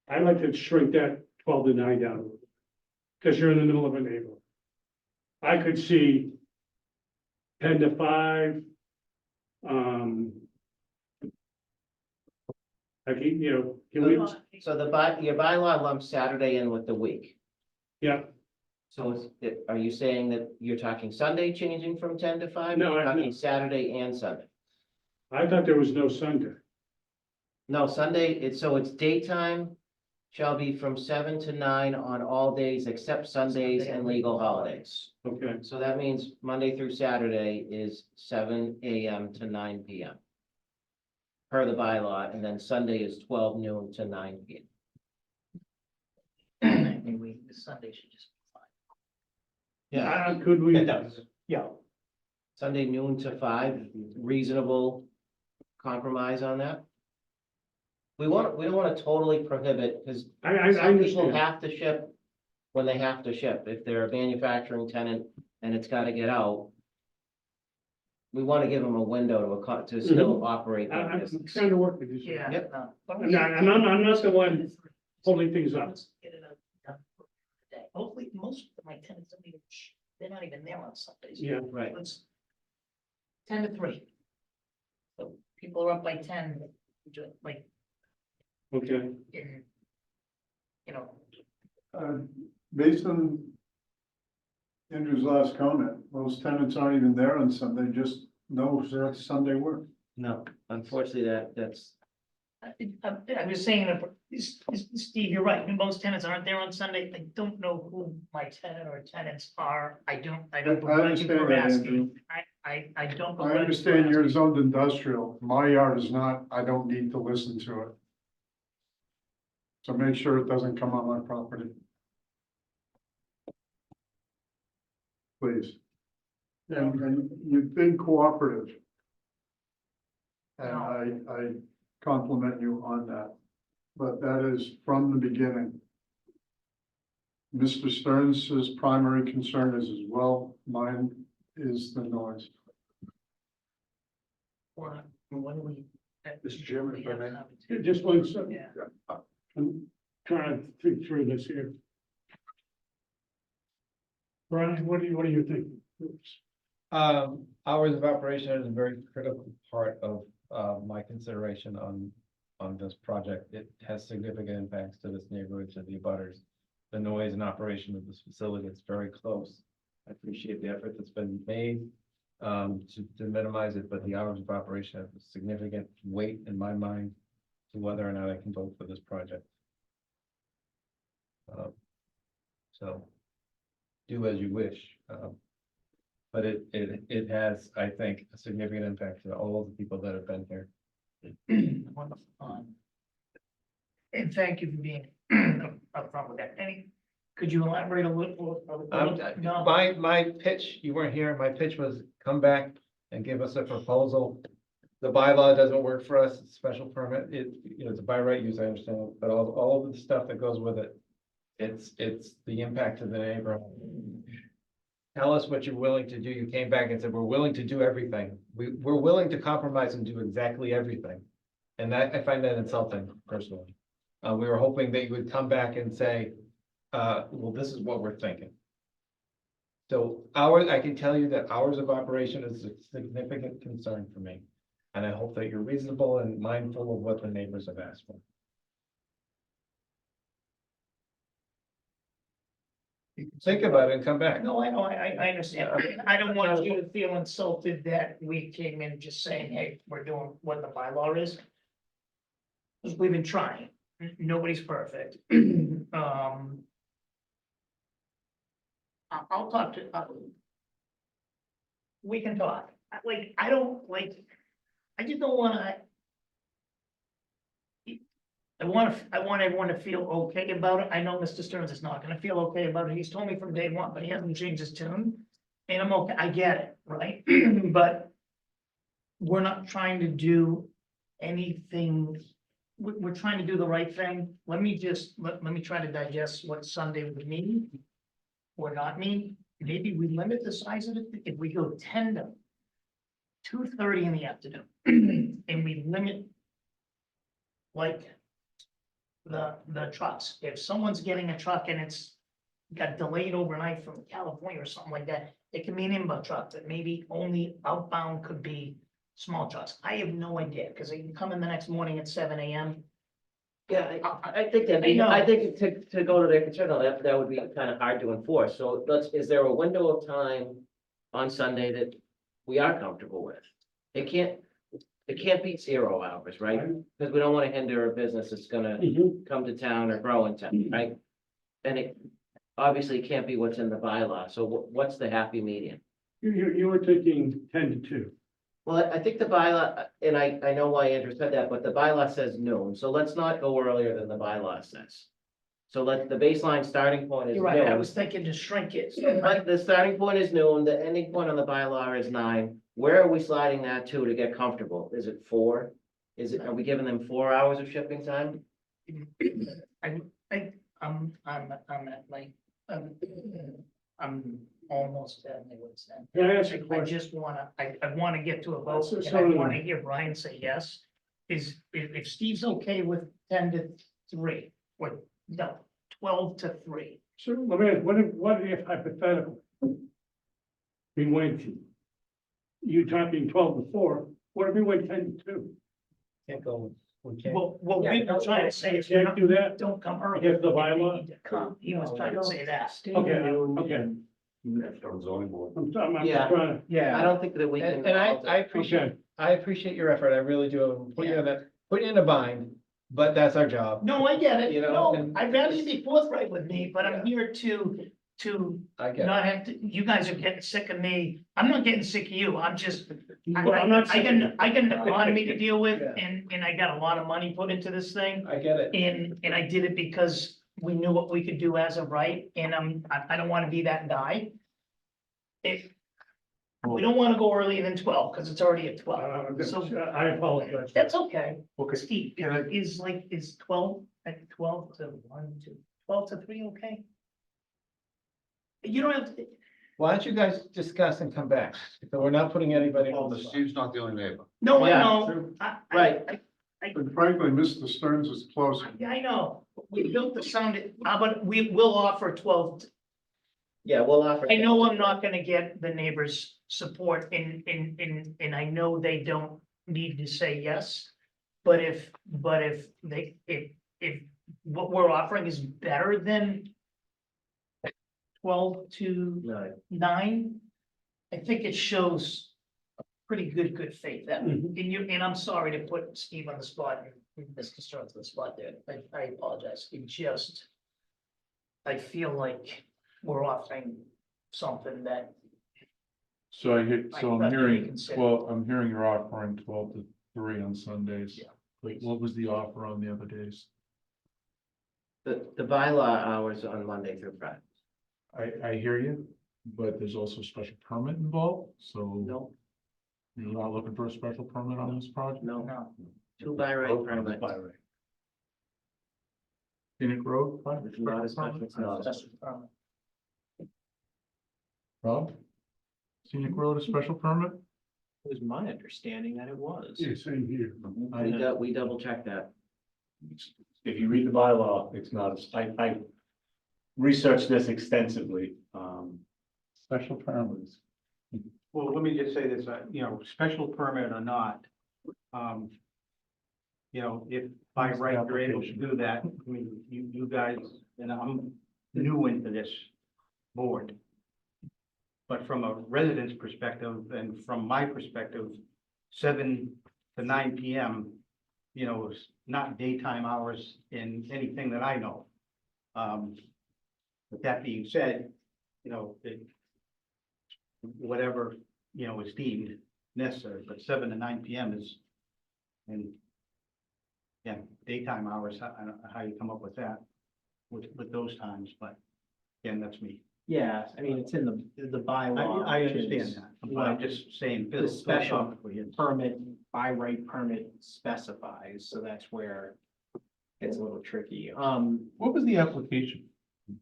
I'd like to shrink that 12 to 9 down. Because you're in the middle of a neighborhood. I could see 10 to 5. I can, can we, So your bylaw lumps Saturday in with the week. yeah, So are you saying that you're talking Sunday changing from 10 to 5? No, You're I- talking no. Saturday and Sunday? I thought there was no Sunday. No, Sunday, it's daytime shall be from 7 to 9 on all days except Sundays and legal holidays. Okay, So that means Monday through Saturday is 7 AM to 9 PM. Per the bylaw, and then Sunday is 12 noon to 9 PM. Maybe the Sunday should just be fine. could we? It does. Yeah, Sunday noon to 5, reasonable compromise on that? We don't want to totally prohibit, because I some people understand. have to ship when they have to ship. If they're a manufacturing tenant and it's got to get out, we want to give them a window to still operate their I'm business. trying to work with you. sir. Yeah. Yep. no. I'm not the one holding things up. Let's get it done for the day. Hopefully, most of my tenants don't even, they're not even there on Sundays. Yeah, Right. Let's 10 to 3. So people are up by 10, like, okay. in, Based on Andrew's last comment, most tenants aren't even there on Sunday, just no Sunday work. No, unfortunately, that's, I'm just saying, Steve, you're right, most tenants aren't there on Sunday, I don't know who my tenant or tenants are, I don't. I begrudge you understand for that, asking. Andrew. I don't. I begrudge you for understand you're asking. zoned industrial. My yard is not. I don't need to listen to it. So make sure it doesn't come on my property. Please. And you've been cooperative. And I compliment you on that. But that is from the beginning. Mr. Stearns' primary concern is as well. Mine is the noise. When we. Mr. Chairman, if I may. Just one second. Yeah. I'm trying to think through this here. Brian, what do you think? Hours of operation is a very critical part of, my consideration on this project. It has significant impacts to this neighborhood, to the abutters. The noise and operation of this facility is very close. I appreciate the effort that's been made, to minimize it, but the hours of operation have a significant weight in my mind to whether or not I can vote for this project. So do as you wish. But it has, I think, a significant impact to all of the people that have been here. Wonderful. And thank you for being upfront with that. Could you elaborate a little? No. My pitch, you weren't here, my pitch was come back and give us a proposal the bylaw doesn't work for us, it's a special permit, it's a by right use, I understand, but all of the stuff that goes with it. It's the impact to the neighbor. Tell us what you're willing to do. You came back and said, we're willing to do everything. We're willing to compromise and do exactly everything. And that, I find that insulting personally. We were hoping that you would come back and say, well, this is what we're thinking. So I can tell you that hours of operation is a significant concern for me. And I hope that you're reasonable and mindful of what the neighbors have asked for. Think about it and come back. No, I know, I understand. I don't want you to feel insulted that we came in just saying, hey, we're doing what the bylaw is. Because we've been trying. Nobody's perfect. I'll talk to, we can talk. Like, I don't like, I just don't wanna. I want everyone to feel okay about it. I know Mr. Stearns is not gonna feel okay about it. He's told me from day one, but he hasn't changed his tune. And I'm okay, I get it, right? But we're not trying to do anything. We're trying to do the right thing. Let me try to digest what Sunday would mean or not mean. Maybe we limit the size of it. If we go 10 to 2:30 in the afternoon and we limit like the trucks. If someone's getting a truck and it's got delayed overnight from California or something like that, it can be an inbound truck, but maybe only outbound could be small trucks. I have no idea, because they can come in the next morning at 7 AM. Yeah, I think that, I think to go to their concern, though, that would be kind of hard to enforce. So is there a window of time on Sunday that we are comfortable with? It can't be 0 hours, right? Because we don't want to hinder a business that's gonna come to town or grow in town, right? And it obviously can't be what's in the bylaw. So what's the happy medium? You were thinking 10 to 2. Well, I think the bylaw, and I know why Andrew said that, but the bylaw says noon, so let's not go earlier than the bylaw says. So the baseline starting point is You're right, I noon. was thinking to shrink it. But the starting point is noon, the ending point on the bylaw is 9. Where are we sliding that to get comfortable? Is it 4? Are we giving them 4 hours of shipping time? I'm at my, I'm almost at my wit's end. Can I ask you a I question? just wanna, I wanna get to a vote, So- and so I do wanna I. hear Brian say yes. If Steve's okay with 10 to 3, or no, 12 to 3. So let me ask, what if hypothetical? We went, you talking 12 to 4, what if we went 10 to 2? Can't go, we can't. Well, what we were trying to say is, Can't do that? don't come early. Against the if you bylaw? need to come. He was trying to say that. Okay, okay. Zoning board. I'm Yeah. just trying to. Yeah. I don't think that we can. And I Okay. appreciate your effort, I really do, put you in a bind, but that's our job. No, I get it. You know, No, and I'd rather you be forthright with me, but I'm here to I get it. not have to, you guys are getting sick of me. I'm not getting sick of you. I'm just, Well, I'm not I got saying- an economy to deal with, Yeah. and I got a lot of money put into this thing. I get it. And I did it because we knew what we could do as of right, and I don't wanna be that guy. If, we don't wanna go earlier than 12, cause it's already at 12, so I apologize. that's okay. Okay, Steve, is 12, at 12 to 1 to 12 to 3, okay? You don't have to, Why don't you guys discuss and come back, so we're not putting anybody on Well, the spot. Steve's not the only neighbor. no, I Yeah, know. Right. And frankly, Mr. Stearns is close. I know, we built the sound, but we will offer 12. Yeah, we'll offer. I know I'm not gonna get the neighbors' support and I know they don't need to say yes. But if what we're offering is better than 12 to No. 9, I think it shows pretty good faith that, and I'm sorry to put Steve on the spot and Mr. Stearns on the spot there. I apologize. It just, I feel like we're offering something that, So I'm hearing, I'm hearing you're offering 12 to 3 on Sundays. Yeah. Like, what was the offer on the other days? The bylaw hours on Monday through Friday. I hear you, but there's also special permit involved, so. No. You're not looking for a special permit on this project? No, No, two by right permit. Scenic Road? It's not a special, it's not. special permit. Rob? Scenic Road, a special permit? It was my understanding that it was. Yeah, same here. We double checked that. If you read the bylaw, it's not, I researched this extensively. Special permits. Well, let me just say this, special permit or not, if by right you're able to do that, I mean, you guys, and I'm new into this board. But from a resident's perspective and from my perspective, 7 to 9 PM, is not daytime hours in anything that I know. With that being said, whatever, is deemed necessary, but 7 to 9 PM is, and daytime hours, I don't know how you come up with that, with those times, but again, that's me. Yeah, I mean, it's in the bylaw. I which understand is that, but I'm what just saying The special philosophically, it's- permit, by right permit specifies, so that's where it's a little tricky. What was the application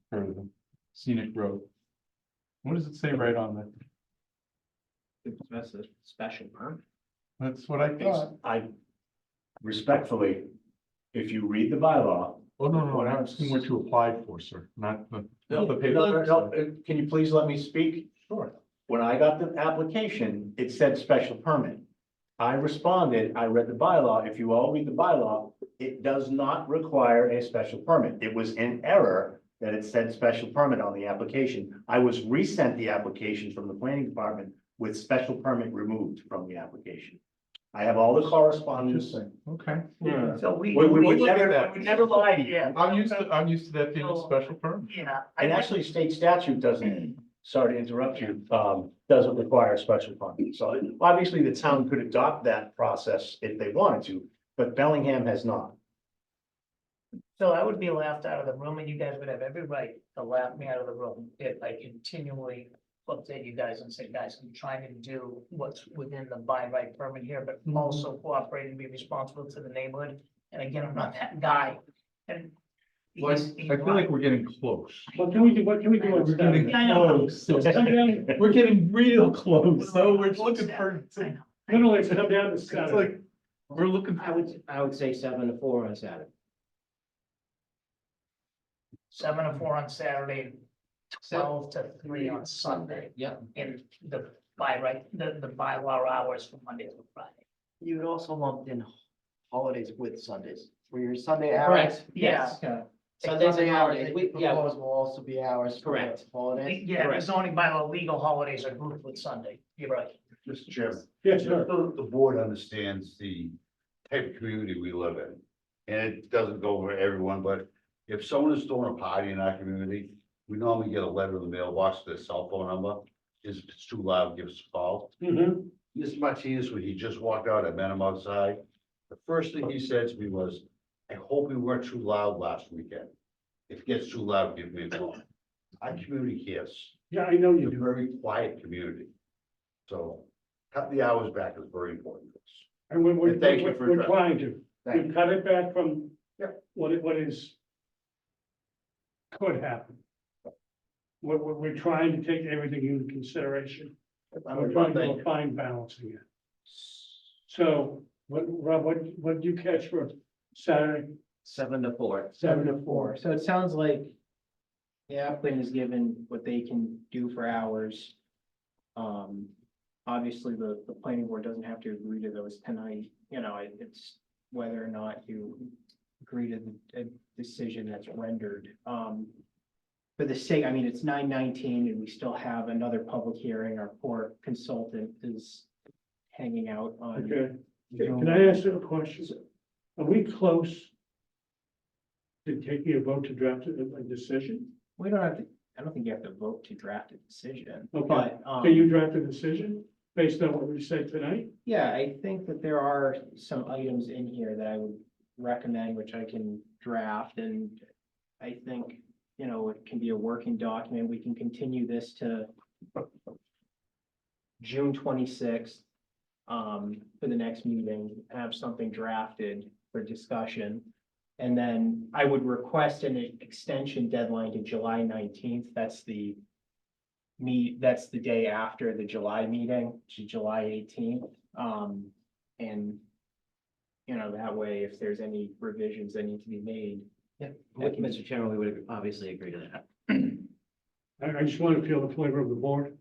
for the Scenic Road? What does it say right on that? That's a special permit. That's what I thought. I respectfully, if you read the bylaw. Oh, no, I'm asking what you applied for, sir, not the. No, the paper. can you please let me speak? Sure. When I got the application, it said special permit. I responded, I read the bylaw. If you all read the bylaw, it does not require a special permit. It was in error that it said special permit on the application. I was resent the application from the planning department with special permit removed from the application. I have all the correspondence. Interesting, okay. So we would look at never, that. we would never lie to you. I'm used to that being a special permit. Yeah. And actually, state statute doesn't, sorry to interrupt you, doesn't require a special permit. So obviously, the town could adopt that process if they wanted to, but Bellingham has not. So I would be laughed out of the room and you guys would have every right to laugh me out of the room if I continually update you guys and say, guys, I'm trying to do what's within the by right permit here, but also cooperate and be responsible to the neighborhood. And again, I'm not that guy. And Like, I feel like we're getting close. What can we do on We're getting Saturday? I know. close. Come down, We're getting real close, so we're looking for, I know. literally come down to it's Saturday. like, we're looking I would say 7 to 4 on Saturday. 7 to 4 on Saturday, 12 to 3 on Sunday. Yep. In the by right, the bylaw hours from Monday to Friday. You would also lump in holidays with Sundays, for your Sunday hours. Correct. Yes. Okay. Sundays and Sunday hours holidays, that we, you yeah, propose will also be hours for the Correct. holidays. Yeah, the Correct. zoning bylaw, legal holidays are grouped with Sunday. You're right. Mr. Chairman. Yes, sir. The board understands the type of community we live in. And it doesn't go for everyone, but if someone is throwing a party in our community, we normally get a letter in the mailbox to their cell phone number. If it's too loud, give us a call. Mhm. Mr. Martinez, when he just walked out, I met him outside. The first thing he said to me was, I hope we weren't too loud last weekend. If it gets too loud, give me a call. Our community cares. Yeah, I know you It's a do. very quiet community. So cut the hours back is very important to us. And we're And thank you for we're trying to. Thank We cut it back from what is could happen. We're trying to take everything into consideration. We're trying to do a fine balancing it. So, Rob, what did you catch for Saturday? 7 to 4. 7 to 4, so it sounds like the applicant is given what they can do for hours. Obviously, the planning board doesn't have to agree to those tonight, it's whether or not you agree to the decision that's rendered. For the sake, I mean, it's 9:19 and we still have another public hearing, our poor consultant is hanging out on. Okay, can I ask you a question? Are we close to taking a vote to draft a decision? We don't have to, I don't think you have to vote to draft a decision, Okay, but, can you draft a decision based on what we said tonight? yeah, I think that there are some items in here that I would recommend, which I can draft, and I think, it can be a working document. We can continue this to June 26th. for the next meeting, have something drafted for discussion. And then I would request an extension deadline to July 19th. That's the day after the July meeting, to July 18th. And, you know, that way, if there's any revisions that need to be made. Yeah, Mr. Chairman, we would obviously agree to that. I just want to feel the flavor of the board.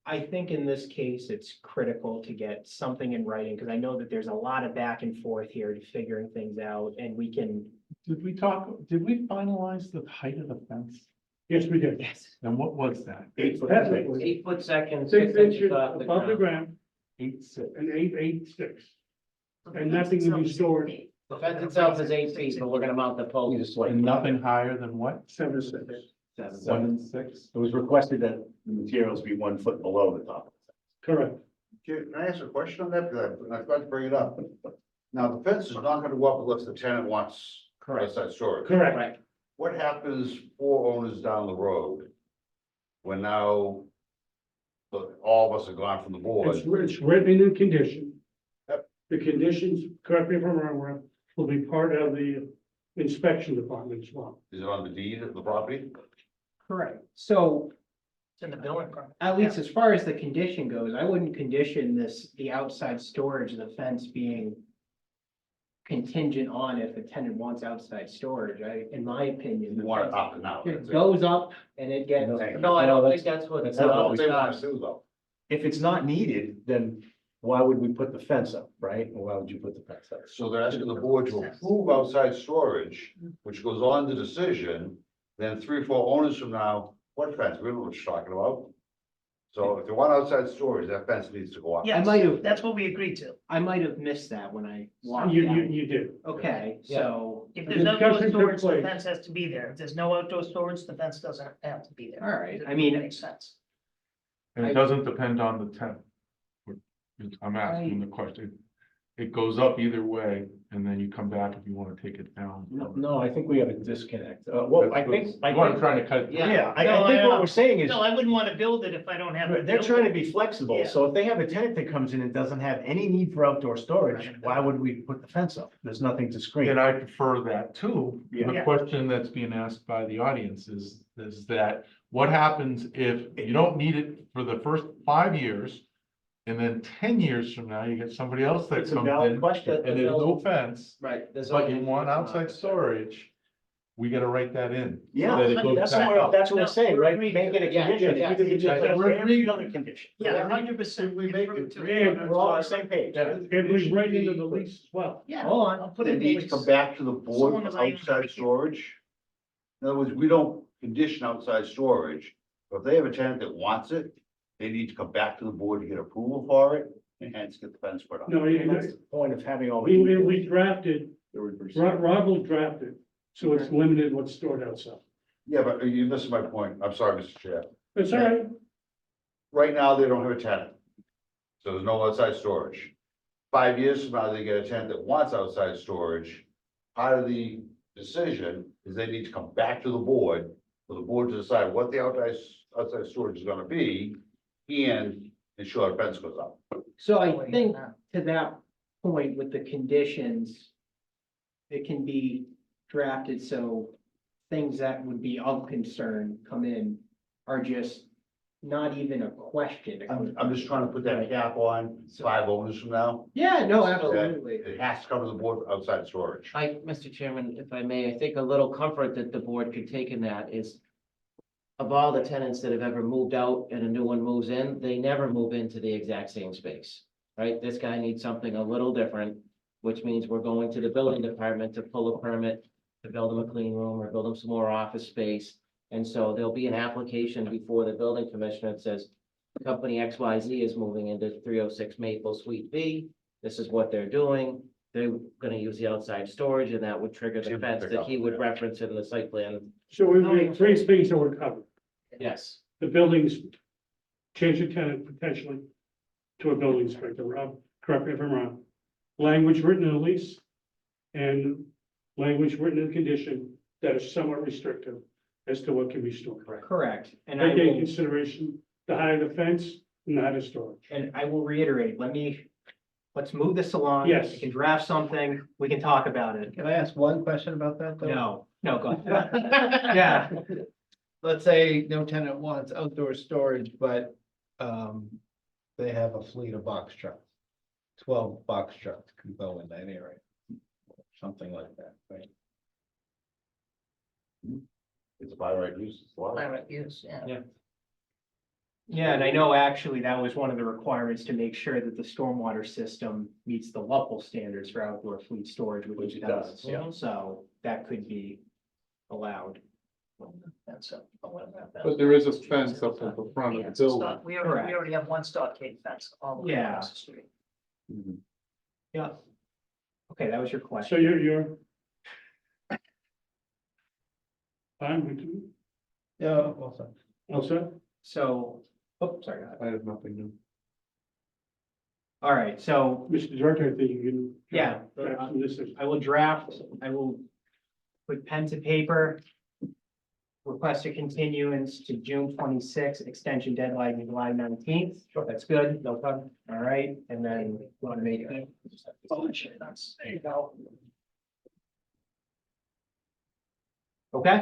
I think in this case, it's critical to get something in writing, because I know that there's a lot of back and forth here to figuring things out, and we can. Did we finalize the height of the fence? Yes, we did. Yes. And what was that? 8 foot. That's 8-foot section, 6 6 inches inches off the above the ground. ground 8.6. and 8.6. And nothing to be stored. The fence itself is 8 feet, but we're gonna mount the pole. And nothing higher than what? 7 to 6. 7.6? It was requested that the materials be 1 foot below the top. Correct. Can I ask a question on that? Because I forgot to bring it up. Now, the fence is not gonna go up unless the tenant wants outside storage. Correct. Right. What happens 4 owners down the road? When now, all of us are gone from the board. It's written in the condition. Yep. The conditions, correct me if I'm wrong, Rob, will be part of the inspection department as well. Is it on the deed of the property? Correct. So It's in the building permit. at least as far as the condition goes, I wouldn't condition the outside storage of the fence being contingent on if a tenant wants outside storage. In my opinion. You want it up and out. It goes up and it gets. No, I don't think that's what. That's That's not all what they we want to do though. If it's not needed, then why would we put the fence up, right? Or why would you put the fence up? So they're asking the board to approve outside storage, which goes on the decision. Then 3 or 4 owners from now, what fence? We don't know what you're talking about. So if they want outside storage, that fence needs to go up. Yes, might have- that's what we agreed to. I might have missed that when I walked You out. did. Okay, Yeah. so, If there's outdoor Discussion took storage, the place. fence has to be there. If there's no outdoor storage, the fence doesn't have to be there. all right, I It mean, makes sense. And it doesn't depend on the tenant. I'm asking the question. It goes up either way, and then you come back if you want to take it down. No, I think we have a disconnect. Well, I think. That's what I'm trying to cut. Yeah, I No, think I- what we're saying is. No, I wouldn't want to build it if I don't have. it They're built. trying to be flexible, Yeah. so if they have a tenant that comes in and doesn't have any need for outdoor storage, why would we put the fence up? There's nothing to screen. And I prefer that too. Yeah. The question that's being asked by the audience is that what happens if you don't need it for the first 5 years? And then 10 years from now, you get somebody else that It's a comes valid in question. and there's no fence, Right. there's but only- you want outside storage. We gotta write that in. Yeah, That it goes that's back what, up. that's what we're saying, right? agreed. Make it a Yeah, condition. yeah, If you could just yeah. put every other condition. Yeah, 100%. We make it- We're all on the same page. It was right into the lease as well. Yeah. Hold on. I'll put They it in the need to lease. come back to the So board long for as I outside understand. storage. In other words, we don't condition outside storage, but if they have a tenant that wants it, they need to come back to the board to get approval for it, and hence get the fence put up. No, And that's the point of having all. we drafted, Rob will draft it, so it's limited what's stored outside. Yeah, but you missed my point. I'm sorry, Mr. Chair. That's all right. Right now, they don't have a tenant. So there's no outside storage. 5 years from now, they get a tenant that wants outside storage. Part of the decision is they need to come back to the board, for the board to decide what the outside storage is gonna be, and ensure a fence goes up. so I think to that point with the conditions, it can be drafted so things that would be of concern come in are just not even a question. I'm just trying to put that cap on 5 owners from now. Yeah, no, So that absolutely. It has to come to the board for outside storage. Mr. Chairman, if I may, I think a little comfort that the board could take in that is of all the tenants that have ever moved out and a new one moves in, they never move into the exact same space, right? This guy needs something a little different, which means we're going to the building department to pull a permit to build him a clean room or build him some more office space. And so there'll be an application before the building commissioner that says, company XYZ is moving into 306 Maple Suite B. This is what they're doing. They're gonna use the outside storage, and that would trigger the Jim fence pick that up he on would that. reference in the site plan. So we have 3 things that were covered. Yes. The buildings, change the tenant potentially to a building inspector. Rob, correct me if I'm wrong. Language written in the lease and language written in the condition that is somewhat restrictive as to what can be stored. Correct. And I Take into will, consideration the height of the fence not a storage. And I will reiterate, let's move this along. Yes. We can draft something, we can talk about it. Can I ask one question about that though? No, go ahead. Yeah, Let's say no tenant wants outdoor storage, but, they have a fleet of box trucks. 12 box trucks can go in that area. Something like that, right? It's by right use, it's allowed. By right use, yeah. yeah, and I know actually that was one of the requirements to make sure that the stormwater system meets the LUPL standards for outdoor fleet storage, which it does. yeah. So that could be allowed. That's a. But there is a fence up at the front of the building. We Correct. already have one stockade fence all the way Yeah. across the street. Yeah. Okay, that was your So question. you're fine with you? Yeah, also. Also, So, oh, sorry. go ahead. I have nothing new. All right, so Mr. Director, I think you can. Yeah. This is, I will put pen to paper. Request a continuance to June 26th, extension deadline July 19th. Sure. That's good, no problem. All right, and then want to make it. There you go. Okay,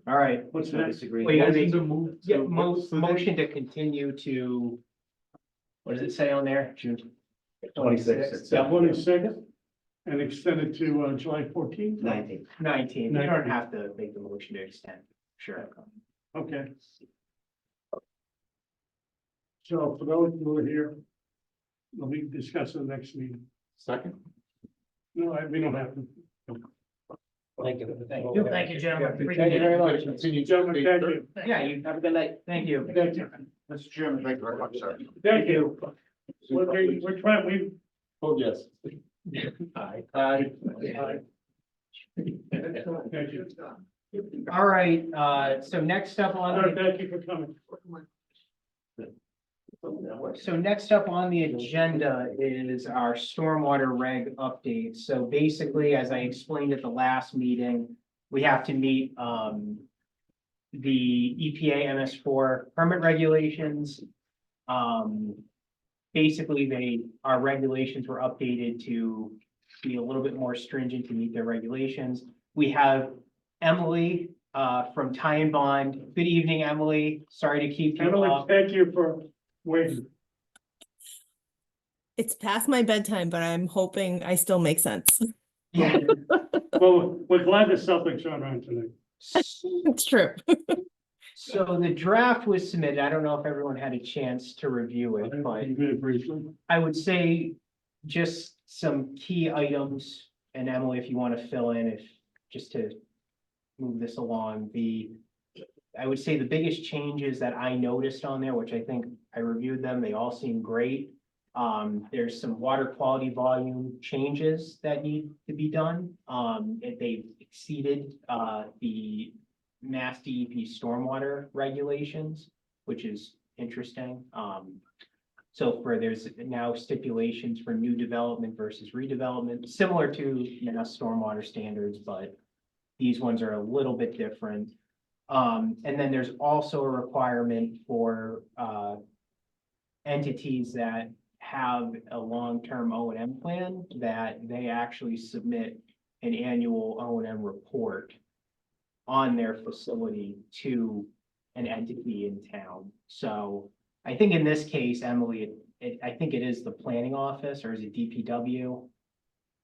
all right. what's next? Well, you gotta make, Motion to move yeah, to- what's the date? motion to continue to, what does it say on there? June 26th. Yeah, 22nd and extended to July 14th? 19. You don't have to make the motion to extend, sure. Okay. So for those who are here, we'll be discussing the next meeting. Second? No, we don't have to. Thank you, gentlemen. Thank you very much. Continue, gentlemen, thank you. Yeah, you have a good night. Thank you. Thank you. Mr. Chairman, thank you very much, sir. Thank you. We're trying, Oh, yes. Aye. Thank you. All right, so next up on Sir, the thank you for coming. So next up on the agenda is our stormwater reg update. So basically, as I explained at the last meeting, we have to meet the EPA MS4 permit regulations. Basically, our regulations were updated to be a little bit more stringent to meet their regulations. We have Emily from Tie and Bond. Good evening, Emily. Sorry to keep you Emily, up. thank you for waiting. It's past my bedtime, but I'm hoping I still make sense. Yeah. Well, we're glad the Celtics are on tonight. It's true. So the draft was submitted. I don't know if everyone had a chance to review it, but Very briefly. I would say just some key items. And Emily, if you want to fill in, just to move this along, I would say the biggest changes that I noticed on there, which I think I reviewed them, they all seem great. There's some water quality volume changes that need to be done. They've exceeded the Mass DEP stormwater regulations, which is interesting. So there's now stipulations for new development versus redevelopment, similar to Mass stormwater standards, but these ones are a little bit different. And then there's also a requirement for entities that have a long-term O&M plan that they actually submit an annual O&M report on their facility to an entity in town. So I think in this case, Emily, I think it is the planning office, or is it DPW?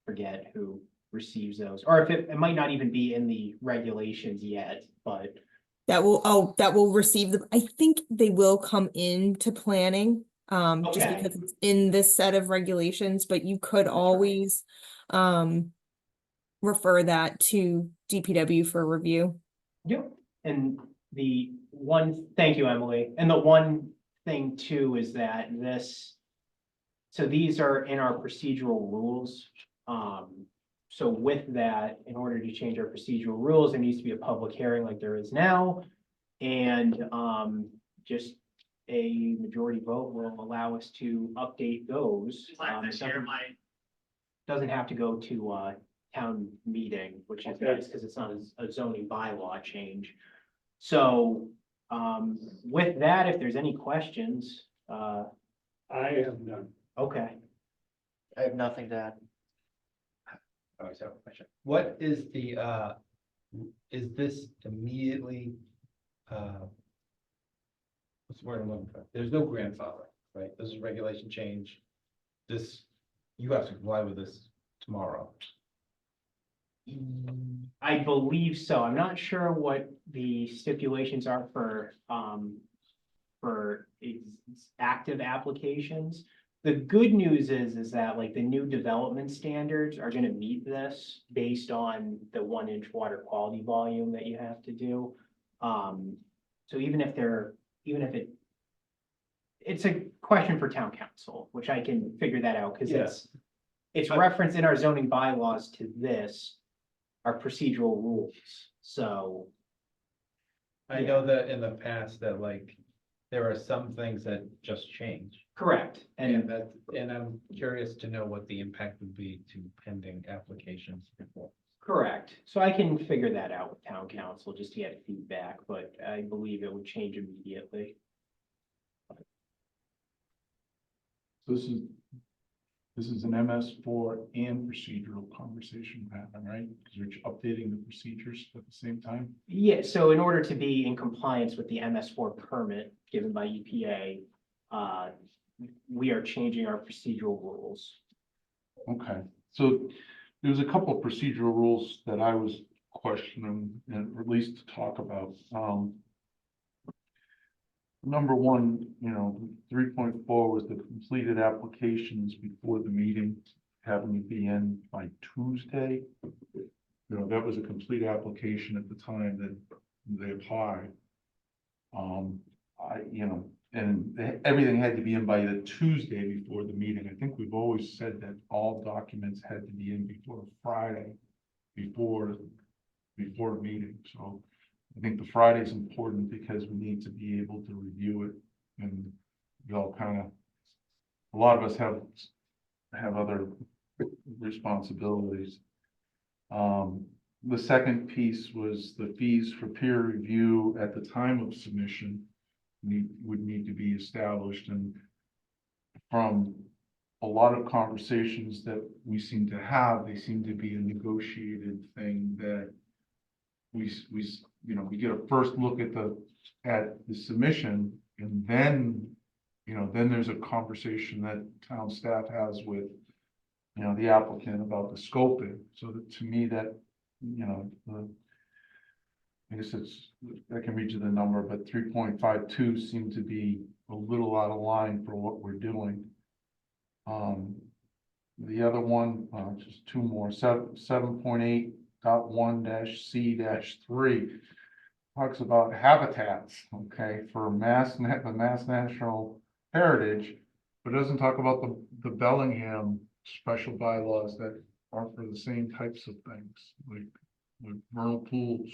Forget who receives those, or if it might not even be in the regulations yet, but That will receive them. I think they will come into planning, just Okay. because it's in this set of regulations, but you could always, refer that to DPW for review. Yep. And thank you, Emily. And the one thing too is that so these are in our procedural rules. So with that, in order to change our procedural rules, there needs to be a public hearing like there is now. And just a majority vote will allow us to update those. Doesn't have to go to town meeting, which is nice because it's not a zoning bylaw change. So with that, if there's any questions, I have none. Okay. I have nothing to add. I always have a question. What is is this immediately, what's the word I'm looking for? There's no grandfather, right? This is regulation change. This, you have to comply with this tomorrow. I believe so. I'm not sure what the stipulations are for active applications. The good news is that like the new development standards are gonna meet this based on the 1-inch water quality volume that you have to do. So even if it's a question for town council, which I can figure that out, because it's referenced in our zoning bylaws to this, our procedural rules, so. I know that in the past that like, there are some things that just change. Correct. And I'm curious to know what the impact would be to pending applications. Correct. So I can figure that out with town council just to get feedback, but I believe it would change immediately. This is an MS4 and procedural conversation we're having, right? Because you're updating the procedures at the same time. Yeah, so in order to be in compliance with the MS4 permit given by EPA, we are changing our procedural rules. Okay, so there was a couple of procedural rules that I was questioning, and at least to talk about. Number one, 3.4 was the completed applications before the meeting, having to be in by Tuesday. That was a complete application at the time that they applied. And everything had to be in by the Tuesday before the meeting. I think we've always said that all documents had to be in before Friday, before the meeting, so. I think the Friday is important because we need to be able to review it, and we all a lot of us have other responsibilities. The second piece was the fees for peer review at the time of submission would need to be established, and from a lot of conversations that we seem to have, they seem to be a negotiated thing that we get a first look at the submission, and then there's a conversation that town staff has with the applicant about the scoping. So that, to me, that I guess I can read you the number, but 3.52 seemed to be a little out of line for what we're doing. The other one, just two more, 7.8.1-C-3 talks about habitats, okay, for the Mass National Heritage, but doesn't talk about the Bellingham special bylaws that are for the same types of things, like vernal pools.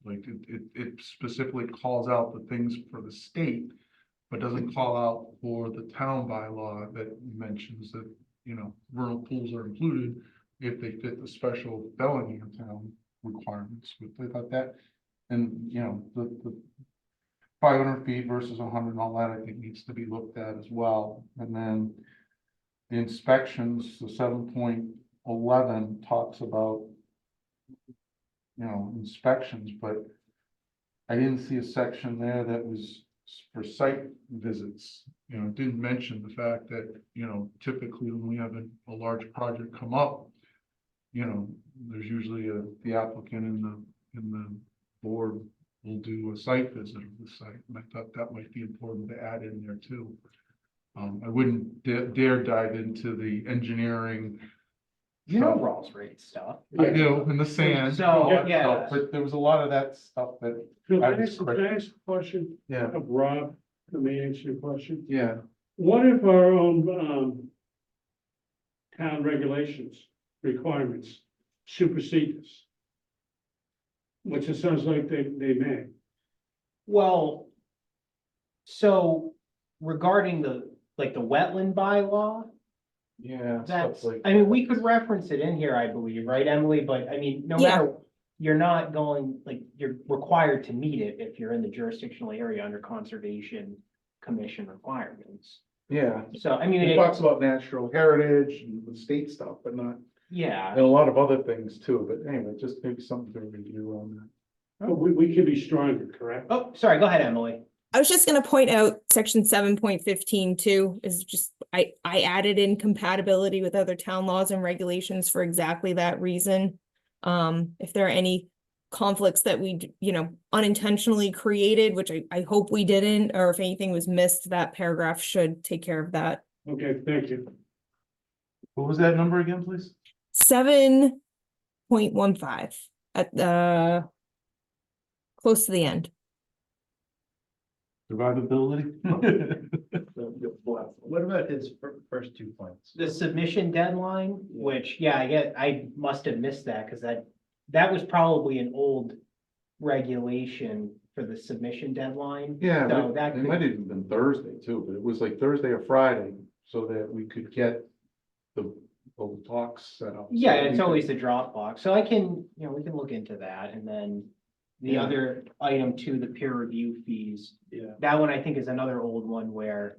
Like it specifically calls out the things for the state, but doesn't call out for the town bylaw that mentions that, vernal pools are included if they fit the special Bellingham town requirements. But I thought that, and the 500 feet versus 100 and all that, I think needs to be looked at as well. And then the inspections, the 7.11 talks about inspections, but I didn't see a section there that was for site visits. It didn't mention the fact that, typically when we have a large project come up, there's usually the applicant and the board will do a site visit of the site. And I thought that might be important to add in there too. I wouldn't dare dive into the engineering. Rawls rate stuff. I do, in the sand. So, that yeah. stuff, but there was a lot of that stuff that. Can I I was ask a question Yeah, of Rob? Let me answer your question. yeah. What if our own town regulations, requirements supersede this? Which it sounds like they may. Well, so regarding the wetland bylaw, Yeah. that's, stuff like I mean, that. we could reference it in here, I believe, right, Emily? But I mean, no Yeah. matter, you're not going, you're required to meet it if you're in the jurisdictional area under conservation commission requirements. Yeah, So, I mean, it talks about natural heritage and the state stuff, but not, yeah, and a lot of other things too, but anyway, just maybe something to review on that. Oh, we can be stronger, correct? oh, sorry, go ahead, Emily. I was just gonna point out section 7.15 too, is just, I added in compatibility with other town laws and regulations for exactly that reason. If there are any conflicts that we, unintentionally created, which I hope we didn't, or if anything was missed, that paragraph should take care of that. Okay, thank you. What was that number again, please? 7.15 at the close to the end. Survivability? What about his first 2 points? The submission deadline, which, yeah, I must have missed that, because that was probably an old regulation for the submission deadline. Yeah, So but that it might could, have even been Thursday too, but it was like Thursday or Friday, so that we could get the talks set up. yeah, So we it's could- always the Dropbox, so I can, we can look into that, and then the Yeah. other item too, the peer review fees. Yeah. That one I think is another old one where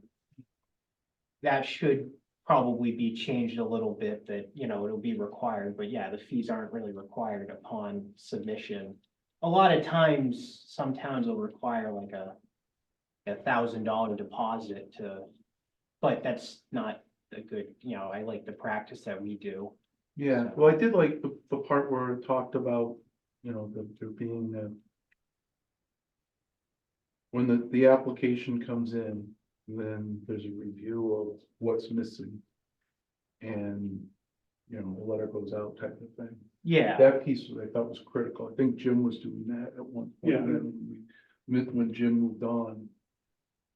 that should probably be changed a little bit, that, it'll be required, but yeah, the fees aren't really required upon submission. A lot of times, some towns will require like a $1,000 deposit but that's not a good, I like the practice that we do. Yeah, well, I did like the part where it talked about, there being when the application comes in, then there's a review of what's missing. And, a letter goes out type of thing. Yeah, That piece I thought was critical. I think Jim was doing that at one point. Yeah. And then when Jim moved on,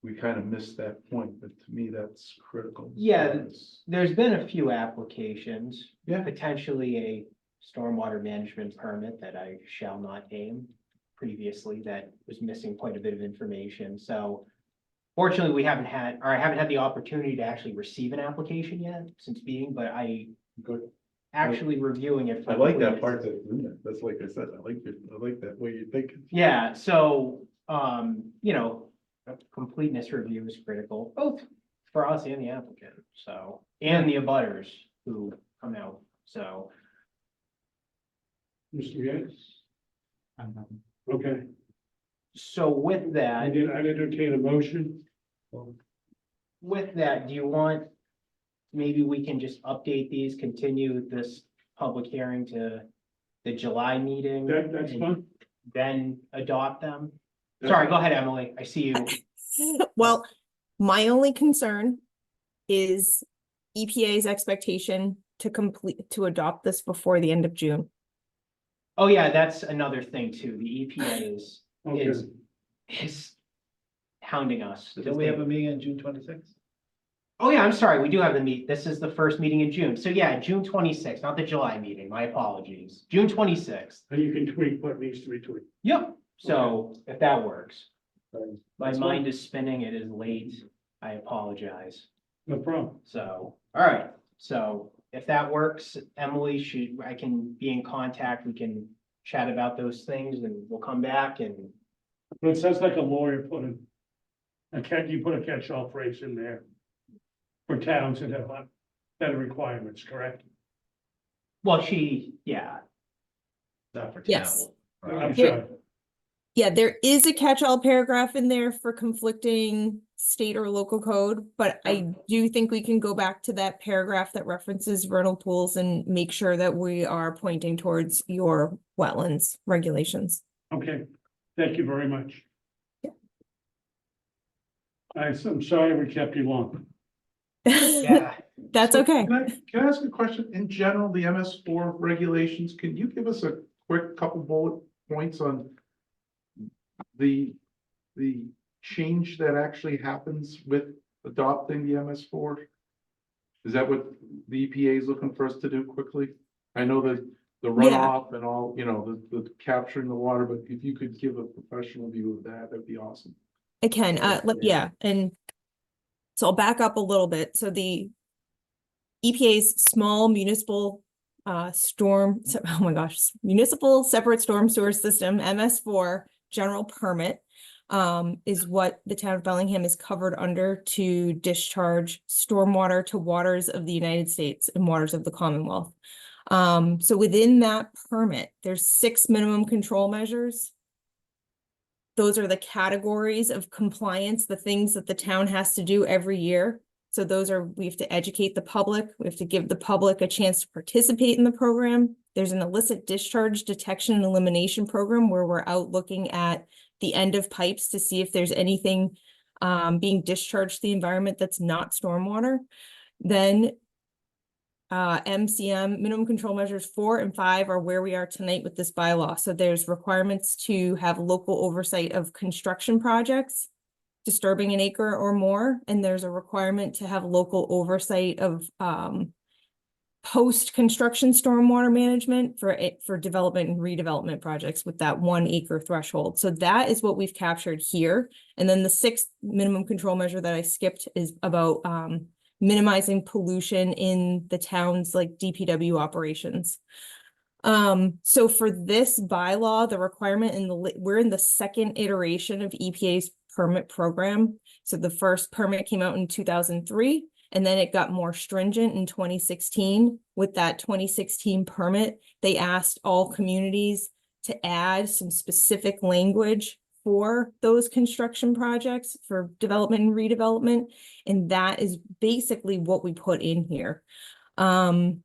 we kind of missed that point, but to me, that's critical. Yeah, Because- there's been a few applications. Yeah. Potentially a stormwater management permit that I shall not name previously that was missing quite a bit of information. So fortunately, I haven't had the opportunity to actually receive an application yet since but Good. actually reviewing it. I like that frequently. part that's in there. That's like I said, I like that way you think. Yeah, so, a completeness review is critical, both for us and the applicant, so, and the abutters who come out, so. Mr. Yates? Okay, So with I that, entertain a motion. do you want, maybe we can just update these, continue this public hearing to the July meeting? That's and fine. Then adopt them? Sorry, go ahead, Emily, I see you. Well, my only concern is EPA's expectation to adopt this before the end of June. Oh, yeah, that's another thing too, the EPA is Okay, is hounding us. Don't we have a meeting on June 26th? Oh, yeah, I'm sorry, we do have this is the first meeting in June, so yeah, June 26th, not the July meeting, my apologies, June 26th. and you can tweak what needs to be tweaked. Yep, so if that works. My That's mind is spinning, it is late, I apologize. No problem. So, all right, so if that works, Emily, I can be in contact, we can chat about those things and we'll come back and. But it sounds like a lawyer put you put a catch-all phrase in there for towns that have better requirements, correct? Well, yeah, Not for Yes. town. I'm Yeah. sorry. Yeah, there is a catch-all paragraph in there for conflicting state or local code, but I do think we can go back to that paragraph that references vernal pools and make sure that we are pointing towards your wetlands regulations. Okay, thank you very much. Yeah. I'm sorry we kept you long. yeah. That's So okay. Can I ask a question? In general, the MS4 regulations, can you give us a quick couple bullet points on the change that actually happens with adopting the MS4? Is that what the EPA is looking for us to do quickly? I know the Yeah. runoff and all, the capturing the water, but if you could give a professional view of that, that'd be awesome. I can, yeah, and so I'll back up a little bit. So the EPA's small municipal municipal separate storm sewer system, MS4 general permit, is what the town of Bellingham is covered under to discharge stormwater to waters of the United States and waters of the Commonwealth. So within that permit, there's 6 minimum control measures. Those are the categories of compliance, the things that the town has to do every year. So those are, we have to educate the public, we have to give the public a chance to participate in the program. There's an illicit discharge detection and elimination program where we're out looking at the end of pipes to see if there's anything being discharged to the environment that's not stormwater. Then MCM, minimum control measures 4 and 5 are where we are tonight with this bylaw. So there's requirements to have local oversight of construction projects disturbing an acre or more, and there's a requirement to have local oversight of post-construction stormwater management for development and redevelopment projects with that 1 acre threshold. So that is what we've captured here. And then the 6th minimum control measure that I skipped is about minimizing pollution in the town's like DPW operations. So for this bylaw, the requirement we're in the 2nd iteration of EPA's permit program. So the first permit came out in 2003, and then it got more stringent in 2016. With that 2016 permit, they asked all communities to add some specific language for those construction projects for development and redevelopment. And that is basically what we put in here. And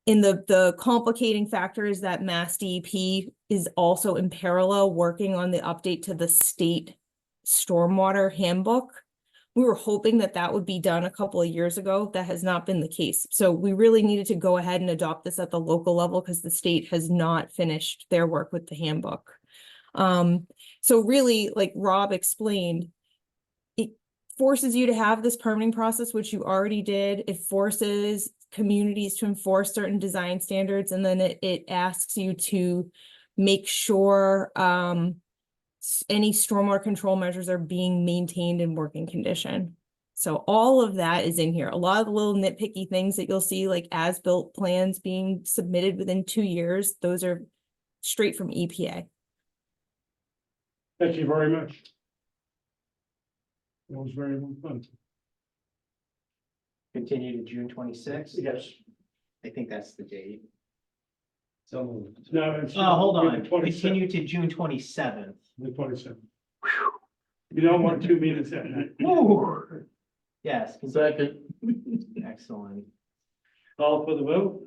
the complicating factor is that Mass DEP is also in parallel working on the update to the state stormwater handbook. We were hoping that that would be done a couple of years ago. That has not been the case. So we really needed to go ahead and adopt this at the local level because the state has not finished their work with the handbook. So really, like Rob explained, it forces you to have this permitting process, which you already did. It forces communities to enforce certain design standards, and then it asks you to make sure any stormwater control measures are being maintained in working condition. So all of that is in here. A lot of the little nitpicky things that you'll see, like as-built plans being submitted within 2 years, those are straight from EPA. Thank you very much. That was very fun. Continue to June 26th. Yes. I think that's the date. So moved. No, it's. Hold on, 27th. continue to June 27th. The 27th. You don't want 2 meetings that night. Woo! Yes. Second. Excellent. Call for the vote.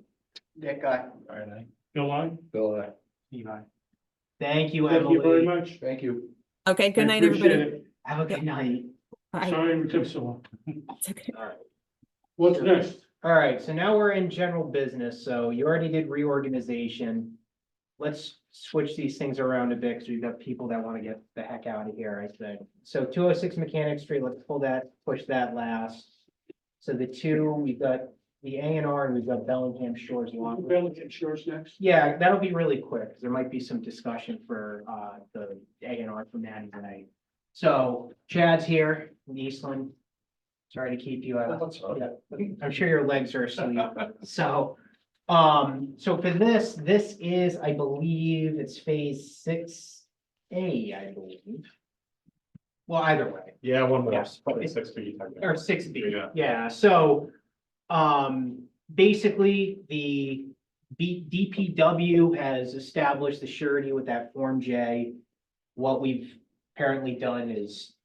Dick, I. All right, Bill, aye. Bill, Eli. Thank you, Thank you very Emily. much. thank you. Okay, good I night, appreciate everybody. it. Have a good night. Bye. Sorry we took so long. It's okay. What's next? All right, so now we're in general business. So you already did reorganization. Let's switch these things around a bit because we've got people that want to get the heck out of here, I think. So 206 Mechanic Street, let's push that last. So the two, we've got the A&R and we've got Bellingham Shores Lawn. Bellingham Shores next. Yeah, that'll be really quick because there might be some discussion for the A&R for Maddie tonight. So Chad's here in Eastland. Sorry to keep you out. I'm sure your legs are asleep. So, so for this is, I believe, it's phase 6A, I believe. Well, either way. Yeah, one more, Yeah. probably 6 feet. Or 6B, Yeah. yeah, so, basically, the DPW has established the surety with that Form J. What we've apparently done is,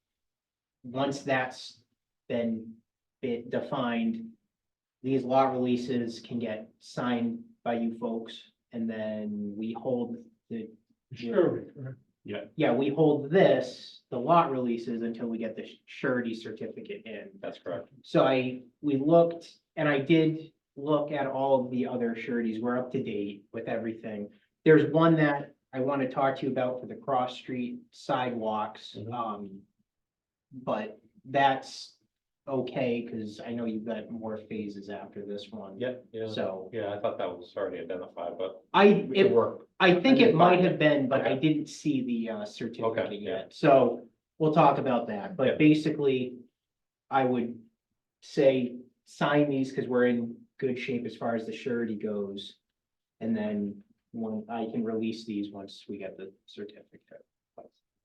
once that's been defined, these lot releases can get signed by you folks, and then we hold the. Sure. Yeah, we hold the lot releases until we get the surety certificate in. That's correct. So we looked, and I did look at all of the other sureties. We're up to date with everything. There's one that I want to talk to you about for the cross street sidewalks. But that's okay, because I know you've got more phases after this one. Yeah. So Yeah, I thought that was already identified, but I think it might have been, but I Okay. didn't see the certificate Okay, yeah. yet. So we'll talk about that. But Yeah. basically, I would say sign these because we're in good shape as far as the surety goes. And then when I can release these once we get the certificate.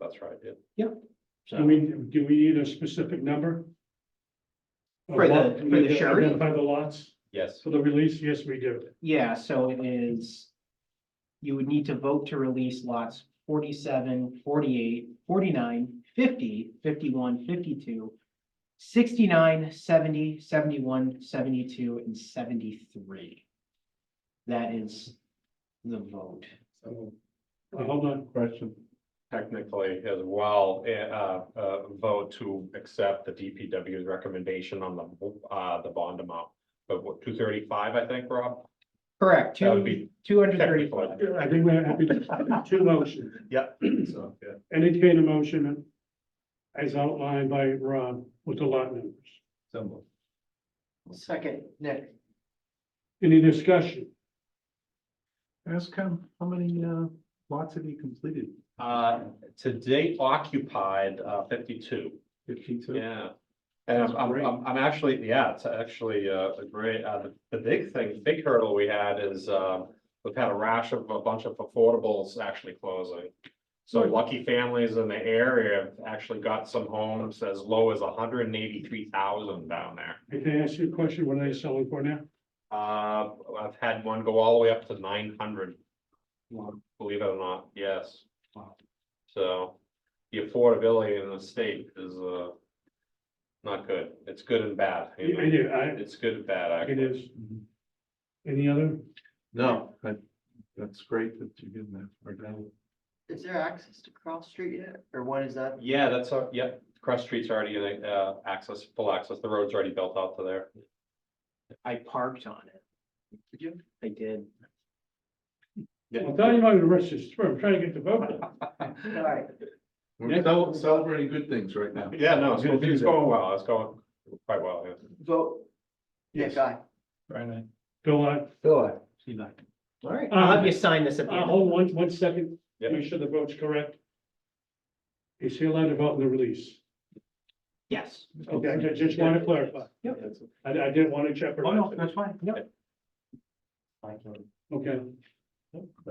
That's right, yeah. Do we need a specific number? For the surety? Identify the lots Yes. for the release? Yes, we do. Yeah, so it is, you would need to vote to release lots 47, 48, 49, 50, 51, 52, 69, 70, 71, 72, and 73. That is the vote. Hold on. Question. Technically as well, vote to accept the DPW's recommendation on the bond amount. But what, 235, I think, Rob? Correct, That would be 235. I think we're happy to, two motions. Yeah. So, yeah. Entertain a motion as outlined by Rob with the lot numbers. So Second, Nick. Any discussion? Ask him, how many, lots have you completed? to date occupied, 52. 52? Yeah. And Great. I'm actually, yeah, it's actually a great, the big hurdle we had is, we've had a rash of a bunch of affordables actually closing. So lucky families in the area have actually got some homes as low as 183,000 down there. Hey, can I ask you a question? What are they selling for now? I've had one go all the way up to 900. Believe it or not, yes. So the affordability in the state is, not good. It's good and bad. You know? It's good and bad, It actually. is. Any other? No, that's great that you did that. We're done. Is there access to Cross Street yet, or what is that? Yeah, that's, yeah, Cross Street's already in, access, full access. The road's already built out to there. I parked on it. Did you? I did. I'm telling you about the rest of this, I'm trying to get the vote. Alright, We're celebrating good things right now. Yeah, no, We're gonna do it's that. going well. It's going quite well, yeah. vote. Yes. Nick, aye. Right. Bill, All right, I'll have you sign this at the end. hold one second, Yep. make sure the vote's correct. Is he allowed to vote in the release? Yes. Okay, I just want to clarify. Yep. I didn't want to jeopardize. Oh, no, it. that's fine. Yep. Okay.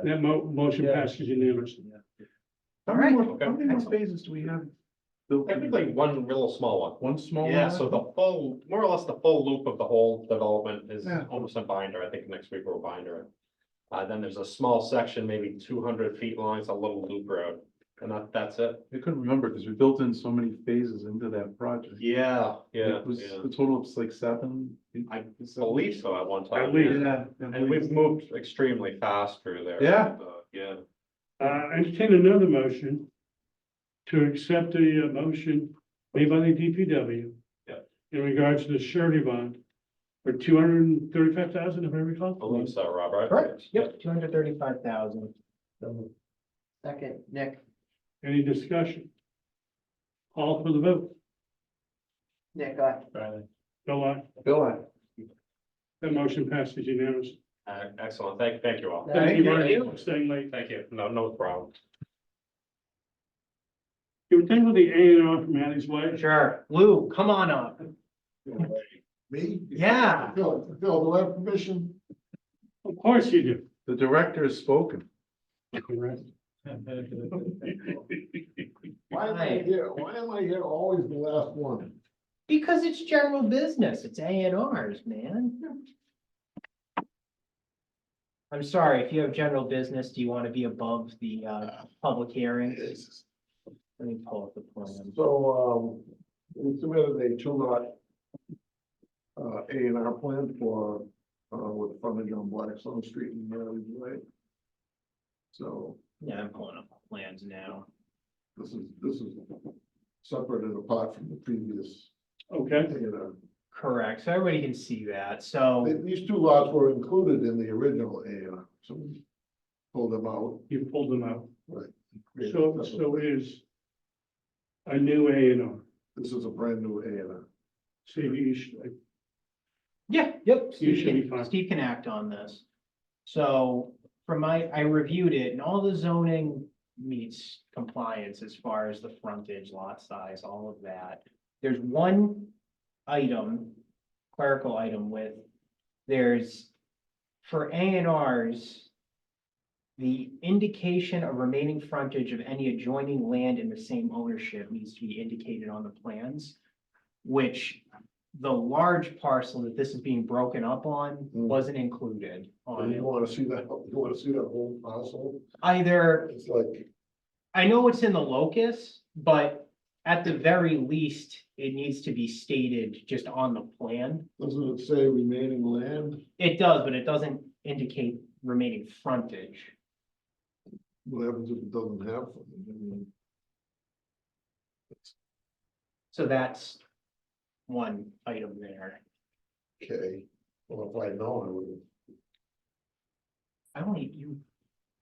That motion passes unanimously. How many more, Okay. how many more phases do we have? built? Technically, one real small one. One small? Yeah, one? so the full, more or less the full loop of the whole development is Yeah. almost a binder. I think next week we're a binder. Then there's a small section, maybe 200 feet long, it's a little loop road, and that's it. I couldn't remember because we built in so many phases into that project. Yeah, yeah, It was, yeah. the total was like 7. I believe so at one time. At least. Yeah. And we've moved extremely fast through there. Yeah. Yeah. Entertain another motion to accept the motion made by the DPW. Yeah. In regards to the surety bond for 235,000, if I recall. I believe so, Rob, right? Correct. Yep, 235,000. Second, Nick. Any discussion? Call for the vote. Nick, aye. Bill, aye. Bill, That motion passes unanimously. Excellent. Thank you all. Thank you very much for staying late. Thank you. No problem. You attend with the A and R from Annie's Way? Sure. Lou, come on up. Me? Yeah. Phil, do I have permission? Of course you do. the director has spoken. Correct. Why am I here? Why am I here always the last one? Because it's general business. It's A&Rs, man. I'm sorry, if you have general business, do you want to be above the public hearing? Let me pull up the plan. So, we submitted a 2-lot A&R plan for, with frontage on Blackstone Street and Mary's Way. So Yeah, I'm pulling up the plans now. this is separate and apart from the previous Okay. A&R. Correct, so everybody can see that, so. These 2 lots were included in the original A&R, so we pulled them out. You pulled them out. Right. So it is a new A and R. This is a brand new A&R. So you should, Yeah, yep. You Steve should be can- fine. Steve can act on this. So from I reviewed it and all the zoning meets compliance as far as the frontage, lot size, all of that. There's one item, clerical item with, there's, for A&Rs, the indication of remaining frontage of any adjoining land in the same ownership needs to be indicated on the plans, which the large parcel that this is being broken up on wasn't included on And it. you wanna see that, you wanna see that whole parcel? Either, It's like, I know it's in the locus, but at the very least, it needs to be stated just on the plan. doesn't it say remaining land? It does, but it doesn't indicate remaining frontage. What happens if it doesn't have frontage? I mean, So that's one item there. okay, well, if I know, I would. You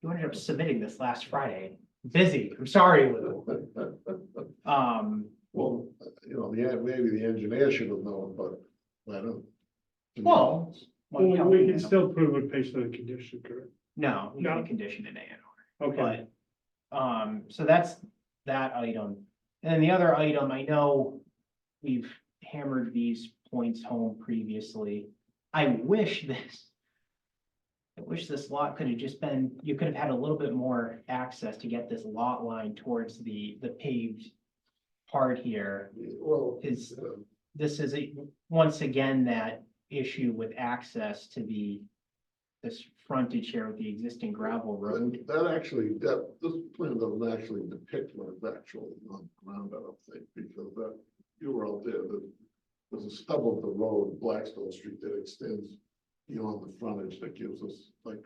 ended up submitting this last Friday. Busy, I'm sorry, Lou. Well, you know, maybe the engineer should have known, but I don't. Well. We can still prove it based on the condition, correct? No, we No. can condition an A&R. Okay, But, so that's that item. And then the other item, I know we've hammered these points home previously. I wish this lot could have just been, you could have had a little bit more access to get this lot line towards the paved part here. Well, Is, this is once again, that issue with access to this frontage here with the existing gravel road. that actually, this plan doesn't actually depict what it's actually on the ground, I don't think, because you were out there, there's a stub of the road, Blackstone Street, that extends beyond the frontage that gives us like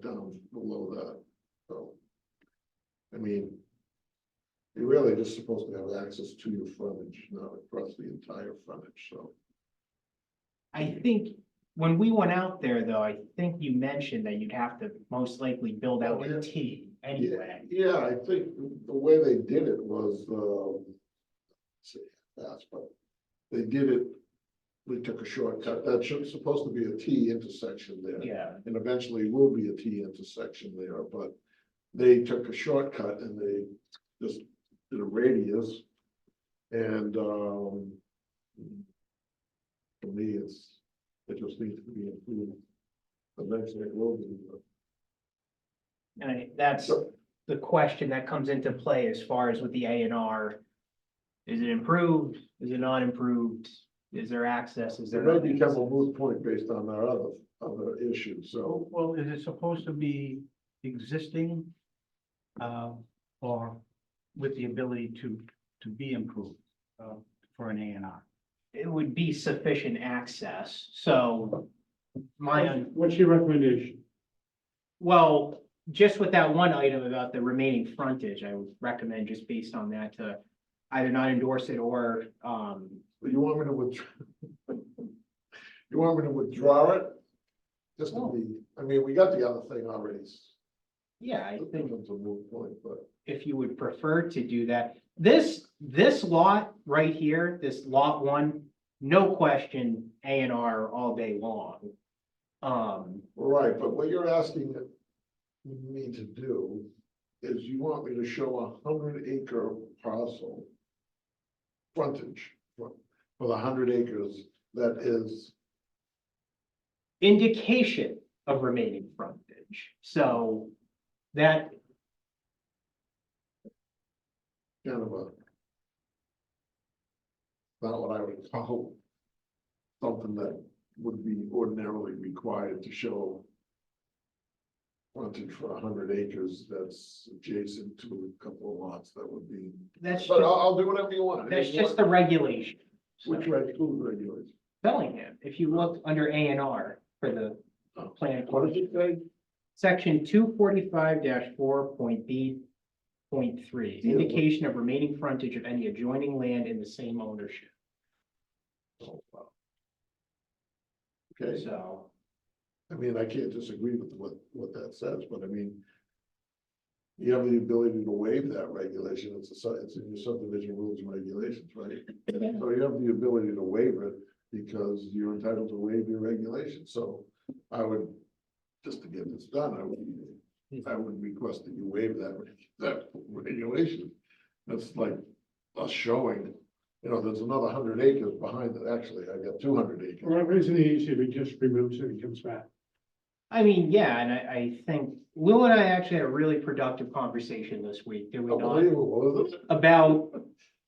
down below that, so. I mean, you're really just supposed to have access to your frontage, not across the entire frontage, so. I think when we went out there, though, I think you mentioned that you'd have to most likely build out a T anyway. Yeah, I think the way they did it was, say fast, but they did it, we took a shortcut, that should, supposed to be a T intersection there. Yeah. And eventually will be a T intersection there, but they took a shortcut and they just did a radius. And, for me, it just needs to be improved. Eventually it will be, but And that's the question that comes into play as far as with the A&R. Is it improved? Is it not improved? Is there access? Is there? it may become a moot point based on our other issues, so. Well, is it supposed to be existing? Or with the ability to be improved, for an A&R? It would be sufficient access, so what's your recommendation? well, just with that one item about the remaining frontage, I would recommend just based on that to either not endorse it or, You want me to withdraw? You want me to withdraw it? Just to be, I mean, we got the other thing already. yeah, I think It's a moot point, but. if you would prefer to do that. This lot right here, this lot one, no question, A&R all day long. Right, but what you're asking me to do is you want me to show 100-acre parcel frontage for the 100 acres that is. Indication of remaining frontage, so that, Kind of not what I would call something that would be ordinarily required to show frontage for 100 acres that's adjacent to a couple of lots that would be. that's But just, I'll do whatever you want. that's just the regulation. Which regulations? Bellingham, if you look under A&R for the plan. What did you say? Section 245-4.B.3, Yeah. indication of remaining frontage of any adjoining land in the same ownership. Okay, So, I mean, I can't disagree with what that says, but I mean. You have the ability to waive that regulation, it's in your subdivision rules and regulations, right? So you have the ability to waive it because you're entitled to waive your regulations, so I would, just to get this done, I would request that you waive that regulation. That's like us showing, there's another 100 acres behind it, actually, I got 200 acres. Or isn't it easier if he just removes it and comes back? I mean, yeah, and I think Lou and I actually had a really productive conversation this week, did we not? Unbelievable, isn't it? About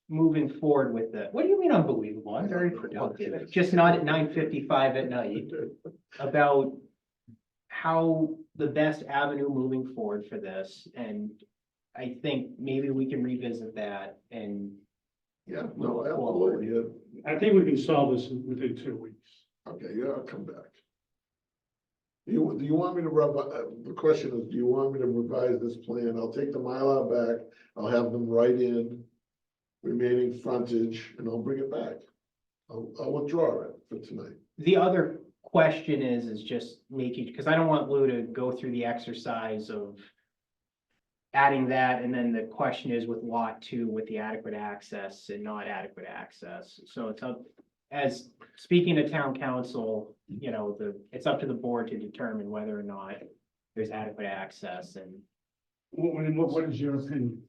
moving forward with it. What do you mean unbelievable? I'm very productive, just not at 9:55 at night. About how the best avenue moving forward for this, and I think maybe we can revisit that and. Yeah, no, absolutely, yeah. I think we can solve this within 2 weeks. Okay, yeah, I'll come back. Do you want me to the question is, do you want me to revise this plan? I'll take the Mylar back, I'll have them write in remaining frontage, and I'll bring it back. I'll withdraw it for tonight. The other question is just making, because I don't want Lou to go through the exercise of adding that, and then the question is with lot 2, with the adequate access and not adequate access. So it's up, as speaking to town council, you know, it's up to the board to determine whether or not there's adequate access and. What is your opinion?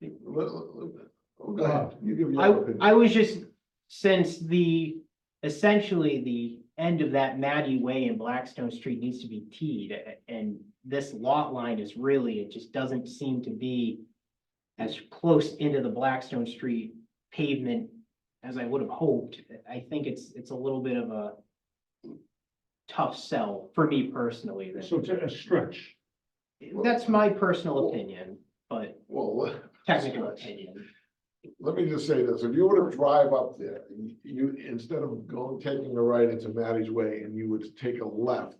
Go ahead, you give your opinion. I was just, since essentially the end of that Maddie Way and Blackstone Street needs to be teed, and this lot line is really, it just doesn't seem to be as close into the Blackstone Street pavement as I would have hoped. I think it's a little bit of a tough sell for me personally. So it's a stretch. That's my personal opinion, but Well, technical opinion. let me just say this, if you were to drive up there, you, instead of taking a right into Maddie's Way, and you would take a left,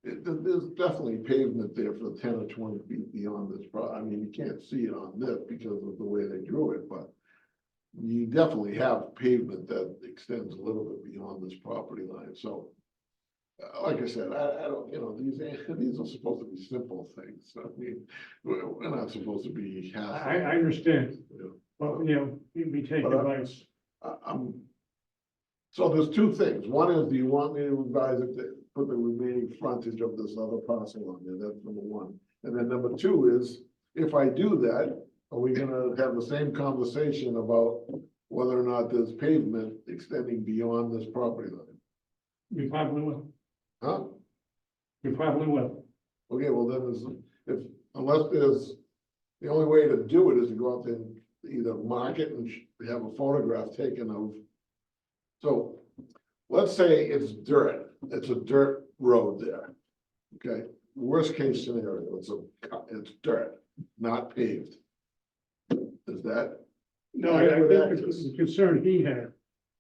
there's definitely pavement there for 10 or 20 feet beyond this, I mean, you can't see it on this because of the way they drew it, but you definitely have pavement that extends a little bit beyond this property line, so like I said, I don't, you know, these are supposed to be simple things. I mean, we're not supposed to be. I understand. Well, you know, you'd be taking advice. So there's two things. One is, do you want me to revise it, to put the remaining frontage of this other parcel on there? That's number one. And then number two is, if I do that, are we gonna have the same conversation about whether or not there's pavement extending beyond this property line? We probably will. Huh? We probably will. Okay, well then unless there's, the only way to do it is to go out there and either mark it and have a photograph taken of. So let's say it's dirt, it's a dirt road there. Okay, worst case scenario, it's dirt, not paved. Is that? No, I think the concern he had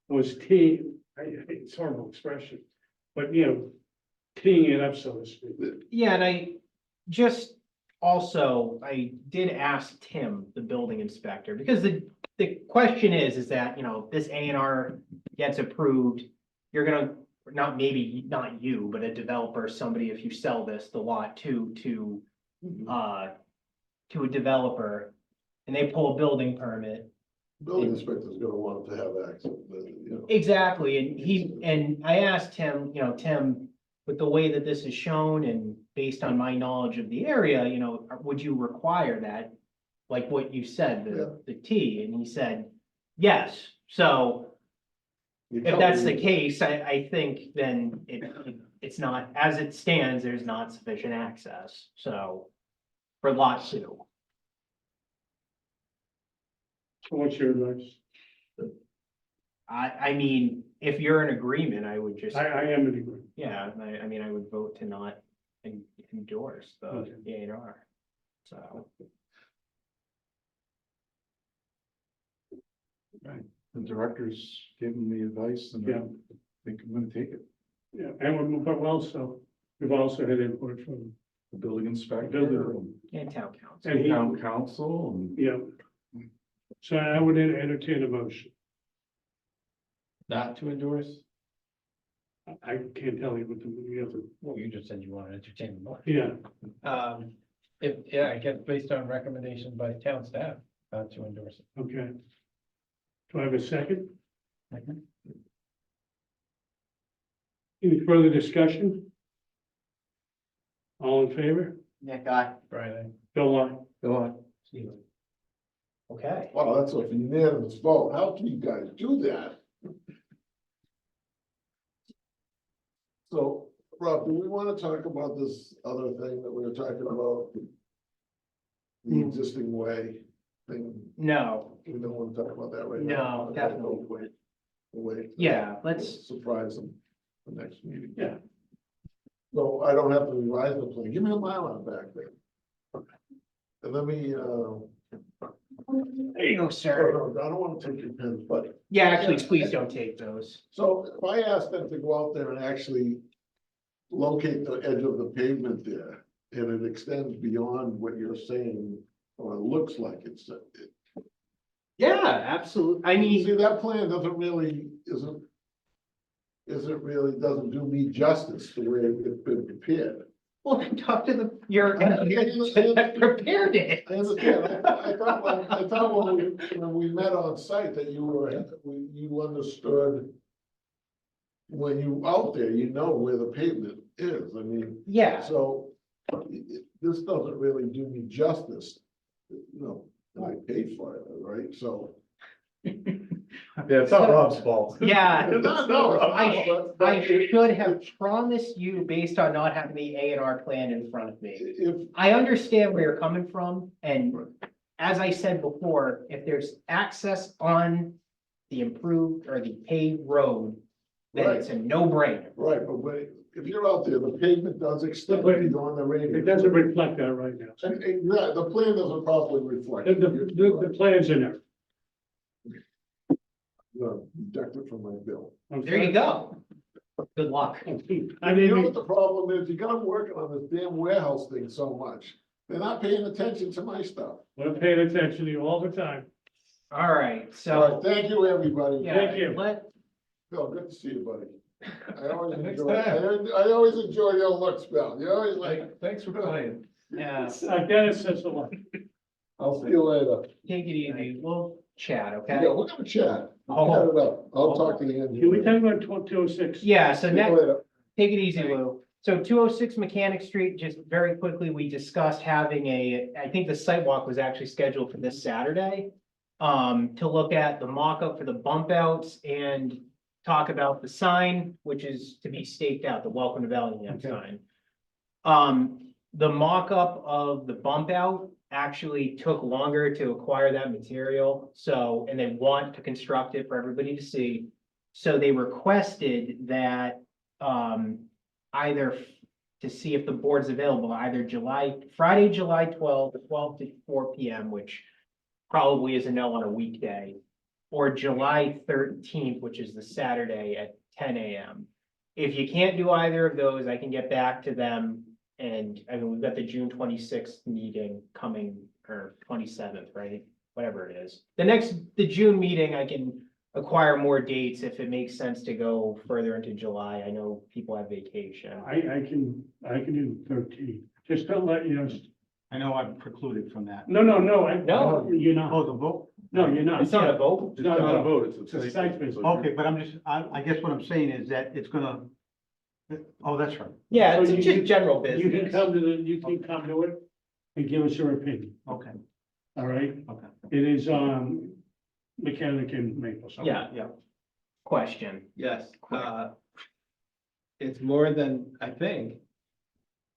was it's a horrible expression, but you know, teeing it up, so to speak. Yeah, and I did ask Tim, the building inspector, because the question is that, you know, this A&R gets approved, you're gonna, not you, but a developer, somebody, if you sell the lot to a developer, and they pull a building permit. Building inspector's gonna want to have access, you know. Exactly, and I asked him, you know, Tim, with the way that this is shown and based on my knowledge of the area, you know, would you require that? Like what you said, the T, and he said, yes, so if that's the case, I think then it's not, as it stands, there's not sufficient access, so for lot 2. So what's your advice? I mean, if you're in agreement, I would just. I am in agreement. Yeah, I mean, I would vote to not endorse the A&R, so. Right, the directors gave them the advice and I think I'm gonna take it. Yeah, and we've also had input from The building inspector. And town council. And he- Town council and. yeah. So I would entertain a motion. Not to endorse? I can't tell you what the other, Well, you just said you want to entertain the motion. yeah, I guess based on recommendation by town staff, not to endorse it. okay. Do I have a second? Any further discussion? All in favor? Nick, aye. Brian, Bill, aye. Go on. Steven. Okay. Wow, that's a unanimous vote. How can you guys do that? So Rob, do we want to talk about this other thing that we were talking about? The existing way thing, No, we don't want to talk about that right now. no, definitely. Wait. Yeah, let's, Surprise them the next meeting. Yeah. So I don't have to revise the plan. Give me a Mylar back there. And let me, there you go, sir. I don't want to take your pens, but, Yeah, actually, please don't take those. so if I ask them to go out there and actually locate the edge of the pavement there, and it extends beyond what you're saying, or it looks like it's, Yeah, absolutely. I mean, see, that plan doesn't really, isn't really, doesn't do me justice the way it's been prepared. well, then talk to your I engineer that prepared it. I understand. I thought when we met on site that you understood. When you out there, you know where the pavement is. I mean, Yeah, so this doesn't really do me justice. You know, I paid for it, right? So. Yeah, it's not Rob's fault. yeah. No, I should have promised you based on not having the A&R plan in front of me. If, I understand where you're coming from, and as I said before, if there's access on the improved or the paved road, then it's a no-brainer. right, but if you're out there, the pavement does extend beyond the radius. It doesn't reflect that right now. Yeah, the plan doesn't properly reflect. The plan's in there. No, deduct it from my bill. There you go. Good luck. I You know what mean, the problem is? You got them working on this damn warehouse thing so much. They're not paying attention to my stuff. we're paying attention to you all the time. All right, All so. right, thank you, everybody. Yeah, Thank you. Phil, good to see you, buddy. I always Next enjoy, time. I always enjoy your looks, Bill. You're always like, Thanks for playing. Yeah, Dennis says a lot. I'll see you later. take it easy. We'll chat, okay? Yeah, we're gonna chat. Oh. Set it up. I'll talk to the engineer. Can we talk about 206? Yeah, so See you next, later. take it easy, Lou. So 206 Mechanic Street, just very quickly, we discussed having I think the site walk was actually scheduled for this Saturday. To look at the mock-up for the bump outs and talk about the sign, which is to be staked out, the Welcome to Bellingham sign. The mock-up of the bump out actually took longer to acquire that material, so, and they want to construct it for everybody to see. So they requested that, either to see if the board's available, either Friday, July 12th, 12 to 4 PM, which probably is a no on a weekday, or July 13th, which is the Saturday at 10 AM. If you can't do either of those, I can get back to them. And I mean, we've got the June 26th meeting coming, or 27th, right? Whatever it is. The June meeting, I can acquire more dates if it makes sense to go further into July. I know people have vacation. I can do 13. Just don't let, I know I'm precluded from that. no, No. you're not. Oh, the vote? No, you're not. It's not a vote. It's not a vote. It's It's a site visit. Okay, but I guess what I'm saying is that it's gonna, oh, that's right. Yeah, So it's you just can- general You can business. you can come to it and give us your opinion, Okay, all right? okay. It is, mechanic and Maple. so- Yeah. Question. Yes, it's more than, I think,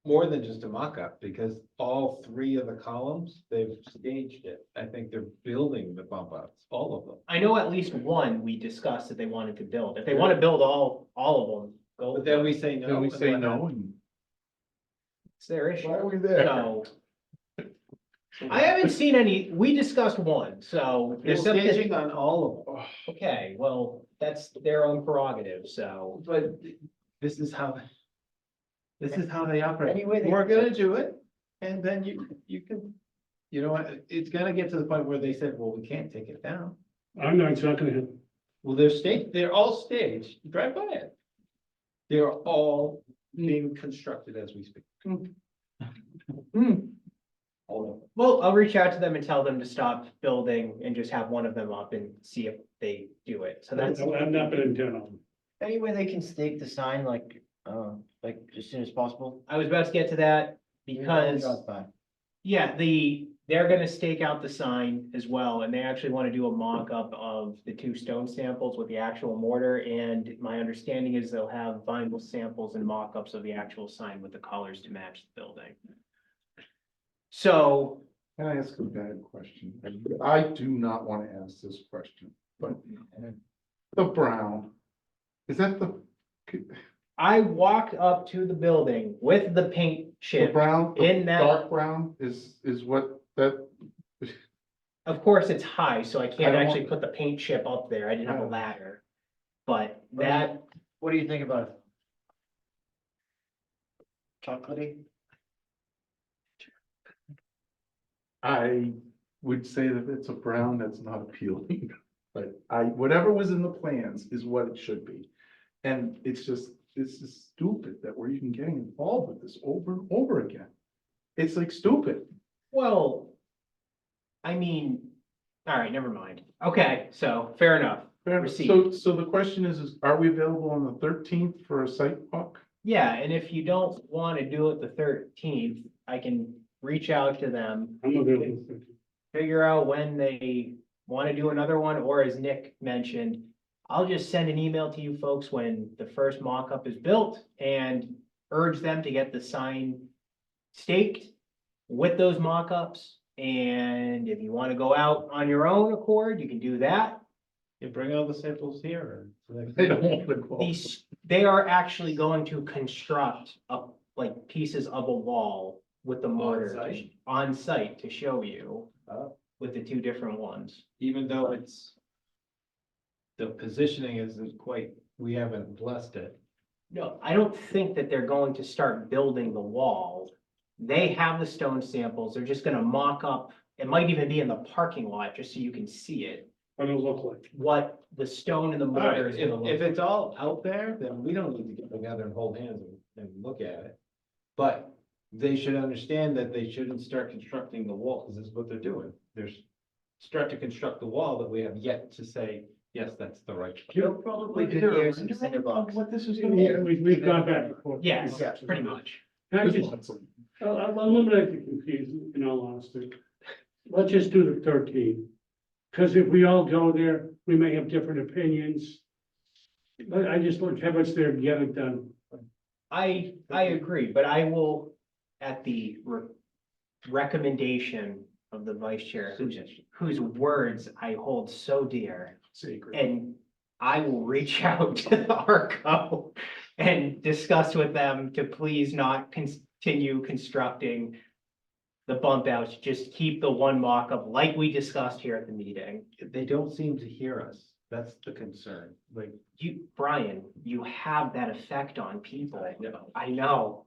more than just a mock-up, because all three of the columns, they've staged it. I think they're building the bump outs, all of them. I know at least one we discussed that they wanted to build. If they want to build all of them, go. But then we say no. Then we and say then- no and. It's their issue. Why are we there? So. I haven't seen any, we discussed one, so. They're there's something- staging on all of them. Okay, well, that's their own prerogative, so. But this is how they operate. Anyway, they- We're gonna do it, and then you can, you know what, it's gonna get to the point where they said, well, we can't take it down. I'm not, it's not gonna happen. Well, they're all staged, drive by it. They're all being constructed as we speak. All of them. Well, I'll reach out to them and tell them to stop building and just have one of them up and see if they do it. So that's. I'm not gonna intend on. Any way they can stake the sign like as soon as possible? I was about to get to that because. Yeah, the they're gonna stake out the sign as well, and they actually wanna do a mock-up of the two stone samples with the actual mortar, and my understanding is they'll have vinyl samples and mock-ups of the actual sign with the colors to match the building. So, Can I ask a bad question? I do not want to ask this question, but the brown, is that the I walked up to the building with the paint chip. brown, the in that- dark brown is what that, Of course, it's high, so I I can't don't actually want- put the paint chip up there. I didn't have a Oh. ladder. But that, What do you think about it? Chocolatey? I would say that it's a brown that's not appealing. But whatever was in the plans is what it should be. And it's just stupid that we're even getting involved with this over and over again. It's like stupid. well, I mean, all right, never mind. Okay, so fair enough. Receipt. So the question is are we available on the 13th for a site walk? Yeah, and if you don't want to do it the 13th, I can reach out to them, I'm available. figure out when they want to do another one, or as Nick mentioned, I'll just send an email to you folks when the first mock-up is built and urge them to get the sign staked with those mock-ups. And if you want to go out on your own accord, you can do that. You bring all the samples here. They don't want to go. They are actually going to construct up like pieces of a wall with the mortar site? on site to show you Oh. with the two different ones. Even though it's, the positioning isn't quite, we haven't blessed it. No, I don't think that they're going to start building the wall. They have the stone samples. They're just gonna mock up. It might even be in the parking lot, just so you can see it, What it'll look like. what the stone and the All mortar right, is gonna if look. it's all out there, then we don't need to get together and hold hands and look at it. But they should understand that they shouldn't start constructing the wall, because this is what they're doing. Start to construct the wall that we have yet to say, yes, that's the right. You'll probably be here some cinder blocks. What this is Yeah, we've gone back and forth. Yes, pretty much. Can I just, I'll eliminate the confusion, in all honesty. Let's just do the 13th. Because if we all go there, we may have different opinions. But I just want to have us there, get it done. I agree, but I will, at the recommendation of the vice chair, whose words I hold so dear. And I will reach out to the ARCO and discuss with them to please not continue constructing the bump outs, just keep the one mock-up like we discussed here at the meeting. They don't seem to hear us. That's the concern. Like, You, Brian, you have that effect on people. I know.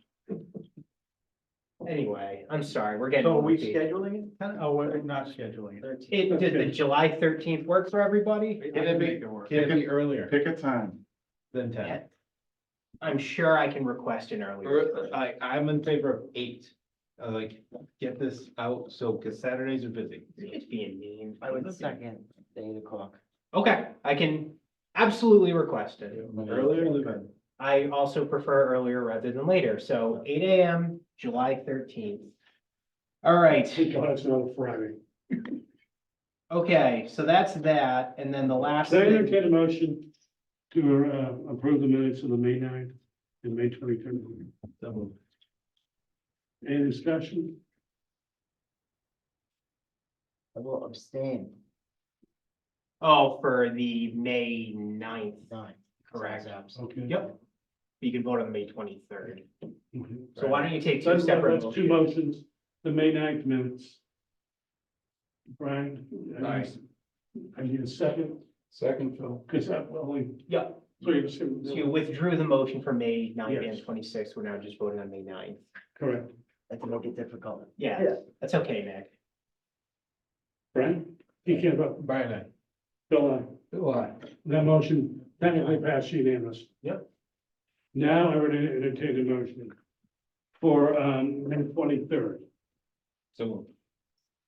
Anyway, I'm sorry, we're getting. so are we loopy. scheduling it? Oh, we're not scheduling it. Does the July 13th work for everybody? Can it be earlier Pick a time. than 10? I'm sure I can request an earlier. I'm in favor of 8. Like, get this out, so, because Saturdays are busy. It's being mean. I would second 8 o'clock. Okay, I can absolutely request it. Earlier the better. I also prefer earlier rather than later, so 8 AM, July 13th. All right, God, it's not a Friday. okay, so that's that, and then the last Can I thing, entertain a motion to approve the minutes of the May 9th and May 23rd? Any discussion? I will abstain. oh, for the May 9th, 9. correct? Okay. Yep. You can vote on the May 23rd. Okay. So why don't you take two That's separate two motions? motions, the May 9th minutes. Brian? Nice. I need a second, Second, Phil. because I, well, Yep. so you're, So you withdrew the motion for May 9th Yes. and 26th. We're now just voting on May 9th. correct. That can make it difficult. Yeah, that's okay, Nick. Brian? You can't vote. Brian, I. Bill, aye. That motion technically passed unanimous. Yep. Now I would entertain a motion for, May 23rd. So,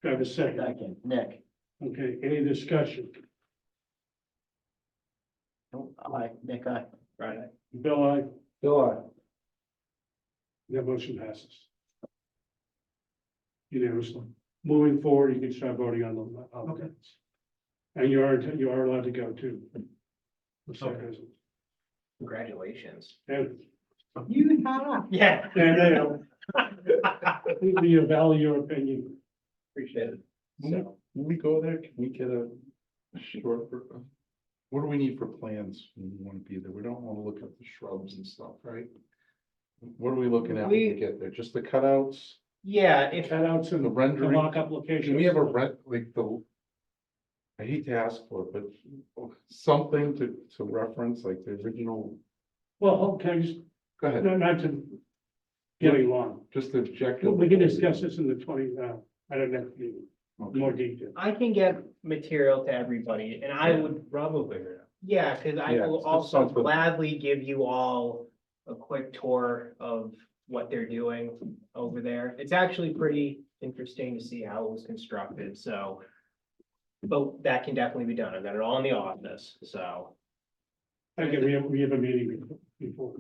Do I have a second? Second, Nick. Okay, any discussion? Aye, Nick, aye. Right. Bill, aye. Bill, aye. That motion passes. Unanimously. moving forward, you can start voting on the minutes. And you are allowed to go too. Congratulations. And, You have. Yeah. and, we value your opinion. Appreciate it. When we go there, can we get a short, what do we need for plans when we want to be there? We don't want to look at the shrubs and stuff, right? What are we looking at when we get there? Just the cutouts, Yeah, if, Cutouts and the the rendering? mock application. Can we have a rent, like I hate to ask for it, but something to reference, like the original, Well, can I just, go ahead, not to getting long. just the objective. We can discuss this in the 20, I don't know, more detail. I can get material to everybody and I would, Rob will figure it out. yeah, cause I Yeah, will that also sounds good. gladly give you all a quick tour of what they're doing over there. It's actually pretty interesting to see how it was constructed, so. But that can definitely be done. I've got it all in the office, so. Again, we have a meeting before.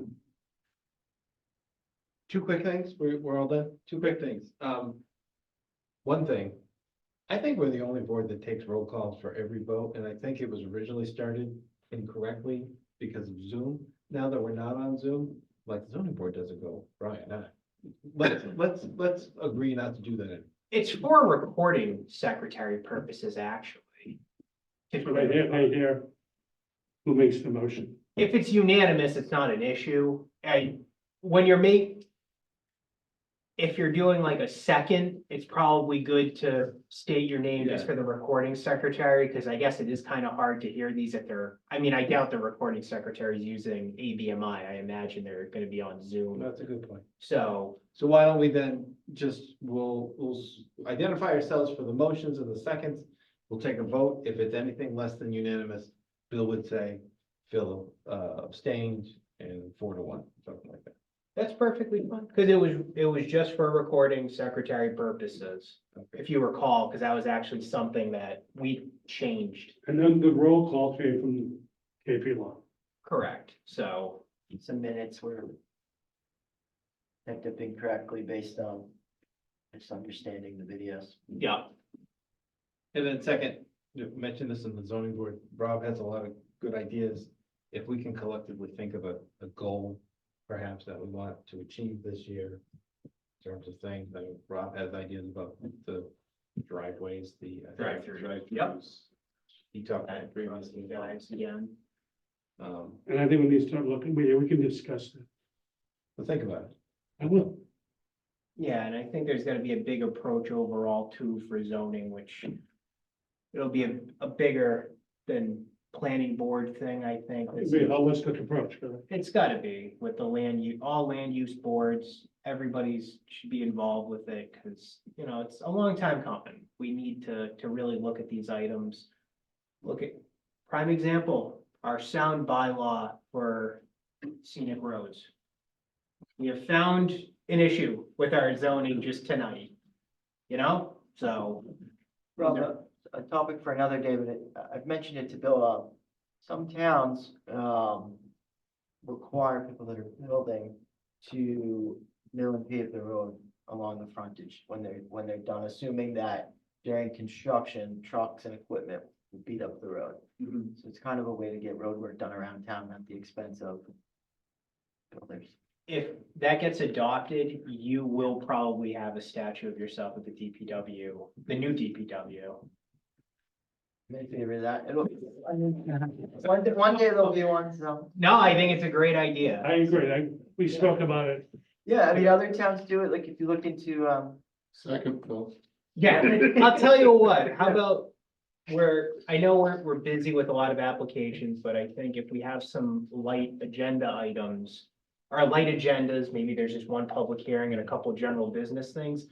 Two quick things, we're all done, two quick things, one thing. I think we're the only board that takes roll calls for every vote, and I think it was originally started incorrectly because of Zoom. Now that we're not on Zoom, like the zoning board doesn't go, Brian, let's agree not to do that. It's for recording secretary purposes, actually. Right here, who makes the motion? If it's unanimous, it's not an issue. And when if you're doing like a second, it's probably good to state your name just for the recording secretary, because I guess it is kind of hard to hear these if they're, I mean, I doubt the recording secretary is using ABMI. I imagine they're gonna be on Zoom. That's a good point. So, So why don't we then just, we'll identify ourselves for the motions and the seconds. We'll take a vote. If it's anything less than unanimous, Bill would say, Phil abstained and 4-1, something like that. that's perfectly fine, because it was just for recording secretary purposes, if you recall, because that was actually something that we changed. And then the roll call came from KP Law. Correct, so. Some minutes were typed up incorrectly based on misunderstanding the videos. Yeah. And then second, you mentioned this in the zoning board, Rob has a lot of good ideas. If we can collectively think of a goal, perhaps that we want to achieve this year. In terms of things, I mean, Rob has ideas about the driveways, the. Drive-through. Yep. He talked about previously. Guys, again. And I think we need to start looking, we can discuss that. But think about it. I will. Yeah, and I think there's gonna be a big approach overall too for zoning, which it'll be a bigger than planning board thing, I think. It'd be a holistic approach, correct? It's gotta be with the all land use boards, everybody's should be involved with it, cause you know, it's a long time coming. We need to really look at these items. Look at, prime example, our sound bylaw for scenic roads. We have found an issue with our zoning just tonight, you know, so. Rob, a topic for another day, but I've mentioned it to Bill, some towns, require people that are building to mill and pave the road along the frontage when they're done, assuming that during construction, trucks and equipment will beat up the road. So it's kind of a way to get road work done around town at the expense of builders. If that gets adopted, you will probably have a statue of yourself at the DPW, the new DPW. May favor that. One day there'll be one, so. No, I think it's a great idea. I agree, we spoke about it. Yeah, I mean, other towns do it, like if you look into, Second, Phil. Yeah, I'll tell you what, how about I know we're busy with a lot of applications, but I think if we have some light agenda items. Or light agendas, maybe there's just one public hearing and a couple of general business things.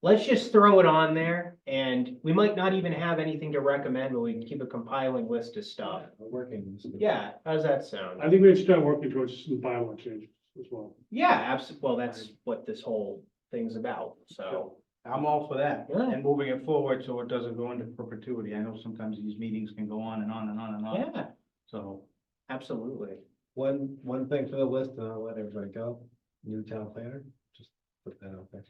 Let's just throw it on there and we might not even have anything to recommend, but we can keep a compiling list of stuff. Working. Yeah, how does that sound? I think we should start working towards some bylaw changes as well. Yeah, absolutely. Well, that's what this whole thing's about, so. I'm all for that, Yeah. and moving it forward so it doesn't go into perpetuity. I know sometimes these meetings can go on and on and on and on. Yeah, So, absolutely. One thing for the list, and I'll let everybody go, new town planner, just put that out there.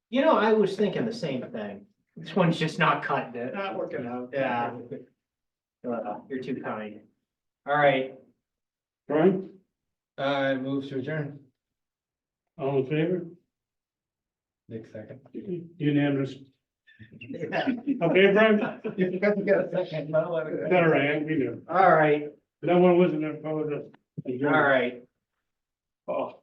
You know, I was thinking the same thing. This one's just not cutting it. Not working out. Yeah. You're too kind. All right, Brian, Move to adjourn. all in favor? Nick second. Unanimous. Okay, Brian? You forgot to get a second. All right, we knew. all right, That one wasn't opposed. all right. Oh.